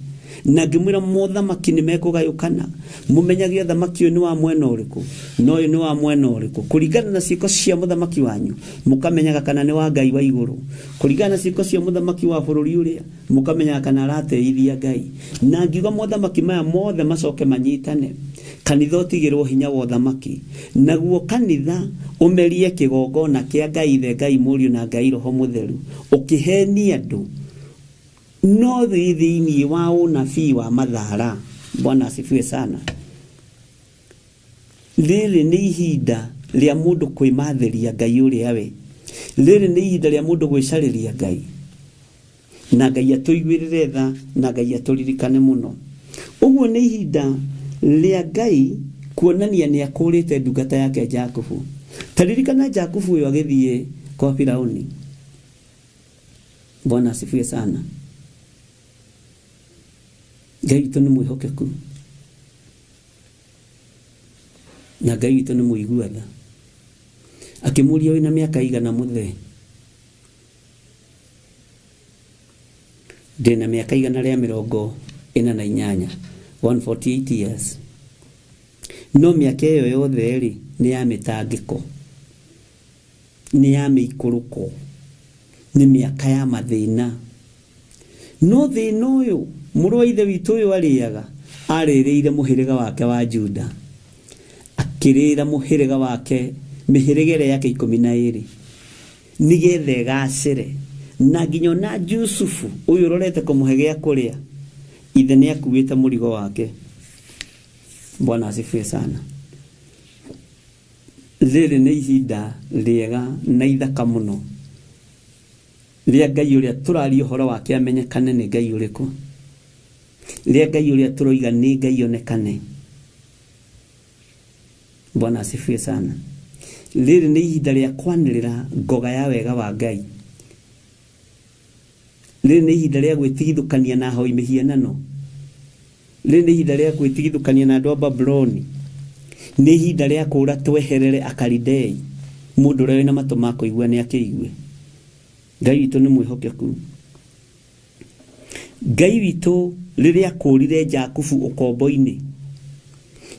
na ngĩmwĩra mothamaki nĩ mekũgayũkana mũmenyage ũthamaki ũyũ nĩ wa mwena ũrĩkũ na ũyũ nĩ wa mwena ũrĩkũ kũringana na ciĩko cia mũthamaki wanyu mũkamenyaga kana nĩ wa Ngai wa igũrũ kũringana na ciĩko cia mũthamaki wa bũrũri ũrĩa mũkamenyaga kana arateithia Ngai na ngiuga mothamaki maya mothe macoke manyitane kanitha ũtigĩrwo hinya wa ũthamaki naguo kanitha ũmerie kĩgongona kĩa Ngai Ithe Ngai Mũriũ na Ngai Roho Mũtheru ũkĩhenia andũ no thĩinĩ wa ũnabii wa mathara. Bwana asifiwe sana. Rĩrĩ nĩ ihinda rĩa mũndũ kwĩmathĩria Ngai ũrĩa we. Rĩrĩ nĩ ihinda rĩa mũndũ gwĩcarĩria Ngai na Ngai atũiguĩrĩre tha na Ngai atũririkane mũno. Ũguo nĩ ihinda rĩa Ngai kuonania nĩ akũrĩte ndungata yake Jakubu. Taririkana Jakubu ũyũ agĩthiĩ kwa Firaũni. Bwana asifiwe sana. Ngai witũ nĩ mwĩhokeku na Ngai witũ nĩ mũiguatha. Akĩmũria wĩna mĩaka igana mũthee? Ndĩna mĩaka igana rĩa 48, 148 years. No mĩaka ĩyo yothe rĩ nĩ ya mĩtangĩko, nĩ ya mĩikũrũko, nĩ mĩaka ya mathĩna. No thĩna ũyũ mũrũ wa ithe witũ ũyũ arĩaga arĩrĩire mũhĩrĩga wake wa Juda, akĩrĩra mũhĩrĩga wake mĩhĩrĩga ĩrĩa yake 12 nĩgetha ĩgacĩre na nginya na Jusufu ũyũ ũrorete kũmũhe gĩa kũrĩa ithe nĩ akuĩte mũrigo wake. Bwana asifiwe sana. Rĩrĩ nĩ ihinda rĩega na ithaka mũno rĩa Ngai ũrĩa tũraria ũhoro wake amenyekane nĩ Ngai ũrĩkũ, rĩa Ngai ũrĩa tũroiga nĩ Ngai onekane. Bwana asifiwe sana. Rĩrĩ nĩ ihinda rĩa kwanĩrĩra ngoga ya wega wa Ngai. Rĩrĩ nĩ ihinda rĩa gwĩtigithũkania na ahoi mĩhianano. Rĩrĩ nĩ ihinda rĩa gwĩtigithũkania na andũ a Babuloni. Nĩ ihinda rĩa kũũra tweherere Akalidei. Mũndũ ũrĩa wĩna matũ ma kũigua nĩ akĩigue. Ngai witũ nĩ mwĩhokeku. Ngai witũ rĩrĩa kũrire Jakubu ũkombo-inĩ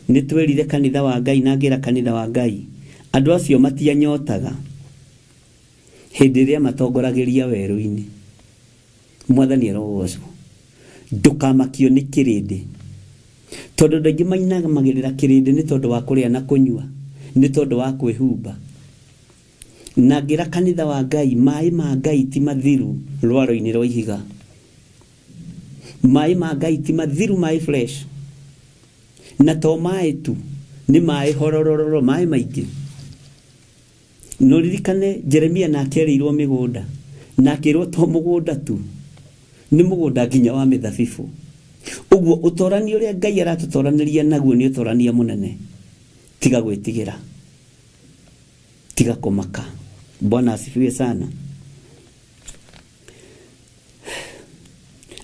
nĩ twerire kanitha wa Ngai na ngĩra kanitha wa Ngai andũ acio matianyotaga hĩndĩ ĩrĩa matongoragĩria werũ-inĩ. Mwathani arogocwo. Ndũkamakio nĩ kĩrĩndĩ, tondũ andũ aingĩ mainagagĩrĩra kĩrĩndĩ nĩ tondũ wa kũrĩa na kũnyua, nĩ tondũ wa kwĩhumba. Na ngĩra kanitha wa Ngai maĩ ma Ngai ti mathiru rwaro-inĩ rwa ihiga. Maĩ ma Ngai ti mathiru maĩ fresh, na to maĩ tu nĩ maĩ horororo, maĩ maingĩ. No ririkane Jeremia nake erĩirwo mĩgũnda na akĩrwo to mũgũnda tu, nĩ mũgũnda nginya wa mĩthabibũ. Ũguo ũtorania ũrĩa Ngai aratũtoranĩria naguo nĩ ũtorania mũnene. Tiga gwĩtigĩra, tiga kũmaka. Bwana asifiwe sana.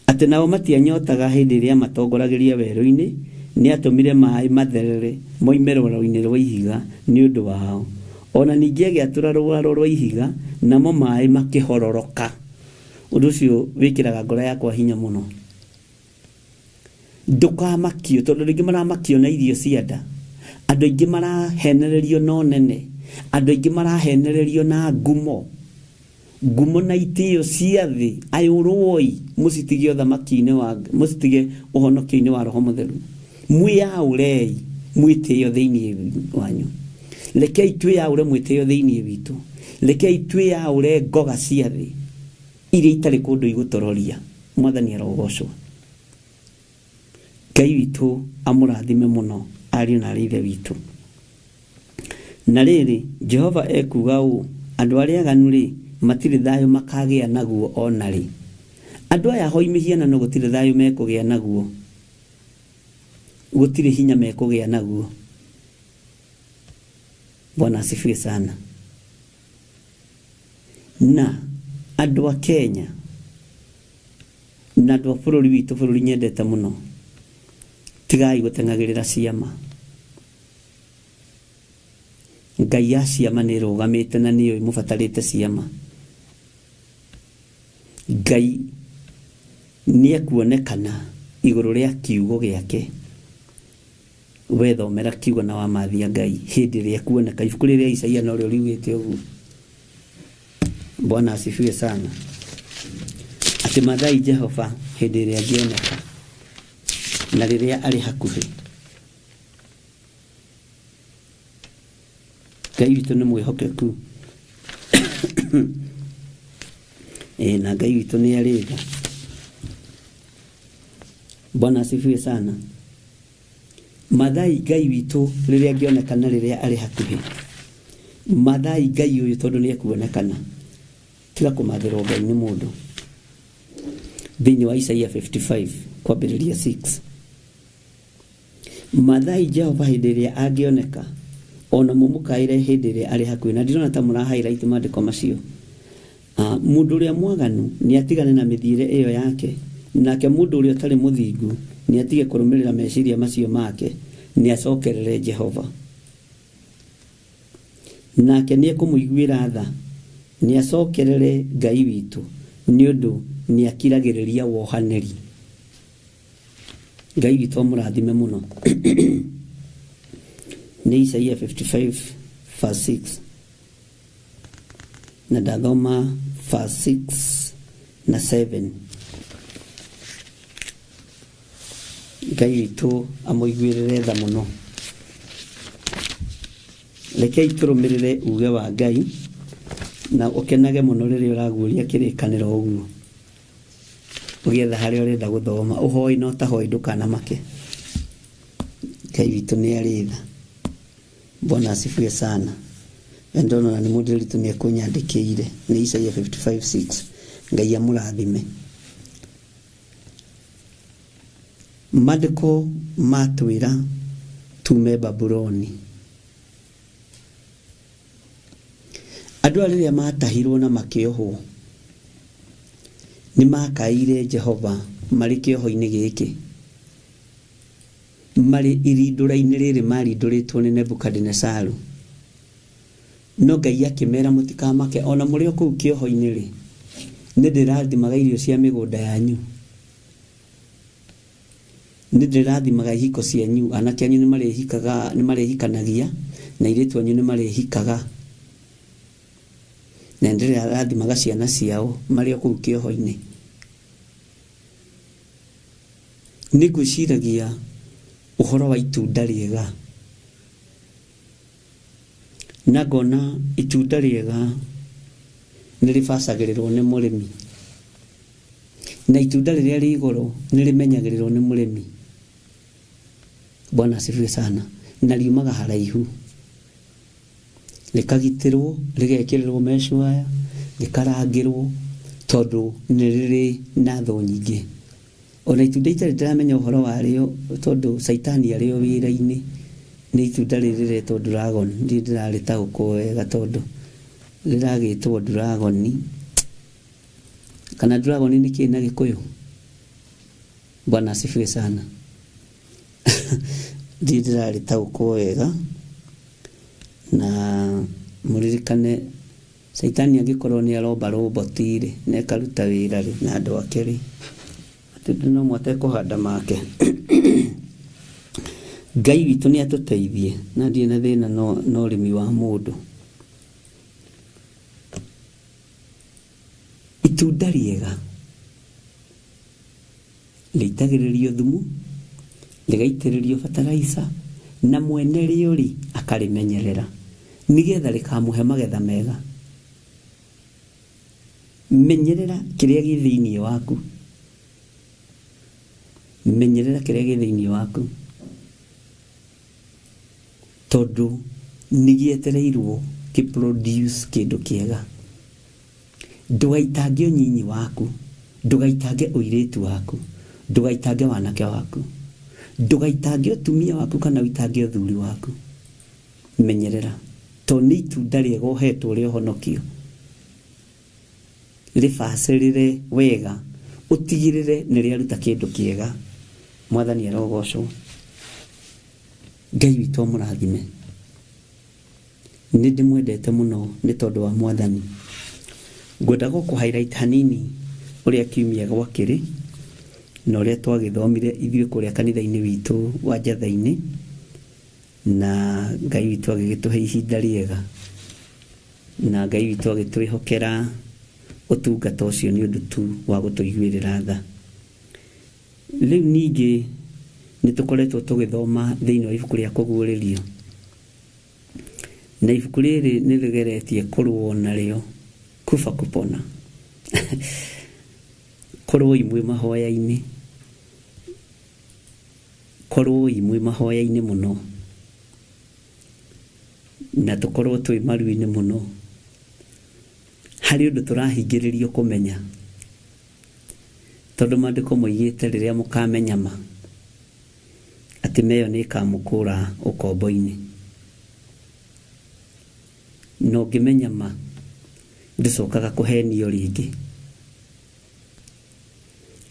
Atĩ nao matianyotaga hĩndĩ ĩrĩa matongoragĩria werũ-inĩ, nĩ atũmire maĩ matherere moime rwaro-inĩ rwa ihiga nĩ ũndũ wao. Ona ningĩ agĩatũra rwaro rwa ihiga namo maĩ makĩhororoka. Ũndũ ũcio wĩkĩraga ngoro yakwa hinya mũno. Ndũkamakio, tondũ rĩngĩ maramakio na irio cia nda. Andũ aingĩ marahenererio no nene, andũ aingĩ marahenererio na ngumo. Ngumo na itĩo cia thĩ ayũrũoi mũcitige ũthamaki-inĩ wa mũcitige ũhonokio-inĩ wa Roho Mũtheru. Mwĩyaũrei mwĩtĩo thĩinĩ wanyu. Rekei twĩyaũre mwĩtĩo thĩinĩ witũ. Rekei twĩyaũre ngoga cia thĩ iria itarĩ kũndũ igũtororia. Mwathani arogocwo. Ngai witũ amũrathime mũno ariũ na ithe witũ. Na rĩrĩ Jehova ekuga ũũ, andũ arĩa aganu rĩ matirĩ thayũ makagĩa naguo ona rĩ. Andũ aya ahoi mĩhianano gũtirĩ thayũ mekũgĩa naguo, gũtirĩ hinya mekũgĩa naguo. Bwana asifiwe sana. Na andũ a Kenya na andũ a bũrũri witũ, bũrũri nyendete mũno, tigai gũteng'agĩrĩra ciama. Ngai ya ciama nä rå gamä te na nä må batarä te ciama. Ngai nä ekuonekana igå rå rä a kiugo gä ake. Wethomera kiugo na wamathia Ngai hĩndĩ ĩrĩa ekuoneka. Ibuku rĩrĩa Isaia no rĩo riugĩte ũguo. Bwana asifiwe sana. Atĩ mathai Jehova hĩndĩ ĩrĩa angĩoneka na rĩrĩa arĩ hakuhĩ. Ngai witũ nĩ mwĩhokeku. Na Ngai witũ nĩ arĩ tha. Bwana asifiwe sana. Mathai Ngai witũ rĩrĩa angĩonekana rĩrĩa arĩ hakuhĩ. Mathai Ngai ũyũ tondũ nĩ ekuonekana. Tiga kũmathĩrwo Ngai nĩ mũndũ. Thĩinĩ wa Isaia 55 kwambĩrĩria 6. Mathai Jehova hĩndĩ ĩrĩa angĩoneka ona mũmũkaĩre hĩndĩ ĩrĩa arĩ hakuhĩ. Na ndirona ta mũrahighlight maandĩko macio. Mũndũ ũrĩa mwaganu nĩ atigane na mĩthiĩre ĩyo yake. Nake mũndũ ũrĩa ũtarĩ mũthingu nĩ atige kũrũmĩrĩra meciria macio make. Nĩ acokerere Jehova. Nake nĩ ekũmũiguĩra tha. Nĩ acokerere Ngai witũ nĩ ũndũ nĩ akiragĩrĩria wohanĩri. Ngai witũ mũrathime mũno. Nĩ Isaia 55 verse 6. Na ndathoma verse 6 na 7. Ngai witũ amũiguĩrĩre tha mũno. Rekei tũrũmĩrĩre uge wa Ngai na ũkenage mũno rĩrĩa ũraguũria kĩrĩkanĩro ũguo. Ũgĩetha harĩa ũrenda gũthoma, ũhoi no tahoi ndũkanamake. Ngai witũ nĩ arĩ tha. Bwana asifiwe sana. Ndona na nĩ mũndũ witũ nĩ ekũnyandĩkĩire. Nĩ Isaia 55:6. Ngai amũrathime. Maandĩko matwĩra tume Babuloni. Andũ arĩa matahirwo na makĩohwo nĩ makaire Jehova marĩ kĩoho-inĩ gĩkĩ. Marĩ irindũra-inĩ rĩrĩ marindũrĩtwo nĩ Nebukadinezaru. No Ngai akĩmera mũtikamake ona mũrĩ o kũu kĩoho-inĩ rĩ. Nĩ ndĩrathimaga irio cia mĩgũnda yanyu. Nĩ ndĩrathimaga ihiko cianyu. Anake anyu nĩ marĩhikanagia na airĩtu anyu nĩ marĩhikaga. Na ndĩrathimaga ciana ciao marĩ o kũu kĩoho-inĩ. Nĩ ngwĩciragia ũhoro wa itunda rĩega. Na ngona itunda rĩega nĩ rĩbacagĩrĩrwo nĩ mũrĩmi. Na itunda rĩrĩa rĩ igũrũ nĩ rĩmenyagĩrĩrwo nĩ mũrĩmi. Bwana asifiwe sana. Na riumaga haraihu. Rĩkagitĩrwo, rĩgekĩrĩrwo meshwire, rĩkarangĩrwo tondũ nĩ rĩrĩ na thũ nyingĩ. Ona itunda itarĩ ndĩramenya ũhoro warĩo tondũ Saitani arĩ o wĩra-inĩ. Nĩ itunda rĩrĩ rĩretwo dragon. Ndiĩ ndĩrarĩtaũkwo wega tondũ rĩragĩtwo dragoni. Kana dragon nĩ kĩĩ na Gĩkũyũ? Bwana asifiwe sana. Ndiĩ ndĩrarĩtaũkwo wega. Na mũririkane Saitani angĩkorwo nĩ aromba roboti-rĩ na ĩkaruta wĩra-rĩ na andũ ake-rĩ atĩ no mwate kũhanda make. Ngai witũ nĩ atũteithie na ndirĩ na thĩna no ũrĩmi wa mũndũ. Itunda rĩega rĩitagĩrĩrio thumu, rĩgaitĩrĩrio fertilizer na mwene rĩo-rĩ akarĩmenyerera nĩgetha rĩkamũhe magetha mega. Menyerera kĩrĩa gĩ thĩinĩ waku. Menyerera kĩrĩa gĩ thĩinĩ waku. Tondũ nĩgĩetereirwo kĩ-produce kĩndũ kĩega. Ndũgaitange ũnyinyi waku. Ndũgaitange ũirĩtu waku. Ndũgaitange wanake waku. Ndũgaitange ũtumia waku kana ũitange ũthuri waku. Menyerera. To nĩ itunda rĩega ũhetwo rĩa ũhonokio. Rĩbacĩrĩre wega. Ũtigĩrĩre nĩ rĩaruta kĩndũ kĩega. Mwathani arogocwo. Ngai witũ mũrathime. nĩ ndĩmwendete mũno nĩ tondũ wa Mwathani. Ngwenda gũkũ highlight hanini ũrĩa kiumia gwakĩrĩ na ũrĩa twagĩthomire ithuĩ kũrĩa kanitha-inĩ witũ wa Njatha-inĩ, na Ngai witũ agĩgĩtũhe ihinda rĩega, na Ngai witũ agĩtwĩhokera ũtungata ũcio nĩ ũndũ tu wa gũtũiguĩrĩra tha. Rĩu ningĩ nĩ tũkoretwo tũgĩthoma thĩinĩ wa ibuku rĩa kũguũrĩrio, na ibuku rĩrĩ nĩ rĩgeretie kũrũo narĩo kufa kupona. Korwo imwe mahoya-inĩ, korwo imwe mahoya-inĩ mũno, na tũkorwo twĩ maru-inĩ mũno, harĩ ũndũ tũrahingĩrĩrio kũmenya, tondũ maandĩko moigĩte rĩrĩa mũkamenya ma atĩ meyo nĩ ĩkamũkũra ũkombo-inĩ. Na ũngĩmenya ma ndũcokaga kũhenio rĩngĩ,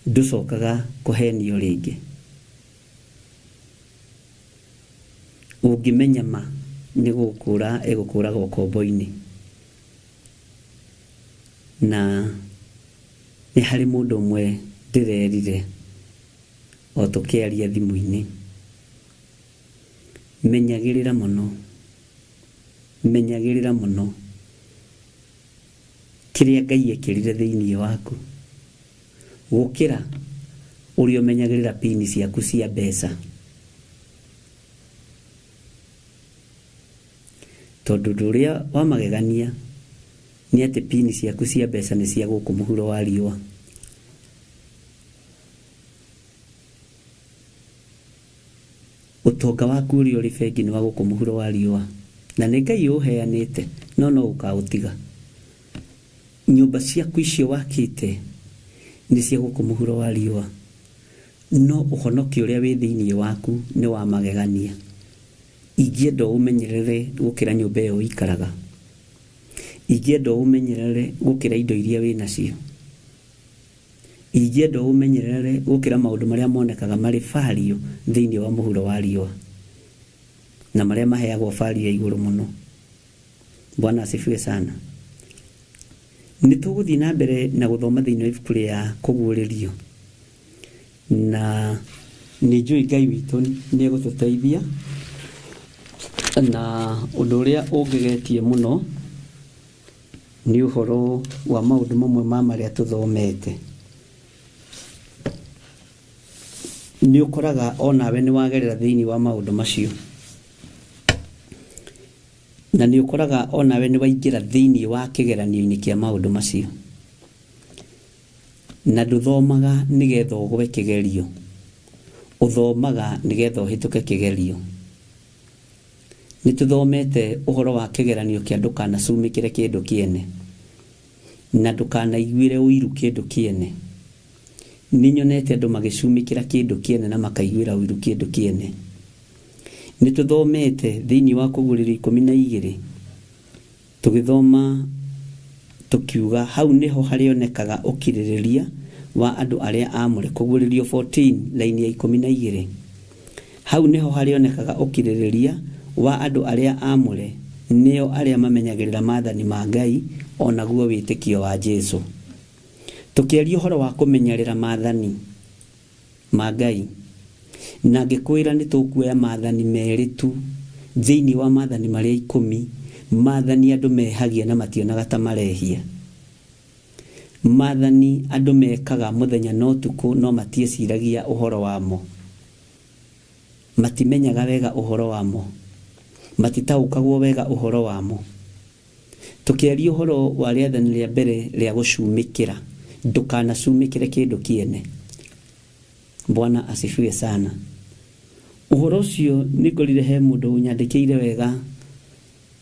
ndũcokaga kũhenio rĩngĩ. Ũngĩmenya ma nĩ gũkũra egũkũraga ũkombo-inĩ. Na nĩ harĩ mũndũ ũmwe ndĩrerire o tũkĩaria thimũ-inĩ, menyagĩrĩra mũno, menyagĩrĩra mũno kĩrĩa Ngai ekĩrire thĩinĩ waku, gũkĩra ũrĩa ũmenyagĩrĩra pini ciaku cia mbeca. Tondũ ũndũ ũrĩa wa magegania nĩ atĩ pini ciaku cia mbeca nĩ cia gũkũ mũhuro wa riũa. Ũtonga waku ũrĩa ũrĩ bengi nĩ wa gũkũ mũhuro wa riũa, na nĩ Ngai ũheanĩte, no ũkaũtiga. Nyũmba ciaku icio wakĩte nĩ cia gũkũ mũhuro wa riũa, no ũhonokio ũrĩa wĩ thĩinĩ waku nĩ wa magegania. Ingĩenda ũmenyerere gũkĩra nyũmba ĩyo ũikaraga, ingĩenda ũmenyerere gũkĩra indo iria wĩ nacio, ingĩenda ũmenyerere gũkĩra maũndũ marĩa monekaga marĩ fario thĩinĩ wa mũhuro wa riũa, na marĩa maheagwo fario ya igũrũ mũno. Bwana asifiwe sana. Nĩ tũgũthiĩ na mbere na gũthoma thĩinĩ wa ibuku rĩa kũguũrĩrio, na nĩ njũĩ Ngai witũ nĩ egũtũteithia, na ũndũ ũrĩa ũngĩgetie mũno nĩ ũhoro wa maũndũ mamwe ma marĩa tũthomete. Nĩ ũkoraga onawe nĩ wagerera thĩinĩ wa maũndũ macio, na nĩ ũkoraga onawe nĩ waingĩra thĩinĩ wa kĩgeranio-inĩ kĩa maũndũ macio, na ndũthomaga nĩgetha ũgwe kĩgerio, ũthomaga nĩgetha ũhĩtũke kĩgerio. Nĩ tũthomete ũhoro wa kĩgeranio kĩa ndũkanacumĩkĩre kĩndũ kĩene, na ndũkanaiguĩre ũiru kĩndũ kĩene. Nĩ nyonete andũ magĩcumĩkĩra kĩndũ kĩene na makaiguĩra ũiru kĩndũ kĩene. Nĩ tũthomete thĩinĩ wa Kũguũrĩrio 12 tũgĩthoma tũkiuga hau nĩho harĩonekaga ũkirĩrĩria wa andũ arĩa aamũre. Kũguũrĩrio 14 laini ya 12, hau nĩho harĩonekaga ũkirĩrĩria wa andũ arĩa aamũre, nĩo arĩa mamenyagĩrĩra maathani ma Ngai onaguo wĩtĩkio wa Jesũ. Tũkĩaria ũhoro wa kũmenyerera maathani ma Ngai, na ngĩkwĩra nĩ tũkuoya maathani merĩ tu thĩinĩ wa maathani marĩa 10, maathani andũ mehagia na mationaga ta marehia, maathani andũ mekaga mũthenya na ũtukũ no matieciragia ũhoro wamo, matimenyaga wega ũhoro wamo, matitaũkagwo wega ũhoro wamo. Tũkĩaria ũhoro wa rĩathani rĩa mbere rĩa gũcumĩkĩra, ndũkanacumĩkĩre kĩndũ kĩene. Bwana asifiwe sana. Ũhoro ũcio nĩ ngorire he mũndũ ũnyandĩkĩire wega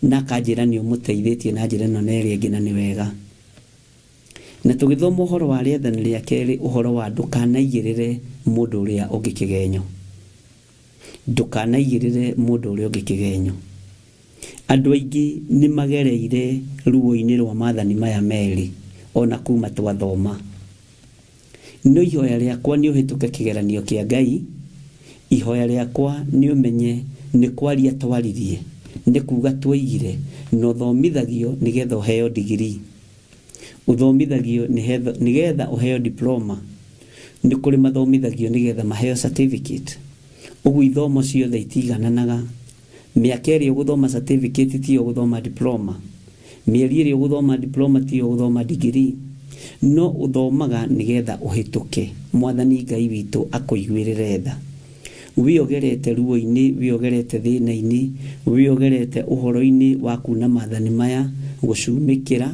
na akanjĩra nĩ ũmũteithĩtie na njĩra ĩno na ĩrĩa ĩngĩ na nĩ wega. Na tũgĩthoma ũhoro wa rĩathani rĩa kerĩ, ũhoro wa ndũkanaigĩrĩre mũndũ ũrĩa ũngĩ kĩgenyo, ndũkanaigĩrĩre mũndũ ũrĩa ũngĩ kĩgenyo. Andũ aingĩ nĩ magereire ruo-inĩ rwa maathani maya merĩ ona kuma twathoma. No ihoya rĩakwa nĩ ũhĩtũke kĩgeranio kĩa Ngai, ihoya rĩakwa nĩ ũmenye nĩ kwaria twaririe nĩ kuga twaigire no thomithagio nĩgetha ũheo degree, uthomithagio nĩgetha ũheo diploma, nĩ kũrĩ mathomithagio nĩgetha maheo certificate. Ũguo ithomo ciothe itigananaga. Mĩaka ĩrĩa ũgũthoma certificate tiyo ũgũthoma diploma, mĩeri ĩrĩa ũgũthoma diploma tiyo ũgũthoma degree, no ũthomaga nĩgetha ũhĩtũke. Mwathani Ngai witũ akũiguĩrĩre tha. Wĩogerete ruo-inĩ, wĩogerete thĩna-inĩ, wĩogerete ũhoro-inĩ wa kuna maathani maya, gũcumĩkĩra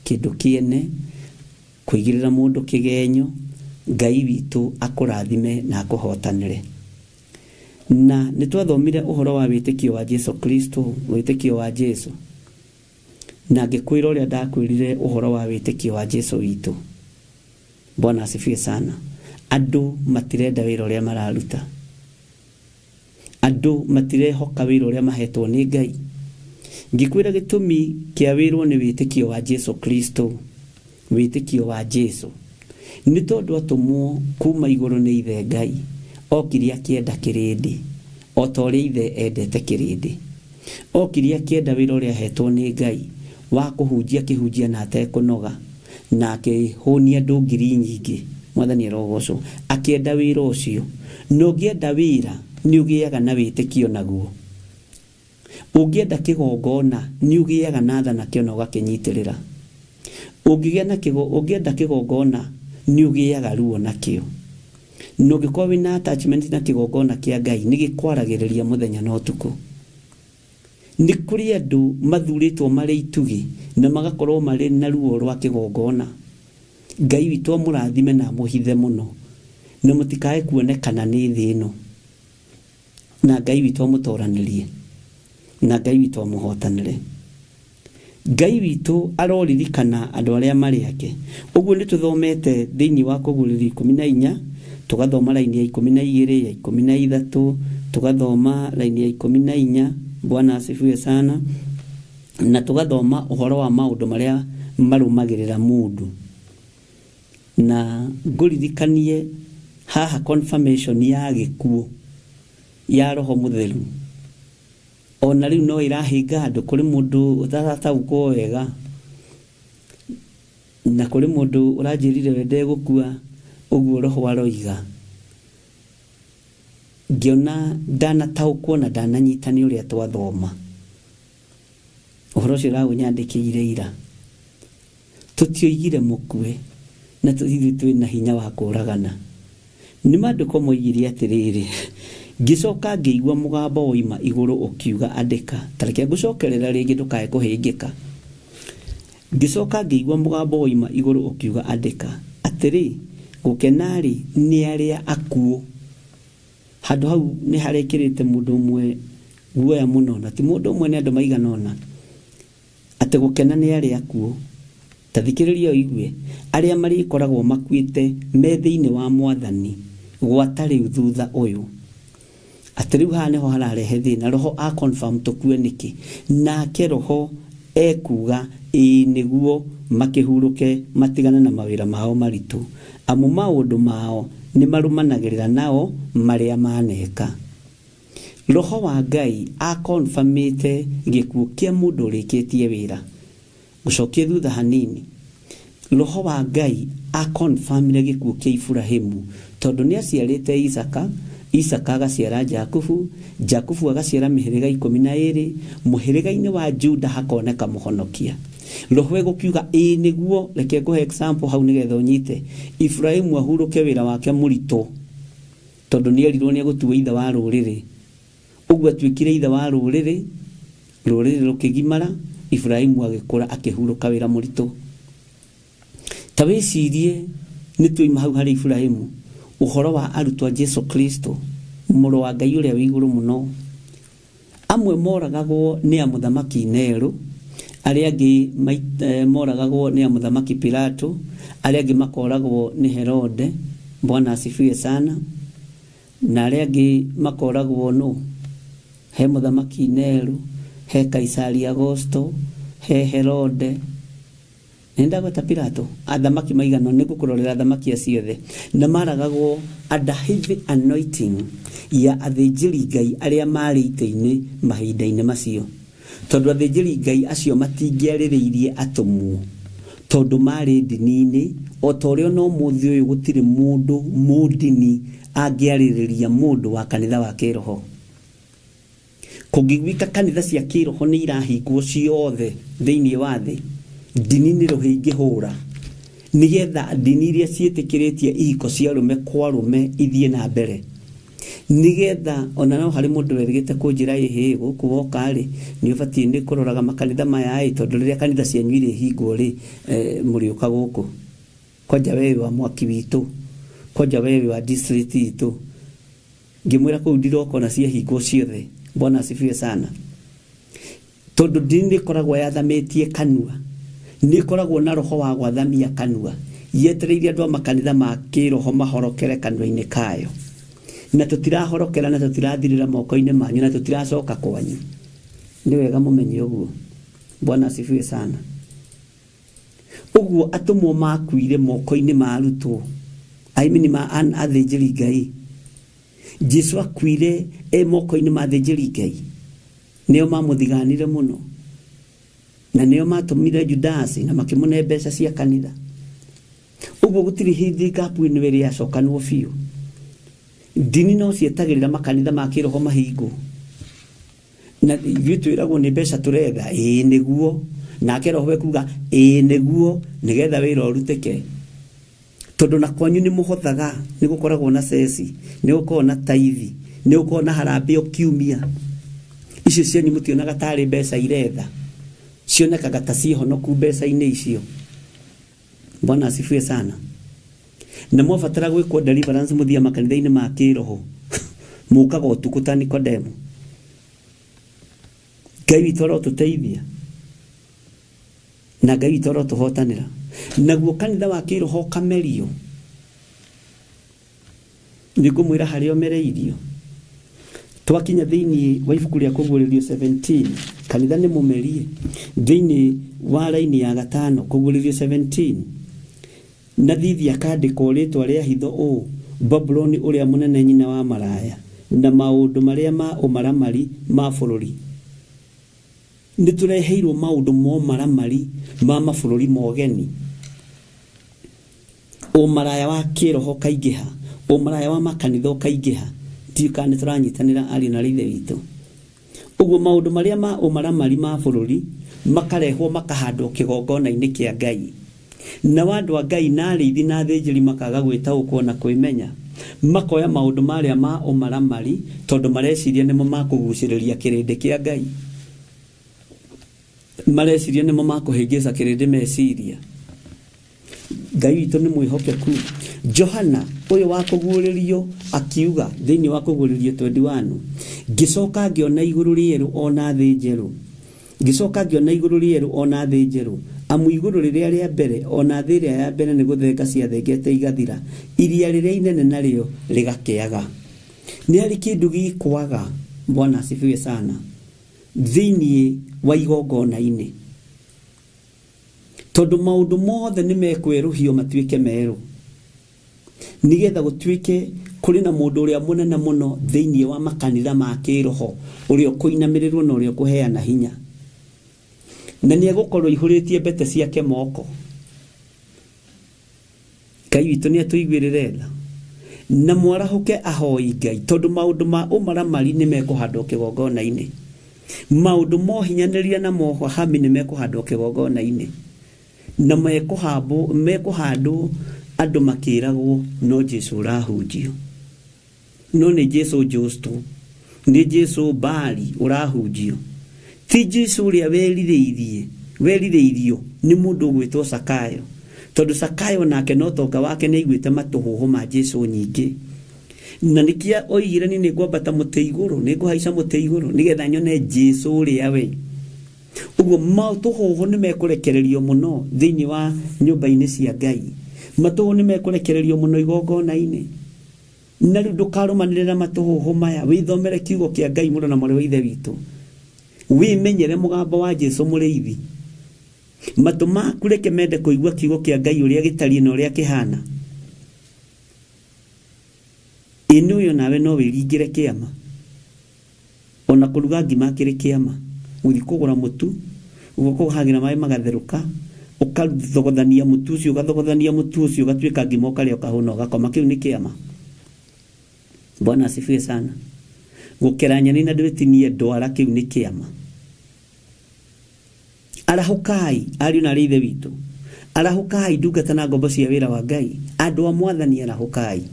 kĩndũ kĩene, kũigĩrĩra mũndũ kĩgenyo, Ngai witũ akũrathime na akũhotanĩre. Na nĩtwathomire ũhoro wa wĩtĩkio wa Jesu Kristo, wĩtĩkio wa Jesu. Na ngĩkwĩra ũrĩa ndakwĩrire ũhoro wa wĩtĩkio wa Jesu witũ. Bwana asifiwe sana. Andũ matirenda wĩra ũrĩa mararuta. Andũ matirehoka wĩra ũrĩa mahetwo nĩ Ngai. Ngĩkwĩra gĩtũmi kĩa wĩrwo nĩ wĩtĩkio wa Jesu Kristo, wĩtĩkio wa Jesu. Nĩ tondũ atũmwo kuma igũrũ nĩ ithe Ngai, okire akĩenda kĩrĩndĩ, o ta ũrĩa ithe endete kĩrĩndĩ. Okire akĩenda wĩra ũrĩa ahetwo nĩ Ngai wa kũhunjia kĩhunjia na atekũnoga, na akĩhũnia andũ ngiri nyingĩ. Mwathani arogocwo. Akĩenda wĩra ũcio. No ũngĩenda wĩra nĩ ũgĩaga na wĩtĩkio naguo. Ũngĩenda kĩgongona nĩ ũgĩaga na tha nakĩo na ũgakĩnyitĩrĩra. Ũngĩenda kĩgongona nĩ ũgĩaga ruo nakĩo. No ũngĩkorwo wĩna attachment na kĩgongona kĩa Ngai nĩ gĩkwaragĩrĩria mũthenya na ũtukũ. Nĩ kũrĩ andũ mathurĩtwo marĩ itugi na magakorwo marĩ na ruo rwa kĩgongona. Ngai witũ amũrathime na amũhithe mũno, na mũtikae kuonekana nĩ thĩ ĩno. Na Ngai witũ amũtoranĩrie, na Ngai witũ amũhotanĩre. Ngai witũ aroririkana andũ arĩa marĩ ake. Ũguo nĩ tũthomete thĩinĩ wa Kũgũrĩrwo 14, tugathoma raini ya 12, ya 13, tugathoma raini ya 14. Bwana asifiwe sana. Na tugathoma ũhoro wa maũndũ marĩa marũmagĩrĩra mũndũ. Na ngũririkanie haha confirmation ya gĩkuũ ya Roho Mũtheru. Ona rĩu no ĩrahinga andũ, kũrĩ mũndũ ũtarataũkwo wega, na kũrĩ mũndũ ũranjĩrire wende gũkua, ũguo Roho aroiga. Ngĩona ndanataũkwo na ndananyita nĩ ũrĩa twathoma. Ũhoro ũcio ũranyandĩkĩire ira. Tũtioigire mũkue na twĩ na hinya wa kũragana. Nĩ maandĩko moigire atĩrĩrĩ, ngĩcoka ngĩigua mũgambo woima igũrũ ũkiuga andĩka. Tareke ngũcokerera rĩngĩ ndũkae kũhĩngĩka. Ngĩcoka ngĩigua mũgambo woima igũrũ ũkiuga andĩka. Atĩrĩ, gũkenarĩ nĩ arĩa akuũ. Handũ hau nĩ harekĩrĩte mũndũ ũmwe guoya mũno, na ti mũndũ ũmwe, nĩ andũ maigana ũna. Atĩ gũkena nĩ arĩa akuũ. Ta thikĩrĩria ũigue, arĩa marĩkoragwo makuĩte me thĩinĩ wa Mwathani gwatarĩ thutha ũyũ. Atĩ rĩu haha nĩho hararehe thĩna. Roho a confirm tũkue nĩkĩ, nake Roho ekuga ĩĩ nĩguo makĩhurũke matigane na mawĩra mao maritũ, amu maũndũ mao nĩ marũmanagĩrĩra nao marĩa maneka. Roho wa Ngai akonfirmĩte gĩkuũ kĩa mũndũ ũrĩkĩtie wĩra. Gũcokia thutha hanini, Roho wa Ngai akonfirmire gĩkuũ kĩa Iburahĩmu, tondũ nĩ aciarĩte Isaka, Isaka agaciara Jakubu, Jakubu agaciara mĩhĩrĩga 12, mũhĩrĩga-inĩ wa Juda hakoneka mũhonokia. Roho egũkiuga ĩĩ nĩguo, reke ngũhe example hau nĩgetha ũnyite. Iburahĩmu ahurũke wĩra wake mũritũ, tondũ nĩ erirwo nĩ egũtua ithe wa rũrĩrĩ. Ũguo atuĩkire ithe wa rũrĩrĩ, rũrĩrĩ rũkĩgimara, Iburahĩmu agĩkũra akĩhurũka wĩra mũritũ. Ta wĩcirie nĩ tuoima hau harĩ Iburahĩmu ũhoro wa arutwo a Jesu Kristo, mũrũ wa Ngai ũrĩa wĩ igũrũ mũno. Amwe moragagwo nĩ a mũthamaki Nero, arĩa angĩ moragagwo nĩ a mũthamaki Pilato, arĩa angĩ makoragwo nĩ Herode. Bwana asifiwe sana. Na arĩa angĩ makoragwo no he mũthamaki Nero, he Kaisari Augusto, he Herode, ndagweta Pilato. Athamaki maigana nĩ gũkũrorera athamaki aciothe, na maragagwo under heavy anointing ya athĩnjĩri Ngai arĩa marĩ itĩ-inĩ mahinda-inĩ macio. tondu athĩnjĩri Ngai acio matingĩarĩrĩirie atũmwo tondu marĩ ndini-inĩ o ta ũrĩa no mũthĩ ũyũ gũtirĩ mũndũ mũndini angĩarĩrĩria mũndũ wa kanitha wa kĩroho. Kũngĩgwĩka kanitha cia kĩroho nĩ irahingwo ciothe thĩinĩ wa thĩ, ndini nĩ rũhĩngĩhũra nigetha ndini iria ciĩtĩkĩrĩtie ihiko cia arũme kwa arũme ithiĩ na mbere, nigetha ona no harĩ mũndũ werĩgĩte kũnjĩra ĩhĩ gũkũ woka rĩ nĩ ũbatiĩ nĩ kũroraga makanitha maya ĩ tondũ rĩrĩa kanitha cianyu irĩ hingwo rĩ mũrĩũka gũkũ kwanja wewe wa mwaki witũ, kwanja wewe wa district itũ, ngĩmwĩra kũu ndiroko na ciahingwo ciothe. Bwana asifiwe sana. Tondu ndini ĩkoragwo yathamĩtie kanua, nĩ ĩkoragwo na roho wa gwathamia kanua, yetereire andũ a makanitha ma kĩroho mahorokere kanua-inĩ kayo, na tũtirahorokera na tũtirathirĩra moko-inĩ manyu na tũtiracoka kwanyu. Nĩ wega mũmenye ũguo. Bwana asifiwe sana. Ũguo atũmwo makuire moko-inĩ ma arutwo, ma athĩnjĩri Ngai. Jesu akuire moko-inĩ ma athĩnjĩri Ngai, nĩo mamũthiganire mũno na nĩo matũmire Judasi na makĩmũne mbeca cia kanitha. Ũguo gũtirĩ hĩndĩ ngapu ĩno ĩrĩ yacokanwo biũ. Ndini no cietagĩrĩra makanitha ma kĩroho mahingwo, na ithuĩ twĩragwo nĩ mbeca tũretha, nĩguo, nake roho ekuga nĩguo, nĩgetha wĩra ũrutĩke. Tondu na kwanyu nĩ mũhothaga, nĩ gũkoragwo na ceci, nĩ gũkoragwo na taithi, nĩ gũkoragwo na harambĩ o kiumia. Icio cianyu mũtionaga tarĩ mbeca iretha, cionekaga ta ciĩhonoku mbeca-inĩ icio. Bwana asifiwe sana. Na mwabatara gwĩkwo deliverance mũthia makanitha-inĩ ma kĩroho mũkaga ũtukũ ta Nikodemu. Ngai witũ arotũteithia na Ngai witũ arotũhotanĩra. Naguo kanitha wa kĩroho kamerio, nĩngũmwĩra harĩa omereirio. Twakinya thĩinĩ wa ibuku rĩa Kũguũrĩrio 17, kanitha nĩ mũmerie thĩinĩ wa raini ya 5, Kũguũrĩrio 17, na thithi akandĩkwo rĩtwa rĩa hitho ũũ: Babuloni ũrĩa mũnene nyina wa maraya na maũndũ marĩa ma ũmaramari ma bũrũri. Nĩ tũreheirwo maũndũ ma ũmaramari ma mabũrũri mogeni. Ũmaraya wa kĩroho kaingĩha, ũmaraya wa makanitha kaingĩha, tiuka nĩ tũranyitanĩra ari na ithe witũ. Ũguo maũndũ marĩa ma ũmaramari ma bũrũri makarehwo makahandwo kĩgongona-inĩ kĩa Ngai, na andũ a Ngai na arĩithi na athĩnjĩri makaga gwĩtaũkwo na kwĩmenya, makoya maũndũ marĩa ma ũmaramari tondũ mareciria nĩmo makũgucĩrĩria kĩrĩndĩ kĩa Ngai, mareciria nĩmo makũhĩngĩca kĩrĩndĩ meciria. Ngai witũ nĩ mwĩhokeku. Johana ũyũ wa Kũguũrĩrio akiuga thĩinĩ wa Kũguũrĩrio 21, ngĩcoka ngĩona igũrũ rĩerũ ona thĩ njerũ, ngĩcoka ngĩona igũrũ rĩerũ ona thĩ njerũ, amu igũrũ rĩrĩa rĩa mbere ona thĩ ĩrĩa ya mbere nĩ gũthenga ciathengete igathira, iria rĩrĩa inene narĩo rĩgakĩaga. Nĩ harĩ kĩndũ gĩkwaga, Bwana asifiwe sana, thĩinĩ wa igongona-inĩ, tondu maũndũ mothe nĩ mekwerũhio matuĩke merũ, nigetha gũtuĩke kũrĩ na mũndũ ũrĩa mũnene mũno thĩinĩ wa makanitha ma kĩroho, ũrĩa ũkũinamĩrĩrwo na ũrĩa ũkũheana hinya, na nĩ egũkorwo ihũrĩtie mbete ciake moko. Ngai witũ nĩ atũiguĩrĩre tha na mwarahũke ahoi Ngai, tondu maũndũ ma ũmaramari nĩ mekũhandwo kĩgongona-inĩ, maũndũ mohinyanĩria na mohahami nĩ mekũhandwo kĩgongona-inĩ, na mekũhandwo andũ makĩragwo no Jesu ũrahunjio. No nĩ Jesu Justo, nĩ Jesu Bali ũrahunjio, ti Jesu ũrĩa werirĩirio nĩ mũndũ ũgwĩtwo Sakayo, tondu Sakayo nake no tonga wake nĩ aiguĩte matũhũhũ ma Jesu nyingĩ, na nĩkĩo oigire nĩ ngwambata mũtĩ igũrũ, nĩ ngũhaica mũtĩ igũrũ nĩgetha nyone Jesu ũrĩa we. Ũguo matũhũhũ nĩ mekũrekererio mũno thĩinĩ wa nyũmba-inĩ cia Ngai, matũhũhũ nĩ mekũrekererio mũno igongona-inĩ, na rĩu ndũkarũmanĩrĩra matũhũhũ maya, wĩthomere kiugo kĩa Ngai mũrũ na mwarĩ wa ithe witũ, wĩmenyere mũgambo wa Jesu mũrĩithi, matũ maku reke mende kũigua kiugo kĩa Ngai ũrĩa gĩtariĩ na ũrĩa kĩhana. Ĩnĩ ũyũ nawe no wĩringĩre kĩama, ona kũruga ngima kĩrĩ kĩama, uthi kugura mutu ugokuhagira mai magatheruka ukathogothania mutu ucio ugatuika ngima ukaria ukahuna ugakoma. Kiu ni kiama. Bwana asifiwe sana. Gukera nyani na ndwetinie ndwara, kiu ni kiama. Arahukai ari na rithe witu, arahukai ndungata na ngombo cia wira wa Ngai, andu a mwathani arahukai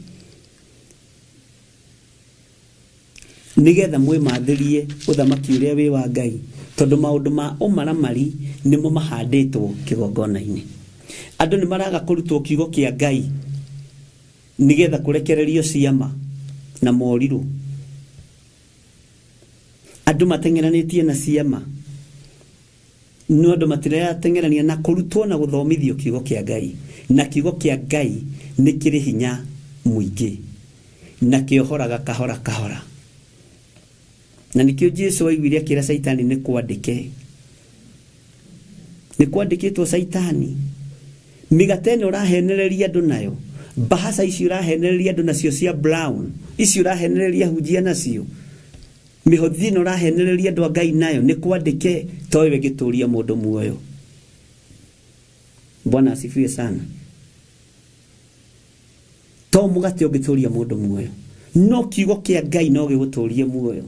nigetha mwe mathirie uthamaki uria wi wa Ngai, tondu maundu ma umaramari nimo mahanditwo kigongona-ini. Andu ni maraga kurutwo kiugo kia Ngai nigetha kurekererio ciama na moriru. Andu matengeranitie na ciama, no andu matirera tengerania na kurutwo na guthomithio kiugo kia Ngai, na kiugo kia Ngai ni kiri hinya muingi na kiohoraga kahora. Na nikio Jesu aiguire akira Saitani ni kwandike, ni kwandikitwo Saitani migatene urahenereria andu nayo, bahasa ici urahenereria andu nacio cia brown, ici urahenereria hujia nacio, mihothino urahenereria andu a Ngai nayo, ni kwandike towe gituria mundu muoyo. Bwana asifiwe sana. To mugate ugituria mundu muoyo, no kiugo kia Ngai no giguturie muoyo.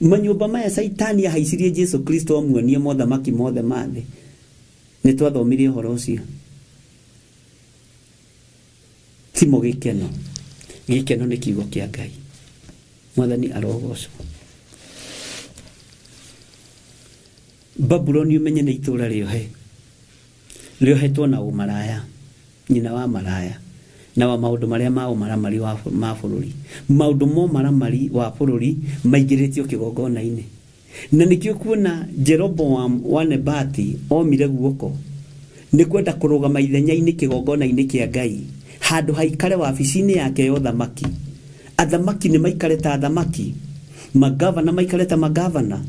Manyumba maya Saitani ahaicirie Jesu Kristo amuonie mothamaki mothe mathe, ni twathomirie horo ucio. Timo gikeno ni kiugo kia Ngai. Mwathani arogocwo. Babuloni umenye ni itura riohetwo na umaraya, nyina wa maraya na wa maundu maria ma umaramari ma bururi. Maundu mo maramari wa bururi maigiritio kigongona-ini. Na nikio kuona Jeroboam wa Nebati omire guoko ni kwenda kurugama ithenya-ini kigongona-ini kia Ngai, handu haikare wabici-ini yake ya uthamaki. Athamaki ni maikare ta athamaki, magavana maikare ta magavana,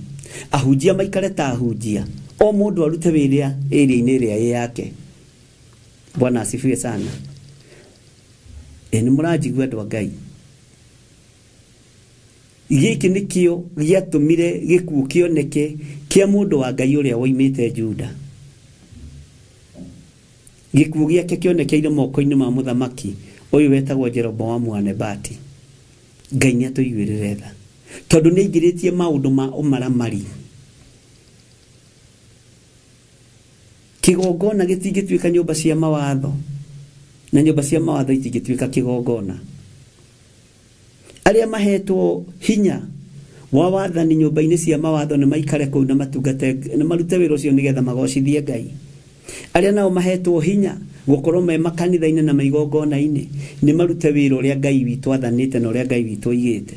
ahujia maikare ta ahujia, o mundu arute wira area-ini iria yake. Bwana asifiwe sana. Ni murajigua andu a Ngai. Giki nikio giatumire gikuo kioneke kia mundu wa Ngai uria woimite Juda. Gikuo giake kionekeire moko-ini ma muthamaki uyu wetagwo Jeroboam wa Nebati. Ngai ni atuiguirire tha, tondu ni aingiritie maundu ma umaramari. Kigongona gitingituika nyumba cia mawatho, na nyumba cia mawatho itingituika kigongona. Aria mahetwo hinya wa wathani nyumba-ini cia mawatho ni maikare kuu na matungate na marute wira ucio nigetha magocithie Ngai. Aria nao mahetwo hinya gukorwo me makanitha-ini na maigongona-ini ni marute wira uria Ngai witu athanite na uria Ngai witu oigite,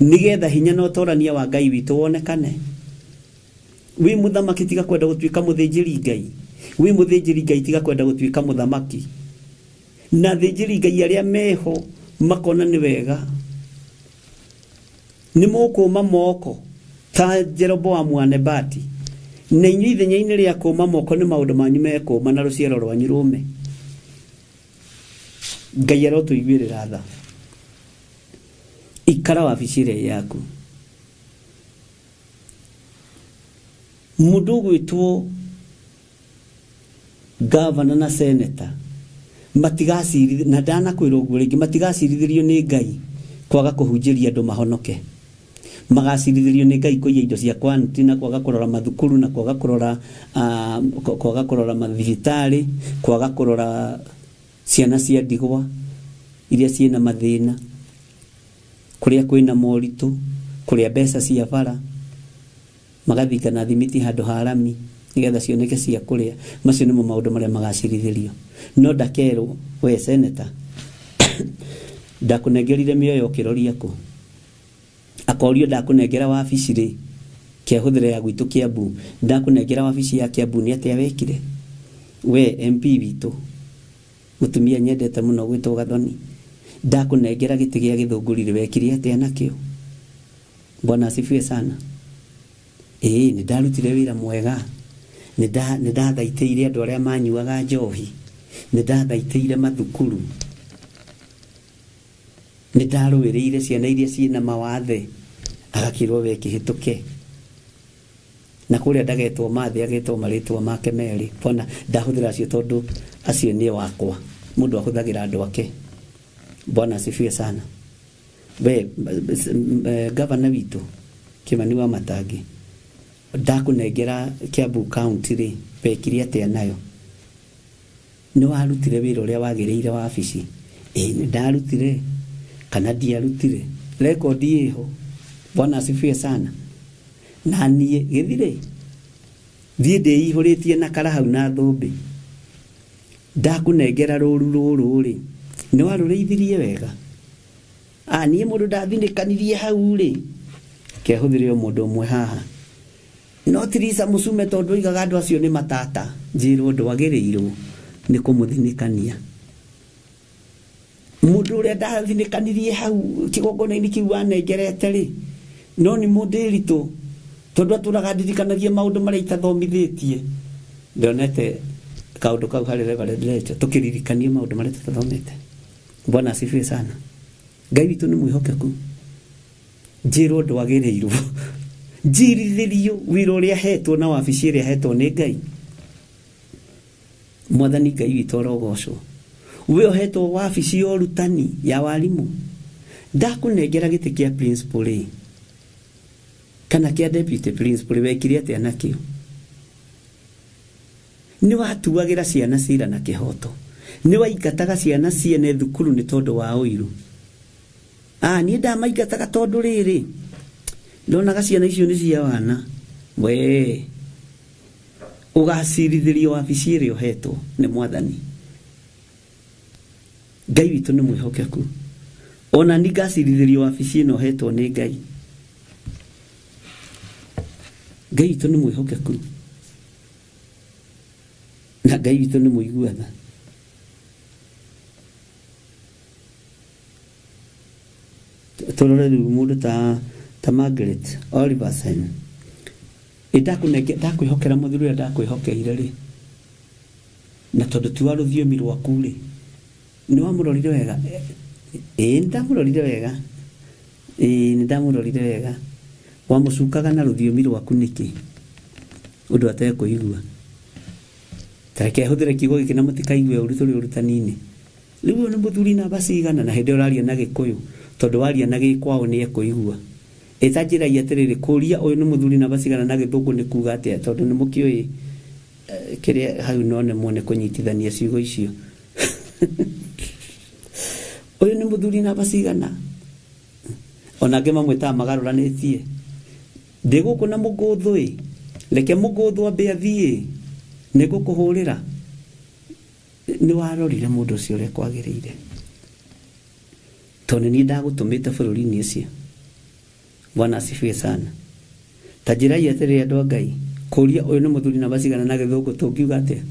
nigetha hinya na utorania wa Ngai witu wonekane. Wi muthamaki tiga kwenda gutuika muthinjiri Ngai, wi muthinjiri Ngai tiga kwenda gutuika muthamaki. Na thinjiri Ngai aria meho makona ni wega ni mukuma moko ta Jeroboam wa Nebati, na inyu ithenya-ini ria kuma moko ni maundu manyu mekuma na ruciaro rwanyu rume. Ngai arotuiguirira tha. Ikara wabici yaku. Mundu gwitwo governor na senator matigaciri na dana kwira uguo ringi matigacirithirio ni Ngai kwaga kuhunjiria andu mahonoke. Magacirithirio ni Ngai kuiya indo cia quarantine, kwaga kurora mathukuru na kwaga kurora mathibitari, kwaga kurora ciana cia ndigwa iria ciina mathina, kuria kwina moritu, kuria mbeca cia bara, magathika na thimiti handu harami nigetha cioneke cia kuria. Macio nimo maundu maria magacirithirio. No ndakerwo we senator ndakunengerire mioyo kiroria ku akorio ndakunengera wabici ri kiahuthire ya gwitu Kiambu, ndakunengera wabici ya Kiambu ni atia wekire we MP witu mutumia nyendete muno gwitwo Gathoni, ndakunengera giti gia githunguri wekire atia nakio. Bwana asifiwe sana. Ni ndarutire wira mwega, ni ndathaiteire andu aria manyuaga njohi, ni ndathaiteire mathukuru, ni ndaruireire ciana iria ciina mawathe agakirwo we kihituke na kuria ndagetwo mathi agetwo maritwo make meri bona ndahuthira acio tondu acio ni wakwa mundu ahuthagira andu ake. Bwana asifiwe sana. We governor witu Kimani wa Matangi ndakunengera Kiambu County ri pekiri atia nayo ni warutire wira uria wagiriire wa ofisi ni ndarutire kana ndiarutire record iho. Bwana asifiwe sana. Na nie githire thie ndi ihuritie na karahau na thumbi ndakunengera ruru ri ni warureithirie wega. Nie mundu ndathindikanirie hau ri ke huthire mundu umwe haha no Tirisa Musume tondu igaga andu acio ni matata njirwo ndwagirirwo ni kumuthinikania mundu uria ndathindikanirie hau kigongona-ini kiu wanengerete ri no ni mundiritu tondu aturaga ndirikanagia maundu maria itathomithitie. Ndonete kaundu kau hari Reverend Lecho tukiririkania maundu maria tutathomete. Bwana asifiwe sana. Ngai witu ni mwihokeku njirwo ndwagirirwo njirithirio wira uria hetwo na wabici iria hetwo ni Ngai. Mwathani Ngai witu arogocwo we hetwo wabici ya urutani ya walimu ndakunengera giti kia principal ri kana kia deputy principal wekire atia nakio ni watuagira ciana cira na kihoto ni waingataga ciana ciene thukuru ni tondu wa uiru. Ni ndamaingataga tondu riri ndonaga ciana icio ni cia wana we ugacirithirio wabici iria hetwo ni Mwathani. Ngai witu ni mwihokeku ona ni ngacirithirio wabici ino hetwo ni Ngai. Ngai witu ni mwihokeku na Ngai witu ni muiguana. Torore mundu ta Margaret Oliverson ndakwihokera muthuri ndakwihokeire ri na tondu tiwa ruthiomi rwaku ri ni wamurorire wega. Ndamurorire wega ndamurorire wega wamucukaga na ruthiomi rwaku niki undu atekuigua tareke huthire kiugo giki na mutikaigue uru turi urutanini riu ni muthuri na basigana na hindi uraria na Gikuyu tondu waria na Gikwao ni ekuigua itajira yatiriri kuria uyu ni muthuri na basigana na Githungu ni kuga atia tondu ni mukioi kiria hau none muone kunyitithania ciugo icio. Uyu ni muthuri na basigana ona ngema mwita magaruranitie ndiguku na muguthu reke muguthu ambe athie nigukuhurira ni warorire mundu ucio ure kwagiriire tondu ni ndagutumite bururi-ini ucio. Bwana asifiwe sana. Tajira yetere andu Ngai kuria uyu ni muthuri na basigana na Githungu tungiuga atia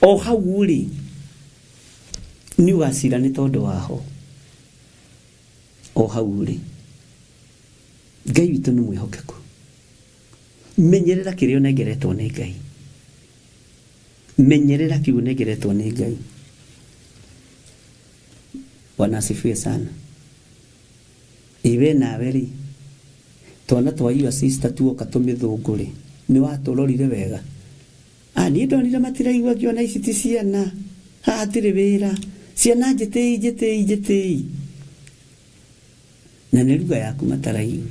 o hau ri ni ugacira ni tondu waho o hau ri. Ngai witu ni mwihokeku menyerera kirio nengeretwo ni Ngai. Menyerera kiugo nengeretwo ni Ngai. Bwana asifiwe sana. Iwe nawe ri twana twaiwa sister tuoka tumithunguri ni waturorire wega. Ni ndonire matiraigua kiona ici ti ciana hatire wira ciana njitei na ni ruga yaku mataraiwa.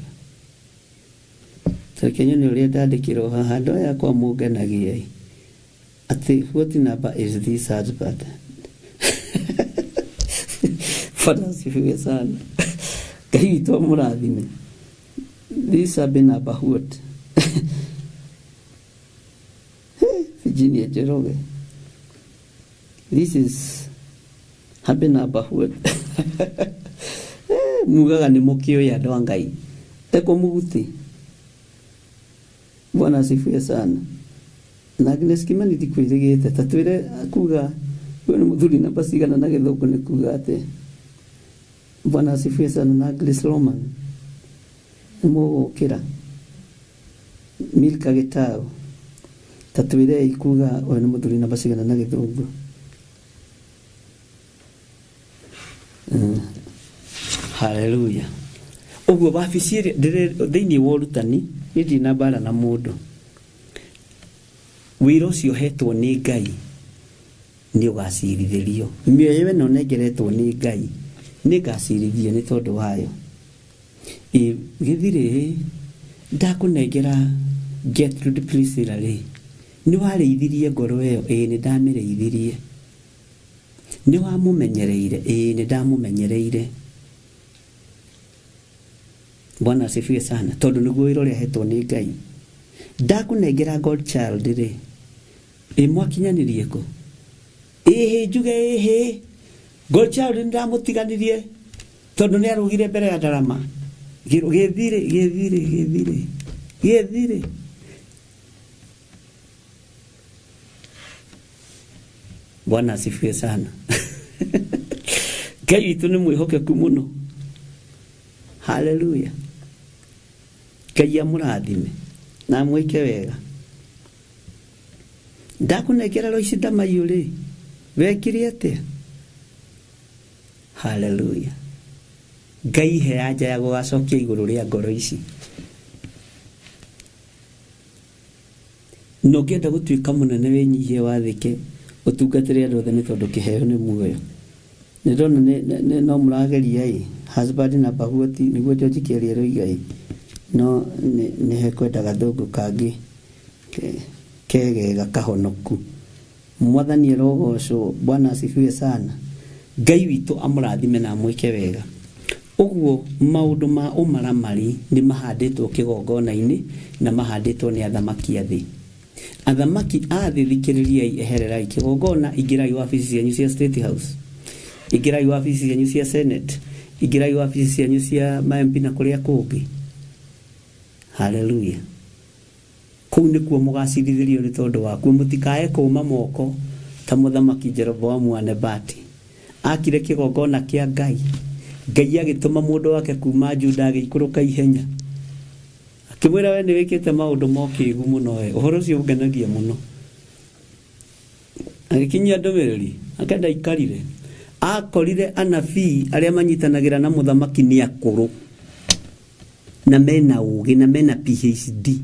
Tareke ni uria ndandikirwo haha ndo yakwa mungenagia ati what number is this husband. Bwana asifiwe sana. Ngai witu amurathime. This number what? Virginia Jeroge. This is number what? Mugaga ni mukio ya ndo Ngai. Eko muguti. Bwana asifiwe sana. Na Agnes Kimani ndikwirigite tatwire akuga we ni muthuri na basigana na Githungu ni kuga ate. Bwana asifiwe sana. Na Agnes Roman mugukira Milka Gitao tatwire ikuga we ni muthuri na basigana na Githungu. Hallelujah. Uguo wabici thĩinĩ wa ũrutani nĩ na mbara na mũndũ. Wĩra ũcio hetwo nĩ Ngai nĩ ũgacirithĩrio. Mĩoyo ĩno nengeretwo nĩ Ngai nĩ ngacirithio nĩ tondũ wayo. Gĩthirĩ ndakũnengera Gertrude Priscilla rĩ, nĩ warĩithirie ngoro ĩyo? Nĩ ndamĩrĩithirie. Nĩ wamũmenyereire? Nĩ ndamũmenyereire. Bwana asifiwe sana. Tondũ nĩguo wĩra ũrĩa hetwo nĩ Ngai. Ndakũnengera Godchild rĩ, mwakinyanĩrie kũ? Njuge Godchild nĩ ndamũtiganirie tondũ nĩ arũgire mbere ya ndarama. Gĩthirĩ. Bwana asifiwe sana. Ngai witũ nĩ mwĩhokeku mũno. Hallelujah. Ngai amũrathime na mwĩke wega. Ndakũnengera Lois Ndamaiyũ rĩ, wekire atĩa? Hallelujah. Ngai he anja ya gũgacokia igũrũ rĩa ngoro ici. No ngĩenda gũtuĩka mũnene wĩnyihie wathĩke ũtungatĩre andũ othe nĩ tondũ kĩheo nĩ muoyo. Nĩ ndona no mũrageria husband na bahuoti nĩguo George Kĩarĩ aroiga no nĩ hekwenda gathũngũ kangĩ kegega kahonoku. Mwathani arogocwo. Bwana asifiwe sana. Ngai witũ amũrathime na mwĩke wega. Ũguo maũndũ ma ũmaramari nĩ mahandĩtwo kĩgongona-inĩ na mahandĩtwo nĩ athamaki a thĩ. Athamaki a thĩ thikĩrĩriai, ehererai kĩgongona, ingĩrai wabici cianyu cia State House, ingĩrai wabici cianyu cia Senate, ingĩrai wabici cianyu cia MP na kũrĩa kũngĩ. Hallelujah. Kũu nĩkuo mũgacirithĩrio nĩ tondũ wakuo. Mũtikae kũũma moko ta mũthamaki Jeroboamu wa Nebati. Akire kĩgongona kĩa Ngai. Ngai agĩtũma mũndũ wake kuma Juda agĩikũrũka ihenya. Akĩmwĩra we nĩ wĩkĩte maũndũ mokĩgu mũno we. Ũhoro ũcio ũngenagia mũno. Agĩkinyia ndũmĩrĩri, akenda ikarire. Akorire anabii arĩa manyitanagĩra na mũthamaki nĩ akũrũ na mena ũgĩ na mena PhD.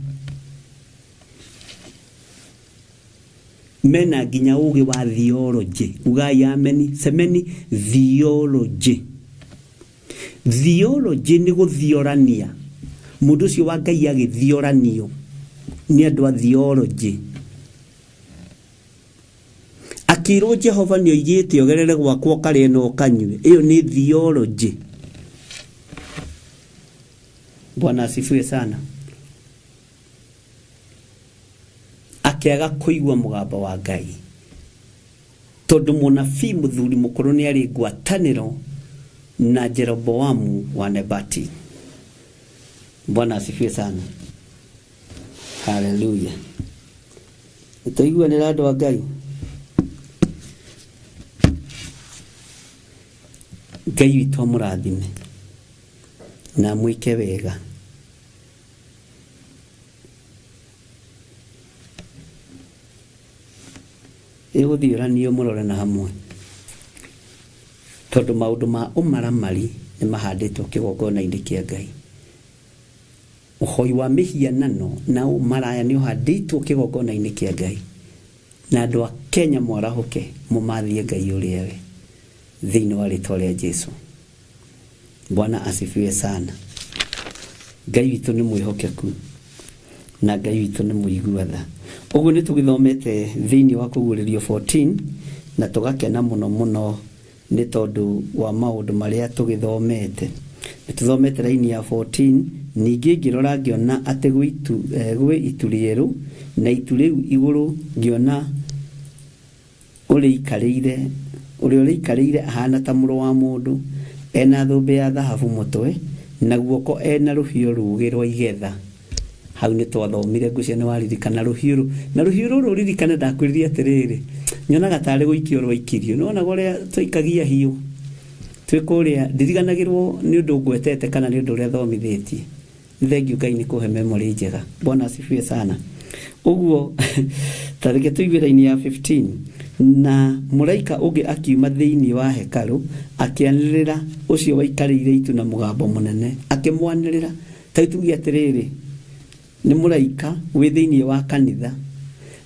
Mena nginya ũgĩ wa theology. Ugai ameni, semeni theology. Theology nĩ gũthiorania. Mũndũ ũcio wa Ngai agĩthioranio nĩ andũ a theology. Akĩrwo Jehova nĩ oigĩte ogerere gwakwa karĩe na ũkanyue. Ĩyo nĩ theology. Bwana asifiwe sana. Akĩaga kũigua mũgambo wa Ngai. Tondũ mũnabii mũthuri mũkũrũ nĩ arĩ ngwatanĩro na Jeroboamu wa Nebati. Bwana asifiwe sana. Hallelujah. Utaigua nĩ andũ a Ngai. Ngai witũ amũrathime na mwĩke wega. Gũthiũranio mũrore na hamwe. Tondũ maũndũ ma ũmaramari nĩ mahandĩtwo kĩgongona-inĩ kĩa Ngai. Ũhoi wa mĩhianano na ũmaraya nĩ ũhandĩtwo kĩgongona-inĩ kĩa Ngai. Na andũ a Kenya mwarahũke mũmathie Ngai ũrĩa we thĩinĩ wa rĩĩtwa rĩa Jesũ. Bwana asifiwe sana. Ngai witũ nĩ mwĩhokeku na Ngai witũ nĩ mũigua tha. Ũguo nĩ tũgĩthomete thĩinĩ wa Kũguũrĩrio 14 na tũgakena mũno mũno nĩ tondũ wa maũndũ marĩa tũgĩthomete. Nĩ tũthomete raini ya 14, ningĩ ngĩrora ngĩona atĩ gwĩ itu rĩerũ na itu rĩu igũrũ ngĩona ũrĩa ũrĩikarĩire ahana ta mũrũ wa mũndũ, ena thũmbĩ ya thahabu mũtwe na guoko ena rũhiũ rũũgĩ rwa igetha. Hau nĩ twathomire ngũcia nĩ waririkana rũhiũ. Na rũhiũ rũrũ ririkane ndakwĩrire atĩrĩrĩ, nyonaga tarĩ gũikio rwaikirio. Nĩwona ũrĩa twaikagia hiũ twĩ kũrĩa, ndiriganagĩrwo nĩ ũndũ ngwetete kana nĩ ũndũ ũrĩa thomithĩtie. Thengiũ Ngai nĩ kũhe memory njega. Bwana asifiwe sana. Ũguo tarĩke tũigwĩra-inĩ ya 15 na mũraika ũngĩ akiuma thĩinĩ wa hekarũ akĩanĩrĩra ũcio waikarĩire itu na mũgambo mũnene akĩmwanĩrĩra. Ta tuge atĩrĩrĩ, nĩ mũraika wĩ thĩinĩ wa kanitha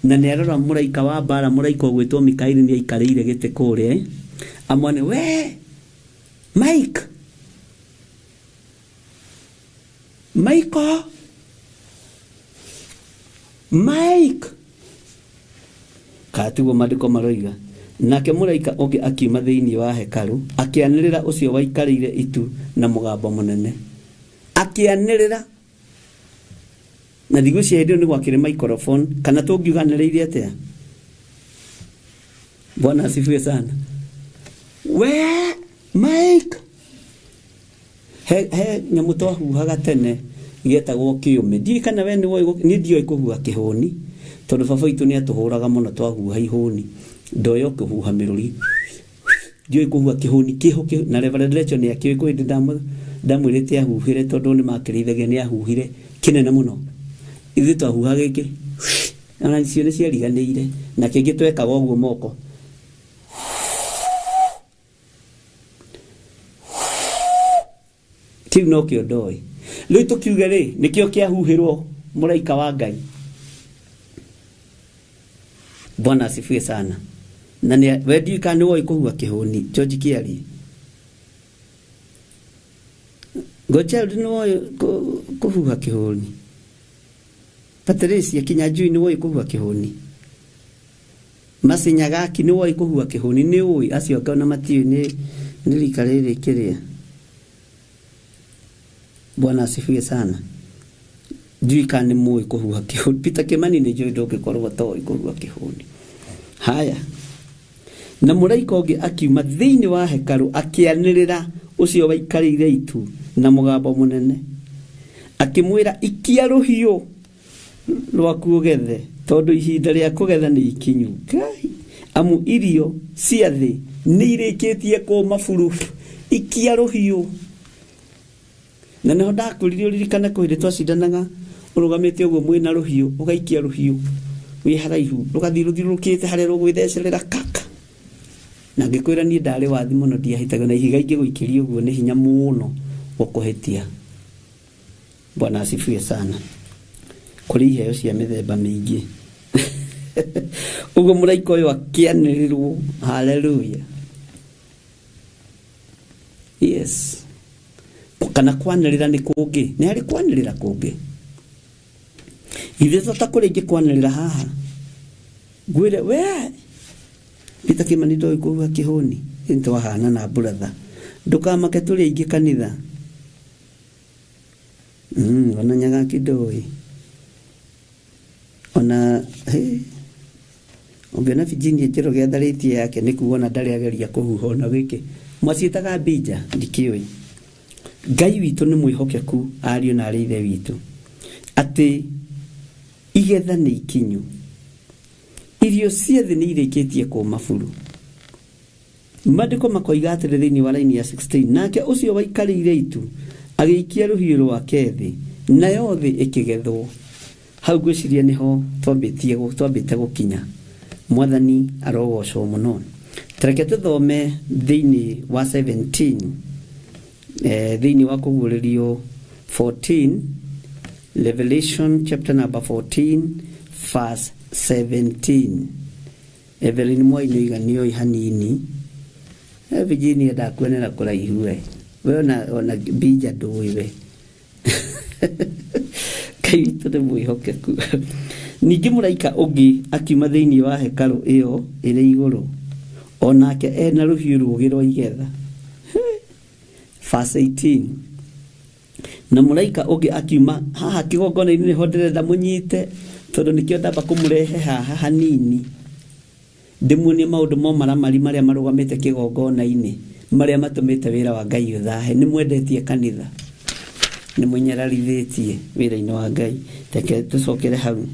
na nĩ arora mũraika wa mbara, mũraika ũgwĩtwo Mikaeli nĩ aikarĩire gĩtĩ kũrĩa, amwane we Mike katiguo maandĩko maroiga. Nake mũraika ũngĩ akiuma thĩinĩ wa hekarũ akĩanĩrĩra ũcio waikarĩire itu na mũgambo mũnene akĩanĩrĩra. Na thigũcia hĩndĩ ĩyo nĩ gwakĩrĩ microphone kana tũngiuganĩrĩire atĩa? Bwana asifiwe sana. We Mike he nyamũ twahuhaga tene gĩetagwo kĩũme. Ndiũĩ kana we nĩ ndiũĩ kũhuha kĩhũni, tondũ baba witũ nĩ atũhũraga mũno twahuha ihũni. Ndoyo kũhuha mĩrũri, ndiũĩ kũhuha kĩhũni kĩho. Na Reverend Rachel nĩ akĩũĩ kwa hĩndĩ ndamwĩrĩte ahuhire, tondũ nĩ makĩrĩithagia nĩ ahuhire kĩnene mũno. Ithuĩ twahuha gĩkĩ na icio nĩ ciariganĩire, na kĩngĩ twekaga ũguo moko. Kĩu no kĩo ndoĩ. Rĩu tũkiuge rĩ, nĩkĩo kĩahuhĩrwo mũraika wa Ngai. Bwana asifiwe sana. Na we ndiũĩ kana nĩ woĩ kũhuha kĩhũni, George Kĩari? Gochild nĩ woĩ kũhuha kĩhũni? Patricia Kinyanjui nĩ woĩ kũhuha kĩhũni? Masinyagaki nĩ woĩ kũhuha kĩhũni? Nĩ ũĩ acio ngao na matiũĩ nĩ rika rĩrĩ kĩrĩa. Bwana asifiwe sana. Ndiũĩ kana nĩ mũĩ kũhuha kĩhũni. Peter Kimani nĩ njũĩ ndũngĩkorwo toĩ kũhuha kĩhũni. Haya. Na mũraika ũngĩ akiuma thĩinĩ wa hekarũ akĩanĩrĩra ũcio waikarĩire itu na mũgambo mũnene akĩmwĩra, ikia rũhiũ rwaku ũgethe, tondũ ihinda rĩa kũgetha nĩ ikinyu. Ngai, amu irio cia thĩ nĩ irĩkĩtie kũũma buru. Ikia rũhiũ. Na nĩho ndakũririe ũririkane kũhĩndĩ twacindanaga ũrũgamĩte ũguo mwĩna rũhiũ, ũgaikia rũhiũ wĩ haraihu, rũgathiĩ rũthiũrũrũkĩte harĩa rũgwĩthecerera kaka. Na ngĩkwĩra niĩ ndarĩ wathi mũno, ndiahĩtaga na ihiga ingĩgũikĩria ũguo nĩ hinya mũno gũkũhĩtia. Bwana asifiwe sana. Kũrĩ iheo cia mĩthemba mĩingĩ. Ũguo mũraika ũyũ akĩanĩrĩrwo. Hallelujah. Yes. Kana kwanĩrĩra nĩ kũngĩ, nĩ harĩ kwanĩrĩra kũngĩ. Ithuĩ tũtakũrĩ ingĩ kwanĩrĩra haha. Ngwĩre we Peter Kimani ndoĩ kũhuha kĩhũni, nĩ twahana na brother. Ndũkamake tũrĩ aingĩ kanitha. Ona Nyagaki ndoĩ. Ona ũngĩona Virginia Njĩroge atharĩtie yake nĩ kuona ndarĩ ageria kũhuha ona gĩkĩ. Mwaciĩtaga Mbija, ndikĩũĩ. Ngai witũ nĩ mwĩhokeku, ariũ na arĩ ithe witũ, atĩ igetha nĩ ikinyu. Irio ciothe nĩ irĩkĩtie kũũma buru. Maandĩko makoiga atĩrĩ thĩinĩ wa raini ya 16, nake ũcio waikarĩire itu agĩikia rũhiũ rwake thĩ, nayo thĩ ĩkĩgethwo. Hau ngwĩciria nĩho twambĩte gũkinya. Mwathani arogocwo mũno. Tareke tũthome thĩinĩ wa 17, thĩinĩ wa kũguũrĩrio 14, Revelation chapter number 14 verse 17. Evelyn Mwaino iganio hanini. Virginia ndakuonera kũraihu we ona Mbija ndũĩ we. Ngai witũ nĩ mwĩhokeku. Ningĩ mũraika ũngĩ akiuma thĩinĩ wa hekarũ ĩyo ĩrĩ igũrũ, onake ena rũhiũ rũũgĩ rwa igetha. Verse 18. Na mũraika ũngĩ akiuma haha kĩgongona-inĩ nĩho ndĩrenda mũnyite, tondũ nĩkĩo ndamba kũmũrehe haha hanini. Ndĩmuonie maũndũ momaramari marĩa marũgamĩte kĩgongona-inĩ, marĩa matũmĩte wĩra wa Ngai ũthahe. Nĩ mwendetie kanitha, nĩ mũnyararithĩtie wĩra-inĩ wa Ngai. Reke tũcokere hau.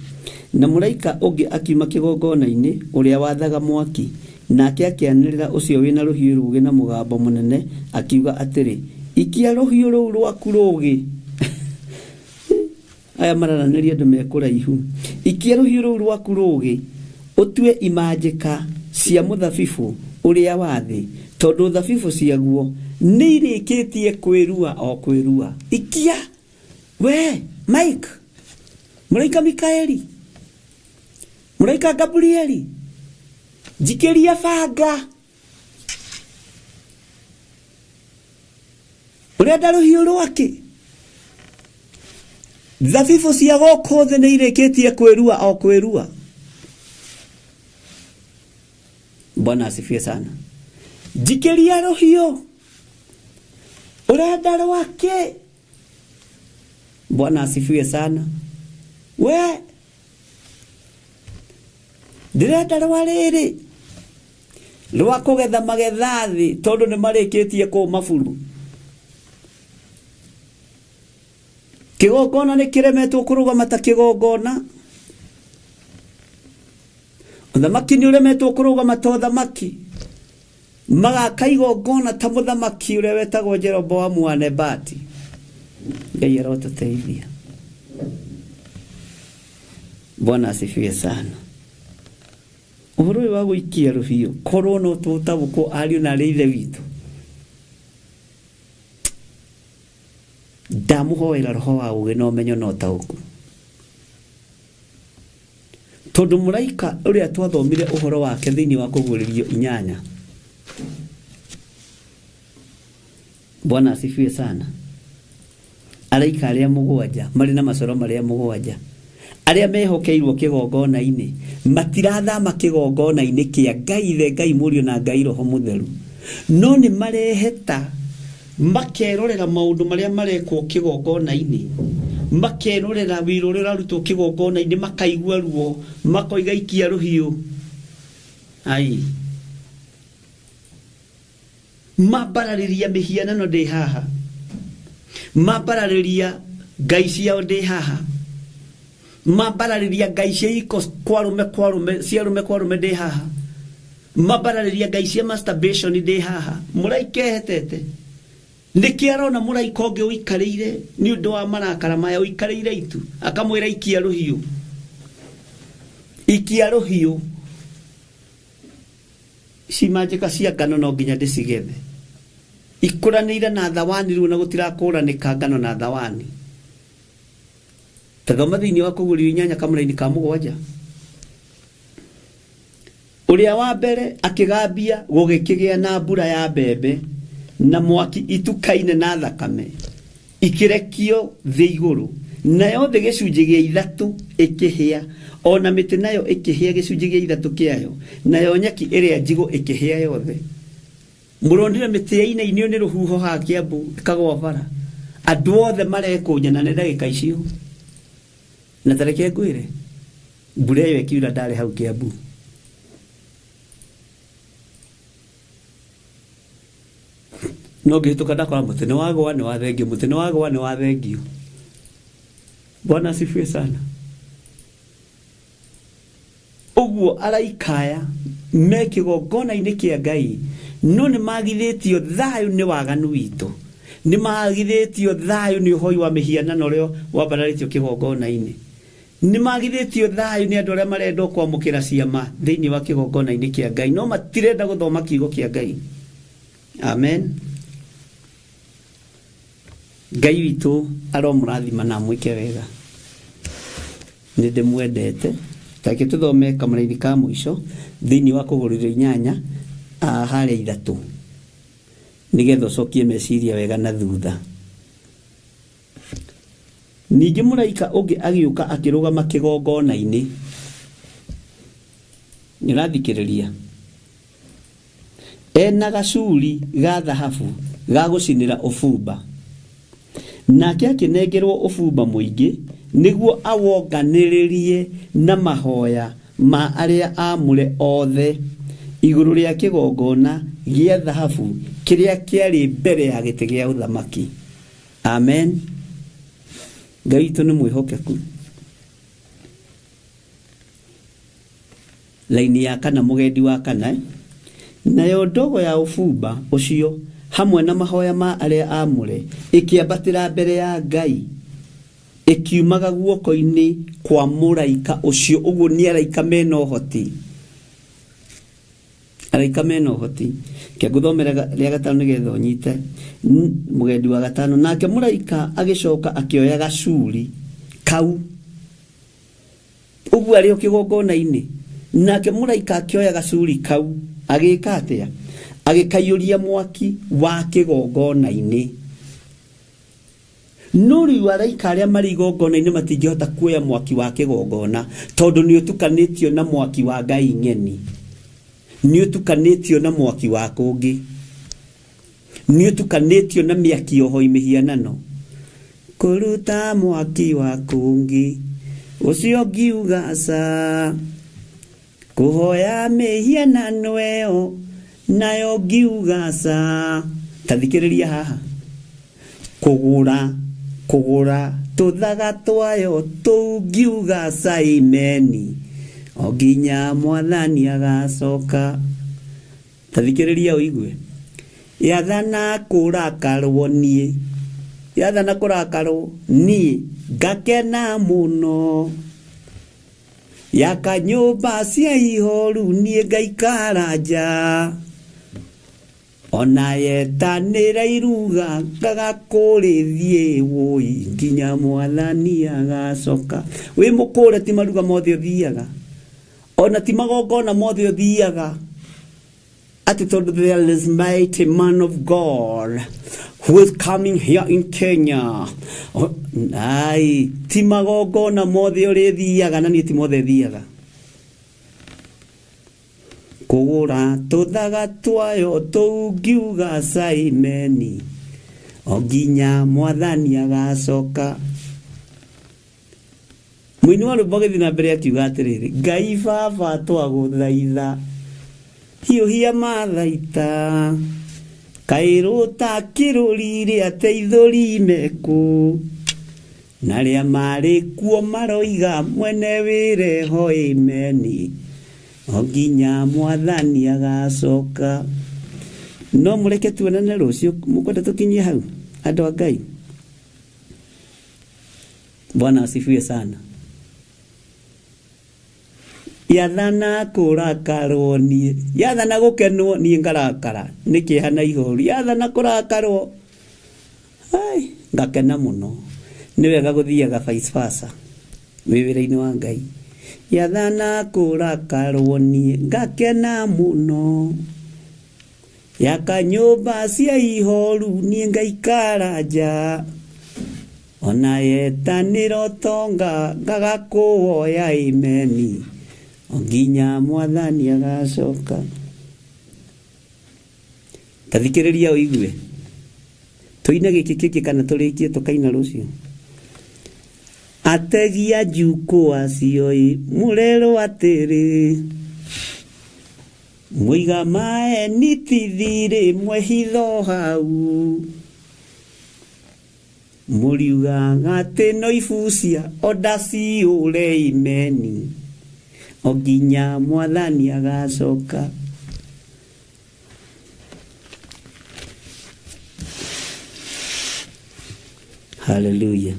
Na mũraika ũngĩ akiuma kĩgongona-inĩ ũrĩa wathaga mwaki, nake akĩanĩrĩra ũcio wĩna rũhiũ rũũgĩ na mũgambo mũnene akiuga atĩrĩ, ikia rũhiũ rũu rwaku rũũgĩ. Aya mararanĩria andũ me kũraihu. Ikia rũhiũ rũu rwaku rũũgĩ, ũtue imanjĩka cia muthabibu uria wathi tondu thabibu ciaguo ni irikitie kwirua o kwirua. Ikia we Mike, Muraika Mikaeli, Muraika Gabrieli, jikiria banga urenda ruhiu rwake. Thabibu cia goko thĩ nĩ irĩkĩtie kwĩrua o kwĩrua. Bwana asifiwe sana. Jikiria ruhiu urenda rwake. Bwana asifiwe sana. We ndirenda rwa rĩrĩ rwa kũgetha magetha thĩ tondũ nĩ marĩkĩtie kũma buru. Kigongona nĩ kĩremetwo kũrũgama ta kĩgongona. Ũthamaki nĩ ũremetwo kũrũgama ta ũthamaki. Magaka igongona ta mũthamaki ũrĩa wetagwo Jeroboamu wa Nebati. Ngai arotũteithia. Bwana asifiwe sana. Ũhoro ũyũ wa gũikia rũhiũ korwo no tũtabũkwo ariũ na arĩ ithe witũ. Ndamuhoera roho wa ũgĩ na ũmenyo na ũtaũku. Tondu Muraika ũrĩa twathomire ũhoro wake thĩinĩ wa Kũguũrĩrio 8. Bwana asifiwe sana. Araika arĩa 7 marĩ na macoro marĩa 7 arĩa mehokeirwo kĩgongona-inĩ matirathama kĩgongona-inĩ kĩa Ngai Ithe, Ngai Mũriũ na Ngai Roho Mũtheru, no nĩ mareheta makerorera maundu maria marekwo kigongona-ini, makerorera wĩra ũrĩa ũrarutwo kigongona-ini, makaigua ruo, makoiga ikia ruhiu. Ai mabarariria mihianano ndĩ haha, mabarariria ngai ciao ndĩ haha, mabarariria ngai cia iko kwarume ciarume kwarume ndĩ haha, mabarariria ngai cia masturbation ndĩ haha. Muraika ehetete niki arona muraika ũngĩ ũikarĩire ni ũndũ wa marakara maya, ũikarĩire itu akamwĩra ikia ruhiu, ikia ruhiu. Cimanjĩka cia ngano no nginya ndĩcigethe, ikũranĩire na thawani rĩu na gũtirakũranĩka ngano na thawani. Tathoma thĩinĩ wa Kũguũrĩrio 8 kamũra-inĩ ka 7. Ũrĩa wa mbere akĩgambia gũgĩkĩgĩa na mbura ya mbembe na mwaki itukaine na thakame ikirekio thĩ igũrũ, nayo thĩ gĩcunjĩ gĩa 3 ĩkĩhĩa, ona mĩtĩ nayo ĩkĩhĩa gĩcunjĩ gĩa 3 kĩayo, nayo nyaki ĩrĩa njigũ ĩkĩhĩa yothe. Mũronire mĩtĩ yainainio nĩ rũhuho ha Kĩambu ĩkagwa bara, andũ othe marekũnyana nĩ ndagĩka icio. Na tareke ngwĩre mbura ĩyo ĩkiura ndarĩ hau Kĩambu. No ngĩhĩtũka ndakora mũtĩ nĩ wagwa nĩ wathengio, mũtĩ nĩ wagwa nĩ wathengio. Bwana asifiwe sana. Ũguo araikaya me kĩgongona-inĩ kĩa Ngai, no nĩ magithĩtio thayũ nĩ waganu witũ, nĩ magithĩtio thayũ nĩ ũhoi wa mĩhianano ũrĩa wambararĩtio kĩgongona-inĩ, nĩ magithĩtio thayũ nĩ andũ arĩa marenda kwamũkĩra ciama thĩinĩ wa kĩgongona-inĩ kĩa Ngai, no matirenda gũthoma kiugo kĩa Ngai. Amen. Ngai witũ aromũrathima na mwĩke wega. Nĩ ndĩmwendete. Take tuthome kamũra-inĩ ka mũico thĩinĩ wa Kũguũrĩrio 8 harĩa 3, nĩgetha ũcokie meciria wega na thutha. Ningĩ mũraika ũngĩ agĩũka akĩrũgama kĩgongona-inĩ. Nĩũrathikĩrĩria? Ena gacuri ga thahabu ga gũcinĩra ũbumba, nake akĩnengerwo ũbumba mũingĩ nĩguo awonganĩrĩrie na mahoya ma arĩa amũre othe igũrũ rĩa kĩgongona gĩa thahabu kĩrĩa kĩarĩ mbere ya gĩtĩ gĩa ũthamaki. Amen. Ngai witũ nĩ mwĩhokeku. Laini ya 4, mũgendi wa 4. Nayo ndogo ya ũbumba ũcio hamwe na mahoya ma arĩa amũre ĩkĩambatĩra mbere ya Ngai, ĩkiumaga guoko-inĩ kwa mũraika ũcio. Ũguo nĩ araika mena ũhoti. araika mena hoti ke guthomera ria gatano nigetho nyite mugendi wa gatano nake muraika agicoka akioya gacuri kau ugu ari okigongona-ini nake muraika akioya gacuri kau agika atia agikayuria mwaki wa kigongona-ini nuri waraika aria mari igongona-ini matingihota kuoya mwaki wa kigongona tondu ni utukanitio na mwaki wa Ngai ng'eni ni utukanitio na mwaki wa kungi ni utukanitio na miaki oho imihianano kuruta mwaki wa kungi ucio ngiuga sa kuhoya mihianano eo nayo ngiuga sa tathikiriria haha kugura tuthaga twayo tungiuga sa imeni oginya mwathani agacoka tathikiriria uigwe yathana kurakarwo nie ngakena muno yaka nyumba cia ihoru nie ngaikara nja ona yetanira iruga ngagakurithie woi nginya mwathani agacoka wi mukure ti maruga mothe uthiaga ona ti magongona mothe uthiaga ati tondu there is mighty man of God who is coming here in Kenya ai ti magongona mothe urithiaga na ni ti mothe thiaga kugura tuthaga twayo tungiuga saimeni oginya mwathani agacoka mwini wa rũbogethi na mbere akiuga atiriri Ngai baba twaguthaitha hiũhia mathaita kairuta kirurire ateithũri meku na ria mari kuo maroiga mwene wire ho imeni oginya mwathani agacoka no mureke tuonane rucio mukwenda tukinyie hau andu a Ngai. Bwana asifiwe sana. Yathana kurakarwo nie yathana gukenwo nie ngarakara nikihana ihoru yathana kurakarwo ai ngakena muno ni wega guthiaga vice versa wĩwĩra-inĩ wa Ngai yathana kurakarwo nie ngakena muno yaka nyumba cia ihoru nie ngaikara nja ona yetanĩro tonga ngagakuoya imeni oginya mwathani agacoka tathikiriria uigue tuina giki kana turikie tukaina rucio ategia njuku acioi murero atiri muiga mae nitithire mwehitho hau muriuga ngate no ifucia odasi ure imeni oginya mwathani agacoka hallelujah.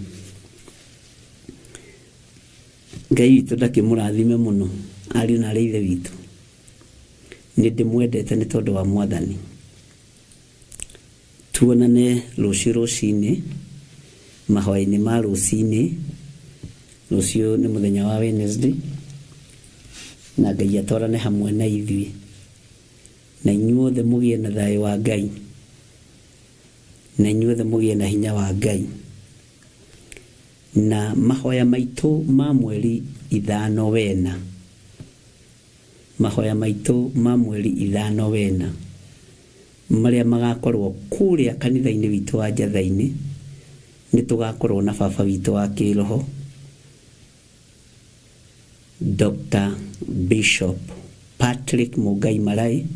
Ngai witũ ndakĩmũrathime mũno ariũ na ithe witũ nĩ ndĩmwendete nĩ tondũ wa mwathani tuonane rũciũ rũcinĩ mahoya-inĩ ma rũcinĩ rũciũ nĩ mũthenya wa Wednesday na Ngai atwarane hamwe na ithuĩ na inyuothe mũgĩe na thayũ wa Ngai na inyuothe mũgĩe na hinya wa Ngai na mahoya maitũ ma mweri 5 wena mahoya maitũ ma mweri 5 wena marĩa magakorwo kũrĩa kanitha-inĩ witũ wa Njatha-inĩ nĩ tũgakorwo na baba witũ wa kĩroho Dr. Bishop Patrick Mugai Marai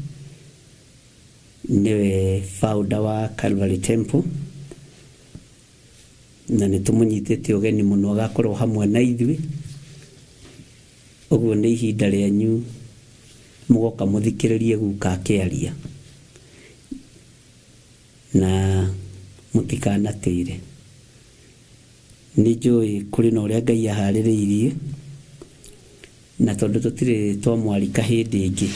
niwe founder wa Calvary Temple na nĩ tũmũnyitĩte ũgeni mũno agakorwo hamwe na ithuĩ ũguo nĩ ihinda rĩanyu mũgoka mũthikĩrĩrie guka akĩaria na mũtikanatĩre nĩ njũĩ kũrĩ na ũrĩa Ngai aharĩrĩirie na tondũ tũtirĩ twamwarika hĩndĩ ĩngĩ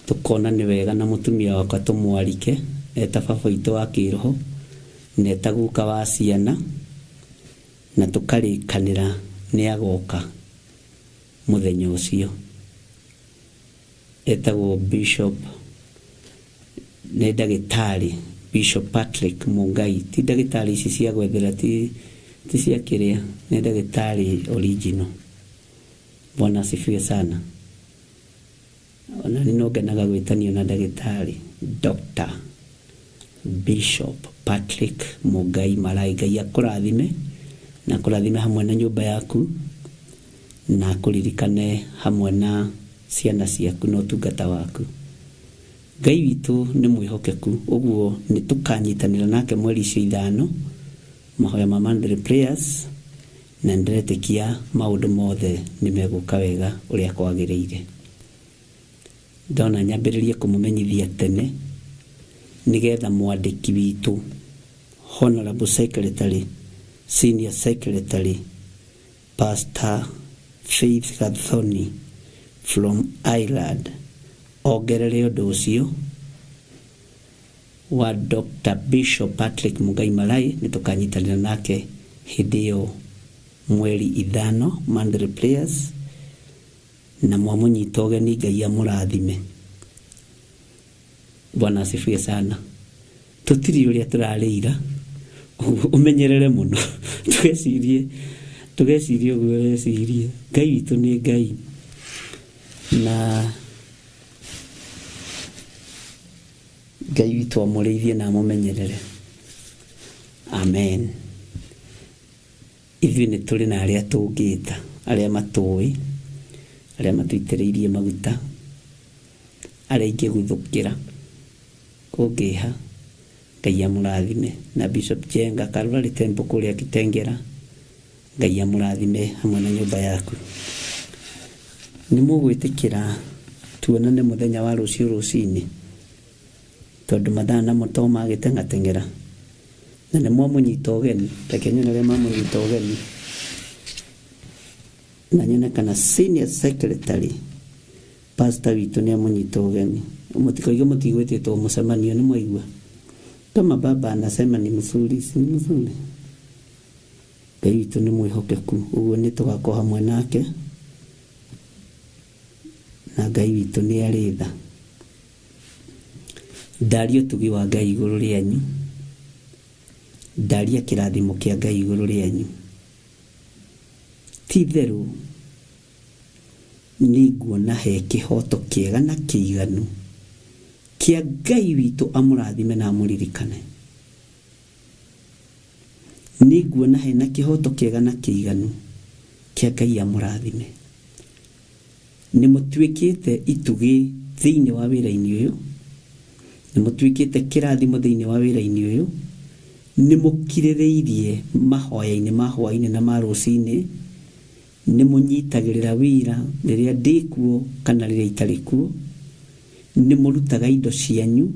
tukona ni wega na mutumia wakwa tumwarike eta baba itu wa kiroho neta guka wa ciana na tukarikanira ni agoka muthenya ucio etagwo Bishop ne dagitari Bishop Patrick Mungai ti dagitari ici cia gwethera ti cia kiria ne dagitari original. Bwana asifiwe sana. Ona ninogenaga gwitanio na dagitari Dr. Bishop Patrick Mungai Malai. Ngai akurathime na kurathime hamwe na nyumba yaku na kuririkane hamwe na ciana ciaku no tungata waku. Ngai witu ni mwihokeku uguo ni tukanyitanira nake mweri 5 mahoya ma Monday prayers na ndiretekia maundu mothe ni meguka wega uria kwagiriire. Ndona nyambiririe kumumenyithia tene nigetha mwandiki witu Honorable Secretary Senior Secretary Pastor Faith Gathoni from Ireland ogerere undu ucio wa Dr. Bishop Patrick Mungai Malai ni tukanyitanira nake hindi iyo mweri 5 Monday prayers na mwamunyita ugeni. Ngai amurathime. Bwana asifiwe sana. Tutiri uria turarira umenyerere muno tugecirie uguo wecirie. Ngai witu ni Ngai na Ngai witu amurithie na amumenyerere. Amen. Ithuĩ nĩ tũrĩ na arĩa tũngĩta, arĩa matũĩ, arĩa matũitĩrĩirie maguta, arĩa ingĩguthũkĩra kũngĩha. Ngai amũrathime. Na Bishop Jenga Calvary Temple kũrĩa Kitengera, Ngai amũrathime hamwe na nyũmba yaku. Nĩ mũgwĩtĩkĩra tuonane mũthenya wa rũciũ rũcinĩ, tondũ mathaa namo to magĩtengatengera na nĩ mwamunyita ũgeni. Reke nyone mamunyita ũgeni na nyone kana Senior Secretary Pastor witu nĩ amunyita ũgeni. Mũtikoige mũtigwĩtĩtwo mũcemanio nĩ mwaigua. Kama baba anasema ni mzuri, si mzuri. Ngai witu nĩ mwĩhokeku, ũguo nĩ tũgakorwo hamwe nake na Ngai witu nĩ arĩ tha. Ndaria ũtugi wa Ngai igũrũ rĩanyu, ndaria kĩrathimo kĩa Ngai igũrũ rĩanyu. Ti theru nĩ nguona he kĩhoto kĩega na kĩiganu kĩa Ngai witu amũrathime na amũririkane. Nĩ nguona he na kĩhoto kĩega na kĩiganu kĩa Ngai amũrathime. Nĩ mũtuĩkĩte itugi thĩinĩ wa wĩra-inĩ ũyũ, nĩ mũtuĩkĩte kĩrathimo thĩinĩ wa wĩra-inĩ ũyũ, nĩ mũkirĩrĩirie mahoya-inĩ ma hwaĩ-inĩ na ma rũcinĩ, nĩ mũnyitagĩrĩra wĩra rĩrĩa ndĩkuo kana rĩrĩa itarĩ kuo, nĩ mũrutaga indo cianyu.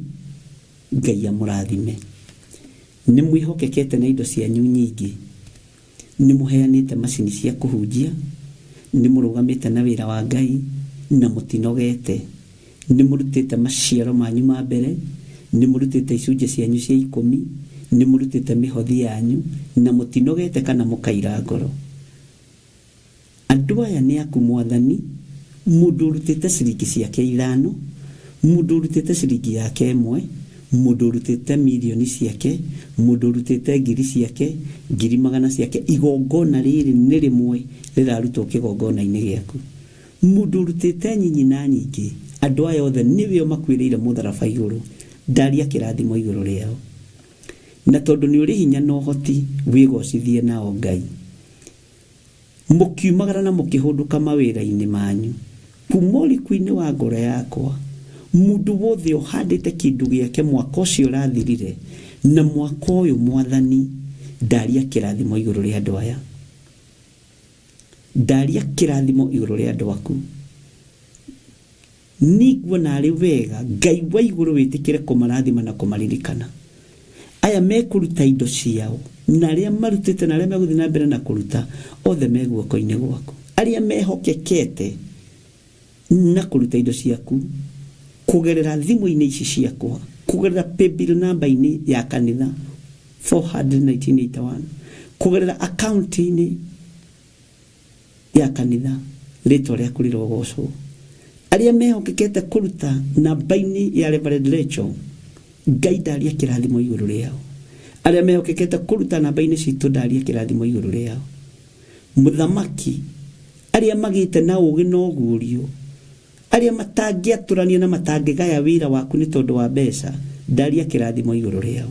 Ngai amũrathime. Nĩ mwĩhokekete na indo cianyu nyingĩ, nĩ mũheanĩte macini cia kũhunjia, nĩ mũrũgamĩte na wĩra wa Ngai na mũtinogete. Nĩ mũrutĩte maciaro manyu ma mbere, nĩ mũrutĩte icunjĩ cianyu cia 10, nĩ mũrutĩte mĩhothi yanyu na mũtinogete kana mũkaira ngoro. Andũ aya nĩ aku Mwathani, mũndũ ũrutĩte ciringi ciake 5, mũndũ ũrutĩte ciringi yake 1, mũndũ ũrutĩte milioni ciake, mũndũ ũrutĩte ngiri ciake, ngiri magana ciake. Igongona rĩrĩ nĩ rĩmwe rĩrarutwo kĩgongona-inĩ gĩaku. Mũndũ ũrutĩte nyinyi na nyingĩ, andũ aya othe nĩwe makwĩrĩire mũtharaba igũrũ. Ndaria kĩrathimo igũrũ rĩao, na tondũ nĩ ũrĩ hinya na ũhoti, wĩgocithie nao Ngai. Mũkiumagara na mũkĩhũndũka mawĩra-inĩ manyu kuma ũriku-inĩ wa ngoro yakwa. Mũndũ wothe ũhandĩte kĩndũ gĩake mwaka ũcio ũrathirire na mwaka ũyũ Mwathani, ndaria kĩrathimo igũrũ rĩa andũ aya. Ndaria kĩrathimo igũrũ rĩa andũ aku. Nĩguona arĩ wega Ngai wa igũrũ wĩtĩkĩre kũmarathima na kũmaririkana. Aya mekũruta indo ciao na arĩa marutĩte na arĩa megũthiĩ na mbere na kũruta, othe me guoko-inĩ gwaku. Arĩa mehokekete na kũruta indo ciaku kugerera thimu-inĩ ici ciakwa, kugerera paybill number-inĩ ya kanitha 41981, kugerera account-inĩ ya kanitha rĩtwa rĩaku rĩrogocwo. Arĩa mehokekete kũruta namba-inĩ ya Reverend Rachel, Ngai ndaria kĩrathimo igũrũ rĩao. Arĩa mehokekete kũruta namba-inĩ citũ ndaria kĩrathimo igũrũ rĩao. Mũthamaki, arĩa magĩte na ũũgĩ na ũguũrio, arĩa matangĩatũrania na matangĩgaya wĩra waku nĩ tondũ wa mbeca, ndaria kĩrathimo igũrũ rĩao.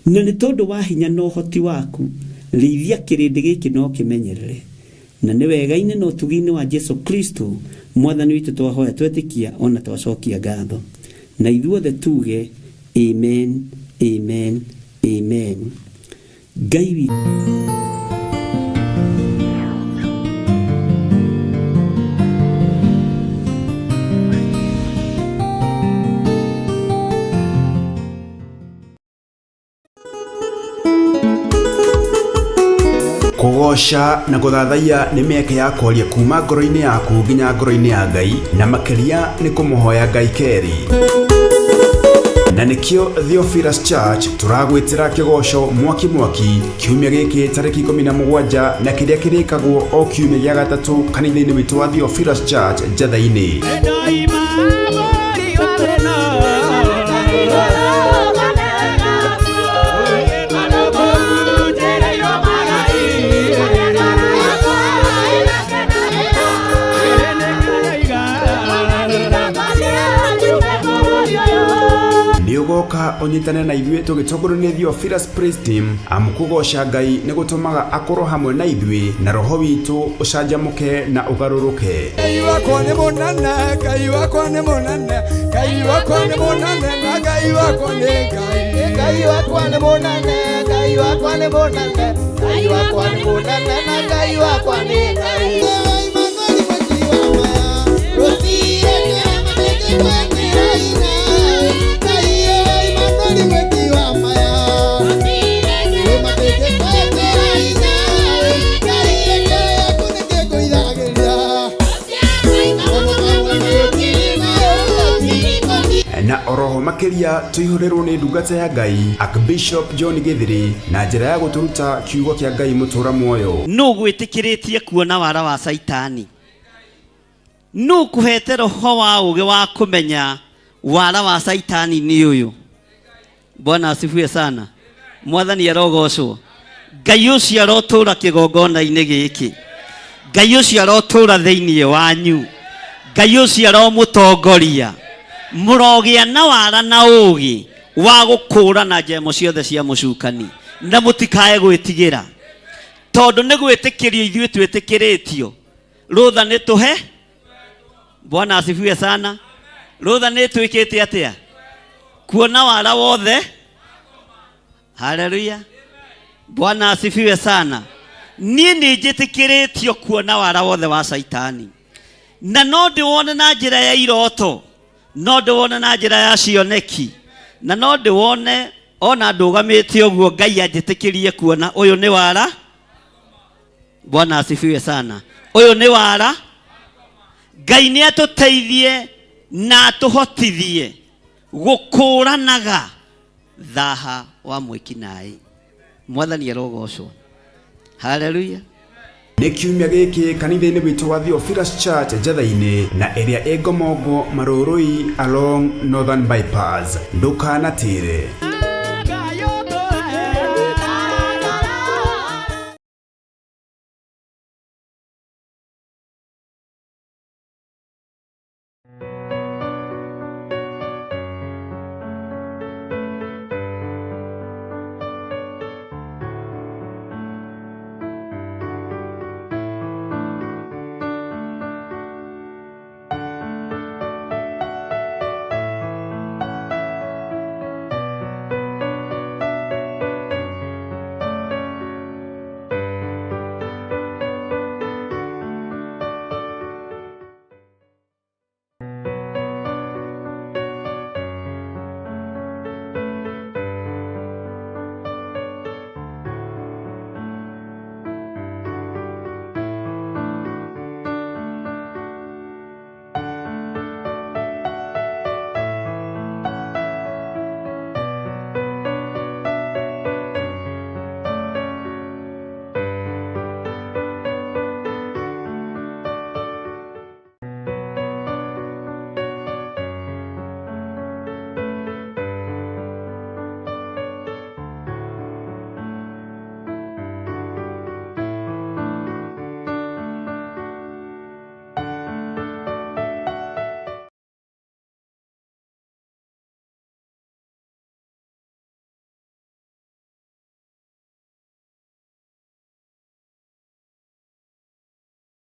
Na nĩ tondũ wa hinya na ũhoti waku, rĩithia kĩrĩndĩ gĩkĩ no kĩmenyerere. Na nĩ wega-inĩ na ũtugi-inĩ wa Jesu Kristo, Mwathani witũ twahoya twetĩkia ona twacokia ngatho. Na ithuothe tuge amen, amen, amen. Ngai witũ kugoca na guthathaiya nĩ mĩeke ya kwaria kuma ngoro-inĩ yaku nginya ngoro-inĩ ya Ngai, na makĩria nĩ kũmũhoya Ngai keri. Na nĩkĩo Theophilus Church tũragwĩtĩra kĩgoco mwaki kiumia gĩkĩ tarĩki 17 na kĩrĩa kĩrĩkagwo o kiumia gĩa gatatũ kanitha-inĩ witũ wa Theophilus Church Njatha-inĩ. Nĩũgoka ũnyitane na ithuĩ tũgĩtongorio nĩ Theophilus Praise Team, amu kũgoca Ngai nĩ gũtũmaga akorwo hamwe na ithuĩ na roho witũ ũcanjamũke na ũgarũrũke. Ngai wakwa nĩ mũnene, Ngai wakwa nĩ mũnene, Ngai wakwa nĩ mũnene, na Ngai wakwa nĩ Ngai. Ngai wakwa nĩ mũnene, Ngai wakwa nĩ mũnene, Ngai wakwa nĩ mũnene, na Ngai wakwa nĩ Ngai. Na oroho makiria tuihurĩrwo nĩ ndungata ya Ngai Archbishop John Githiri na njĩra ya gũtũruta kiugo kĩa Ngai mũtũra muoyo. Nũ gwĩtĩkĩrĩtie kuona wara wa Saitani? Nũ kũhete roho wa ũũgĩ wa kũmenya wara wa Saitani nĩ ũyũ? Bwana asifiwe sana. Mwathani arogocwo. Ngai ũcio arotũra kĩgongona-inĩ gĩkĩ. Ngai ũcio arotũra thĩinĩ wanyu. Ngai ũcio aromũtongoria. Mũrogĩa na wara na ũũgĩ wa gũkũũrana njemo ciothe cia mũcukani, na mũtikae gwĩtigĩra, tondũ nĩ gwĩtĩkĩrio ithuĩ twĩtĩkĩrĩtio. Rũtha nĩ tũhe. Bwana asifiwe sana. Rũtha nĩ twĩkĩte atĩa? Kuona wara wothe. Haleluya. Bwana asifiwe sana. Niĩ nĩ njĩtĩkĩrĩtio kuona wara wothe wa Saitani, na no ndĩwone na njĩra ya iroto, no ndĩwone na njĩra ya cioneki, na no ndĩwone ona ndũgamĩte ũguo Ngai anjĩtĩkĩrie kuona ũyũ nĩ wara. Bwana asifiwe sana. Ũyũ nĩ wara. Ngai nĩ atũteithie na atũhotithie gũkũũranaga thaha wa mwĩkinaĩ. Mwathani arogocwo. Haleluya. Nĩ kiumia gĩkĩ kanitha-inĩ witũ wa Theophilus Church Njatha-inĩ na ĩrĩa ĩ Ngomongo Marũrũi along Northern Bypass. Ndũkanatĩre.